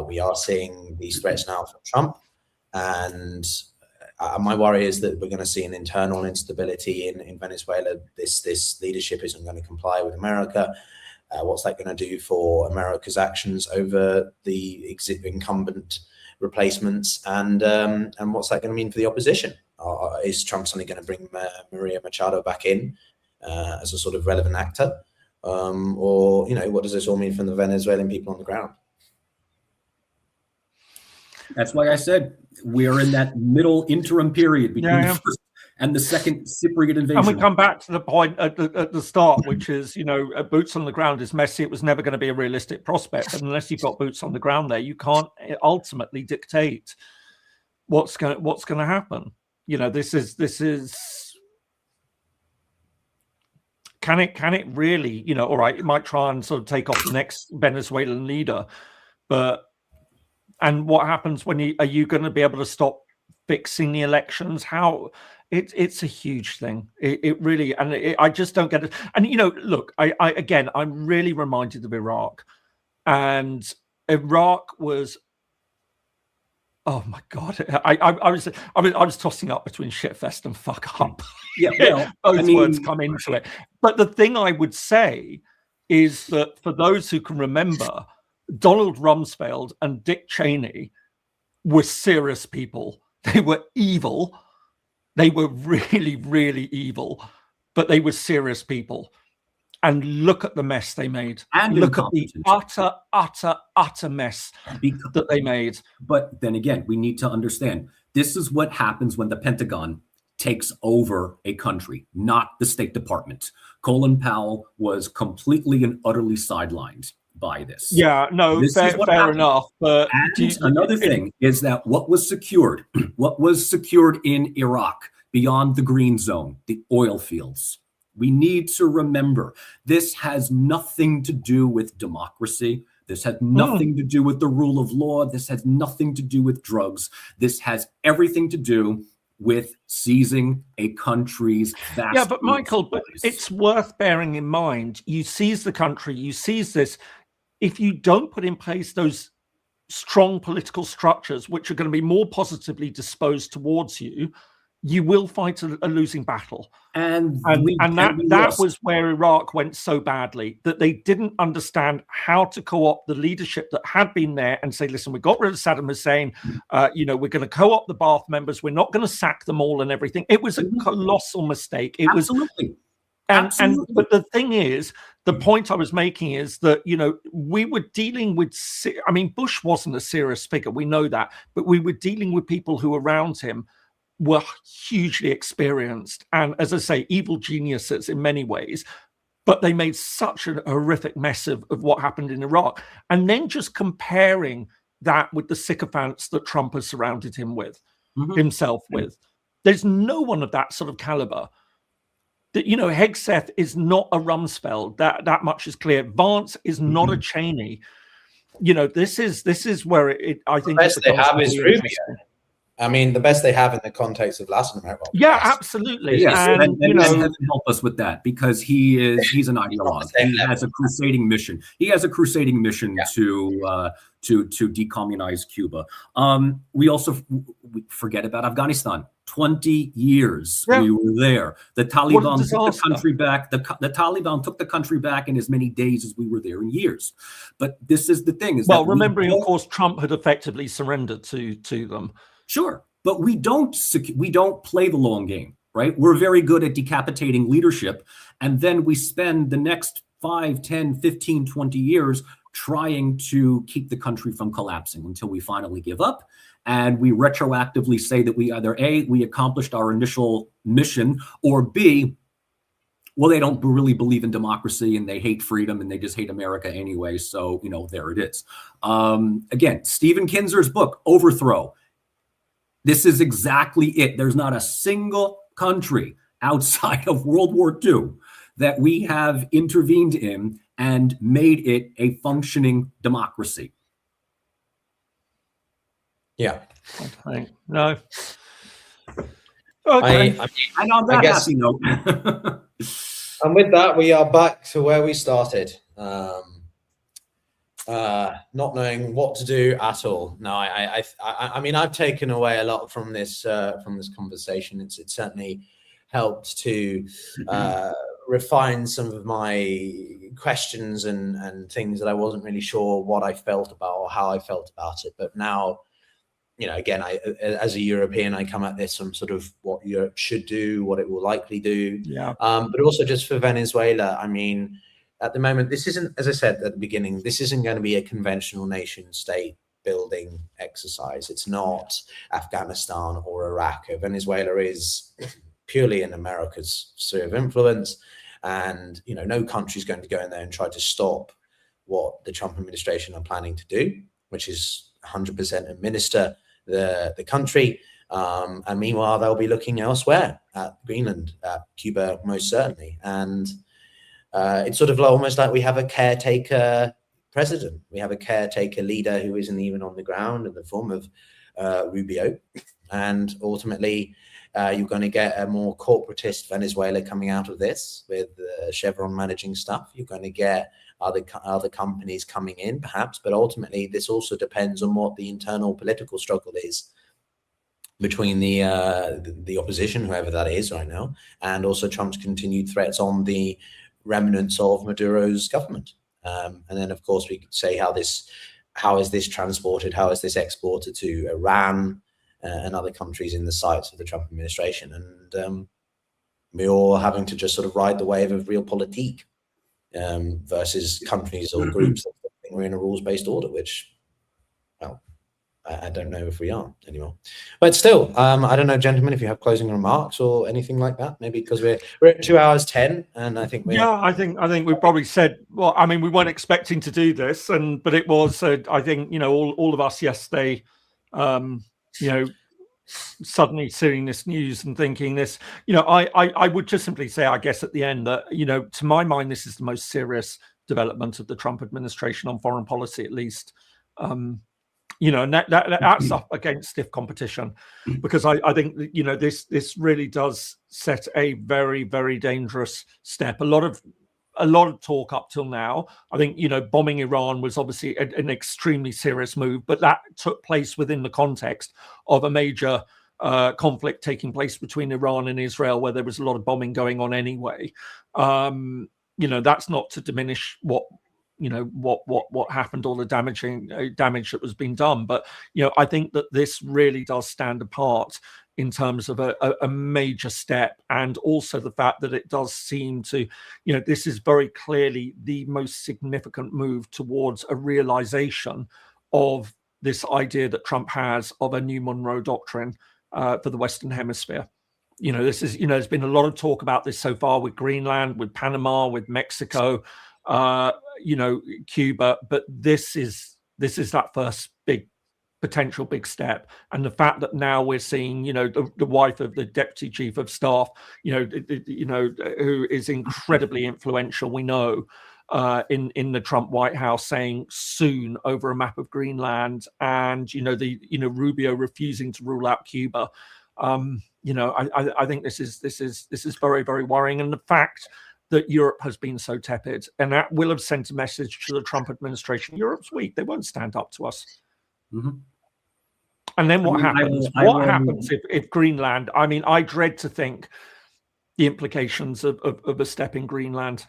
We are seeing these threats now from Trump, and my worry is that we're going to see an internal instability in Venezuela. This leadership isn't going to comply with America. What's that going to do for America's actions over the incumbent replacements, and what's that going to mean for the opposition? Is Trump suddenly going to bring Maria Machado back in as a sort of relevant actor, or what does this all mean for the Venezuelan people on the ground? That's why I said we are in that middle interim period between the first and the second Cypriot invasion. And we come back to the point at the start, which is, boots on the ground is messy. It was never going to be a realistic prospect. And unless you've got boots on the ground there, you can't ultimately dictate what's going to happen. This is can it really, all right, it might try and sort of take off the next Venezuelan leader, and what happens when are you going to be able to stop fixing the elections? How it's a huge thing. It really, and I just don't get it. And look, I'm really reminded of Iraq, and Iraq was, oh my God, I was tossing up between shitfest and fuck up. Yeah, both words come into it. But the thing I would say is that for those who can remember, Donald Rumsfeld and Dick Cheney were serious people. They were evil. They were really, really evil, but they were serious people. And look at the mess they made. And look at the utter mess that they made. But then again, we need to understand, this is what happens when the Pentagon takes over a country, not the State Department. Colin Powell was completely and utterly sidelined by this. Yeah, no, fair enough. But another thing is that what was secured in Iraq beyond the green zone, the oil fields. We need to remember this has nothing to do with democracy. This has nothing to do with the rule of law. This has nothing to do with drugs. This has everything to do with seizing a country's vast. Yeah, but Michael, but it's worth bearing in mind. You seize the country, you seize this. If you don't put in place those strong political structures, which are going to be more positively disposed towards you, you will fight a losing battle. And that was where Iraq went so badly, that they didn't understand how to co-opt the leadership that had been there and say, listen, we got rid of Saddam Hussein. We're going to co-opt the Ba'ath members. We're not going to sack them all and everything. It was a colossal mistake. It Absolutely. But the thing is, the point I was making is that, we were dealing with, Bush wasn't a serious figure. We know that, but we were dealing with people who around him were hugely experienced. And as I say, evil geniuses in many ways, but they made such a horrific mess of what happened in Iraq. And then just comparing that with the sycophants that Trump has surrounded him with, himself with. There's no one of that sort of caliber. That, Hegseth is not a Rumsfeld. That much is clear. Vance is not a Cheney. This is where I think the best they have is Rubio. The best they have in the context of Latin America. Yeah, absolutely. Yes, and heaven help us with that, because he's an ideologue. He has a crusading mission. He has a crusading mission to decommunize Cuba. We forget about Afghanistan. 20 years we were there. The Taliban took the country back. The Taliban took the country back in as many days as we were there in years. But this is the thing: remembering, of course, Trump had effectively surrendered to them. Sure, but we don't play the long game, right? We're very good at decapitating leadership, and then we spend the next 5, 10, 15, 20 years trying to keep the country from collapsing until we finally give up. And we retroactively say that we either A, we accomplished our initial mission, or B, well, they don't really believe in democracy and they hate freedom and they just hate America anyway. So, there it is. Again, Stephen Kinzer's book, Overthrow. This is exactly it. There's not a single country outside of World War II that we have intervened in and made it a functioning democracy. Yeah. Okay. No. Okay. And on that happy note. And with that, we are back to where we started. Not knowing what to do at all. No, I mean, I've taken away a lot from this conversation. It's certainly helped to refine some of my questions and things that I wasn't really sure what I felt about or how I felt about it. But now, you know, again, as a European, I come at this from sort of what Europe should do, what it will likely do. Yeah. But also just for Venezuela, I mean, at the moment, this isn't, as I said at the beginning, this isn't going to be a conventional nation state building exercise. It's not Afghanistan or Iraq. Venezuela is purely in America's sphere of influence. And, you know, no country's going to go in there and try to stop what the Trump administration are planning to do, which is 100% administer the country. And meanwhile, they'll be looking elsewhere at Greenland, at Cuba, most certainly. And it's sort of almost like we have a caretaker president. We have a caretaker leader who isn't even on the ground in the form of Rubio. And ultimately, you're going to get a more corporatist Venezuela coming out of this with Chevron managing stuff. You're going to get other companies coming in, perhaps. But ultimately, this also depends on what the internal political struggle is between the opposition, whoever that is right now, and also Trump's continued threats on the remnants of Maduro's government. And then, of course, we could say how is this transported, how is this exported to Iran and other countries in the sights of the Trump administration. And we're all having to just sort of ride the wave of realpolitik versus countries or groups that think we're in a rules-based order, which, well, I don't know if we are anymore. But still, I don't know, gentlemen, if you have closing remarks or anything like that, maybe because we're at 2 hours 10, and I think I think we probably said, well, I mean, we weren't expecting to do this, but it was, I think, you know, all of us yesterday, you know, suddenly seeing this news and thinking this, you know, I would just simply say, I guess at the end that, you know, to my mind, this is the most serious development of the Trump administration on foreign policy, at least. You know, and that's up against stiff competition, because I think that, you know, this really does set a very, very dangerous step. A lot of talk up till now. I think, you know, bombing Iran was obviously an extremely serious move, but that took place within the context of a major conflict taking place between Iran and Israel, where there was a lot of bombing going on anyway. You know, that's not to diminish what happened, all the damage that was being done. But, you know, I think that this really does stand apart in terms of a major step, and also the fact that it does seem to, you know, this is very clearly the most significant move towards a realization of this idea that Trump has of a new Monroe Doctrine for the Western Hemisphere. You know, this is, you know, there's been a lot of talk about this so far with Greenland, with Panama, with Mexico, you know, Cuba, but this is that first potential big step. And the fact that now we're seeing, you know, the wife of the deputy chief of staff, you know, who is incredibly influential, we know, in the Trump White House, saying soon over a map of Greenland, and, you know, Rubio refusing to rule out Cuba. You know, I think this is very, very worrying. And the fact that Europe has been so tepid, and that will have sent a message to the Trump administration. Europe's weak; they won't stand up to us. Mm-hmm. And then what happens? What happens if Greenland? I mean, I dread to think the implications of a step in Greenland,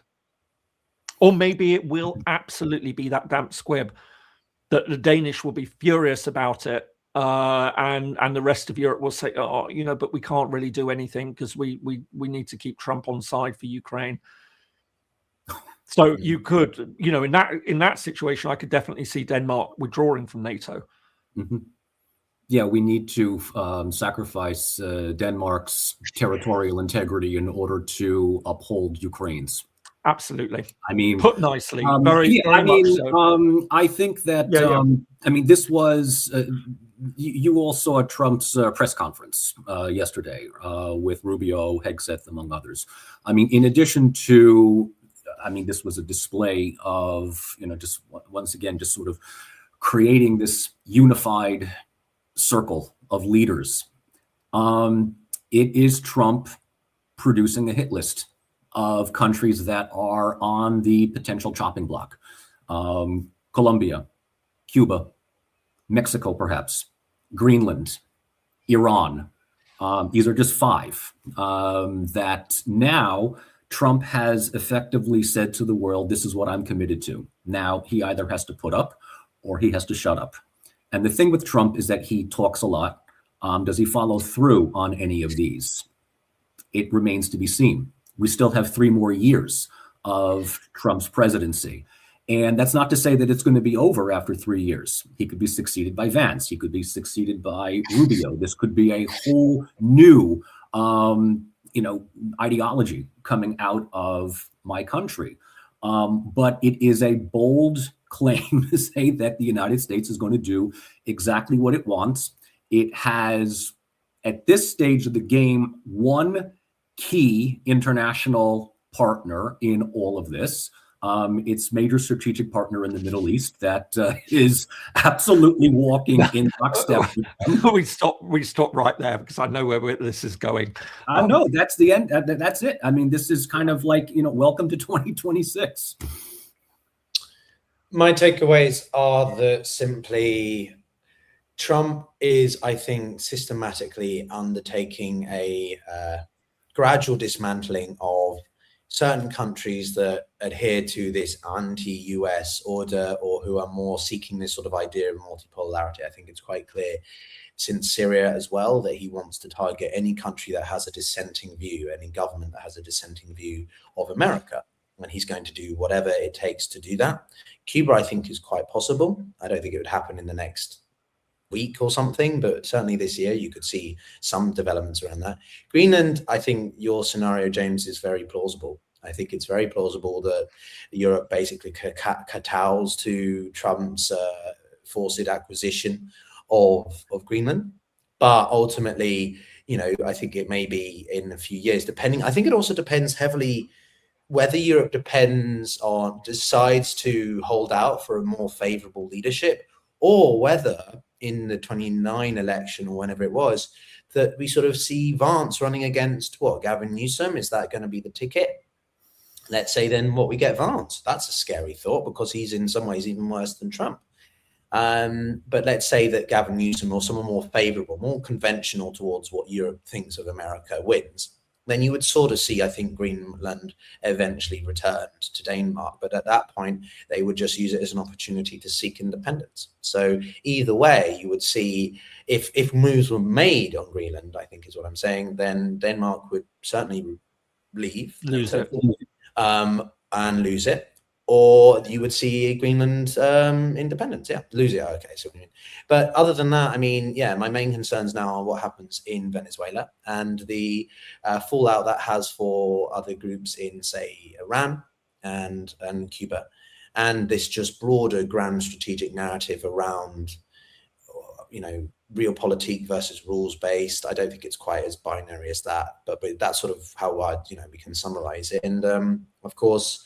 or maybe it will absolutely be that damp squib that the Danish will be furious about it. And the rest of Europe will say, oh, you know, but we can't really do anything because we need to keep Trump on side for Ukraine. So you could, you know, in that situation, I could definitely see Denmark withdrawing from NATO. Mm-hmm. Yeah, we need to sacrifice Denmark's territorial integrity in order to uphold Ukraine's. Absolutely. I mean, put nicely. Very much so. I think that, I mean, this was, you all saw Trump's press conference yesterday with Rubio, Hegseth, among others. I mean, in addition to, this was a display of, just once again, just sort of creating this unified circle of leaders. It is Trump producing a hit list of countries that are on the potential chopping block. Colombia, Cuba, Mexico, perhaps, Greenland, Iran. These are just 5 that now Trump has effectively said to the world, this is what I'm committed to. Now he either has to put up or he has to shut up. And the thing with Trump is that he talks a lot. Does he follow through on any of these? It remains to be seen. We still have 3 more years of Trump's presidency. And that's not to say that it's going to be over after 3 years. He could be succeeded by Vance. He could be succeeded by Rubio. This could be a whole new, ideology coming out of my country. But it is a bold claim to say that the United States is going to do exactly what it wants. It has, at this stage of the game, one key international partner in all of this. Its major strategic partner in the Middle East that is absolutely walking in lockstep. We stop right there because I know where this is going. No, that's the end. That's it. This is kind of like, welcome to 2026. My takeaways are that simply Trump is, I think, systematically undertaking a gradual dismantling of certain countries that adhere to this anti-US order or who are more seeking this sort of idea of multipolarity. I think it's quite clear since Syria as well that he wants to target any country that has a dissenting view, any government that has a dissenting view of America. And he's going to do whatever it takes to do that. Cuba, I think, is quite possible. I don't think it would happen in the next week or something, but certainly this year you could see some developments around that. Greenland, I think your scenario, James, is very plausible. I think it's very plausible that Europe basically kowtows to Trump's forced acquisition of Greenland. But ultimately, I think it may be in a few years, depending. I think it also depends heavily whether Europe decides to hold out for a more favorable leadership, or whether in the 29 election or whenever it was, that we sort of see Vance running against Gavin Newsom. Is that going to be the ticket? Let's say then we get Vance. That's a scary thought because he's in some ways even worse than Trump. But let's say that Gavin Newsom or someone more favorable, more conventional towards what Europe thinks of America wins. Then you would sort of see, I think, Greenland eventually returned to Denmark. But at that point, they would just use it as an opportunity to seek independence. So either way, you would see if moves were made on Greenland, I think is what I'm saying, then Denmark would certainly lose it. And lose it. Or you would see Greenland independence. Yeah, lose it. Okay, so but other than that, my main concerns now are what happens in Venezuela and the fallout that has for other groups in, say, Iran and Cuba, and this just broader grand strategic narrative around, realpolitik versus rules based. I don't think it's quite as binary as that, but that's sort of how we can summarize it. And of course,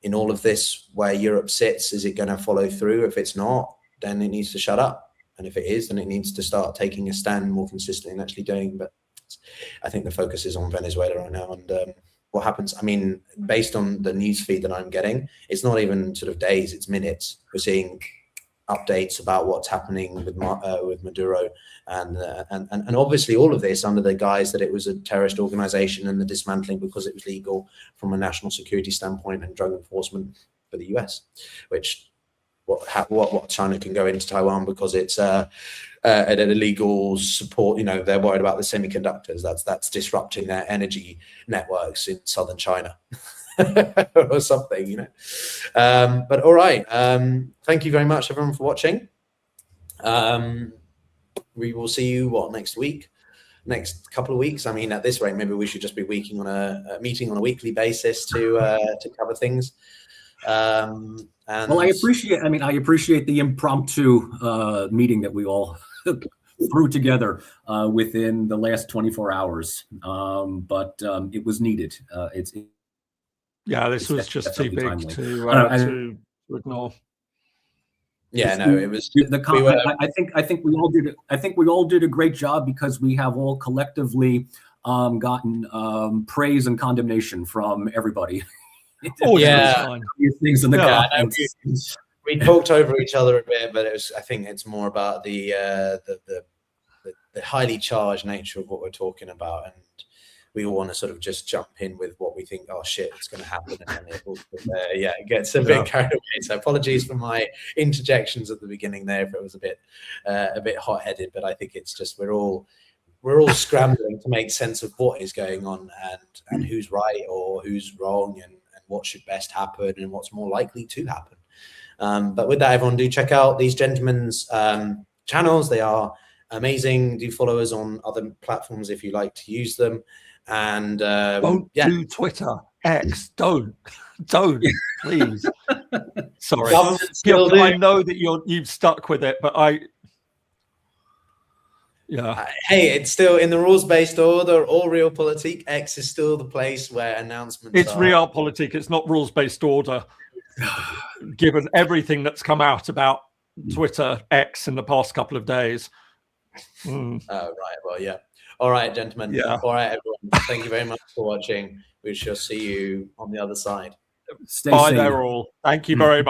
in all of this, where Europe sits, is it going to follow through? If it's not, then it needs to shut up. And if it is, then it needs to start taking a stand more consistently and actually doing. But I think the focus is on Venezuela right now. And what happens, based on the news feed that I'm getting, it's not even sort of days, it's minutes. We're seeing updates about what's happening with Maduro, and obviously all of this under the guise that it was a terrorist organization and the dismantling because it was legal from a national security standpoint and drug enforcement for the US, which what China can go into Taiwan because it's an illegal support. They're worried about the semiconductors. That's disrupting their energy networks in southern China. Or something, but all right. Thank you very much, everyone, for watching. We will see you next week, next couple of weeks. At this rate, maybe we should just be meeting on a weekly basis to cover things. And I appreciate the impromptu meeting that we all threw together within the last 24 hours. But it was needed. This was just too big timely. to ignore. Yeah, no, it was. I think we all did. I think we all did a great job because we have all collectively gotten praise and condemnation from everybody. Oh yeah, things in the comments. We talked over each other a bit, but I think it's more about the highly charged nature of what we're talking about, and we all want to sort of just jump in with what we think, oh shit, it's going to happen, and then it gets a bit carried away. So apologies for my interjections at the beginning there if it was a bit hot-headed, but I think it's just we're all scrambling to make sense of what is going on and who's right or who's wrong and what should best happen and what's more likely to happen. But with that, everyone, do check out these gentlemen's channels. They are amazing. Do follow us on other platforms if you like to use them. And don't do Twitter, X. Don't, please. Sorry, I know that you've stuck with it, but hey, it's still in the rules-based order or Realpolitik. X is still the place where announcements. It's Realpolitik. It's not rules-based order. Given everything that's come out about Twitter, X in the past couple of days. Right. Well, yeah. All right, gentlemen. Yeah. All right, everyone. Thank you very much for watching. We shall see you on the other side. Stay Bye safe. there all. Thank you very much.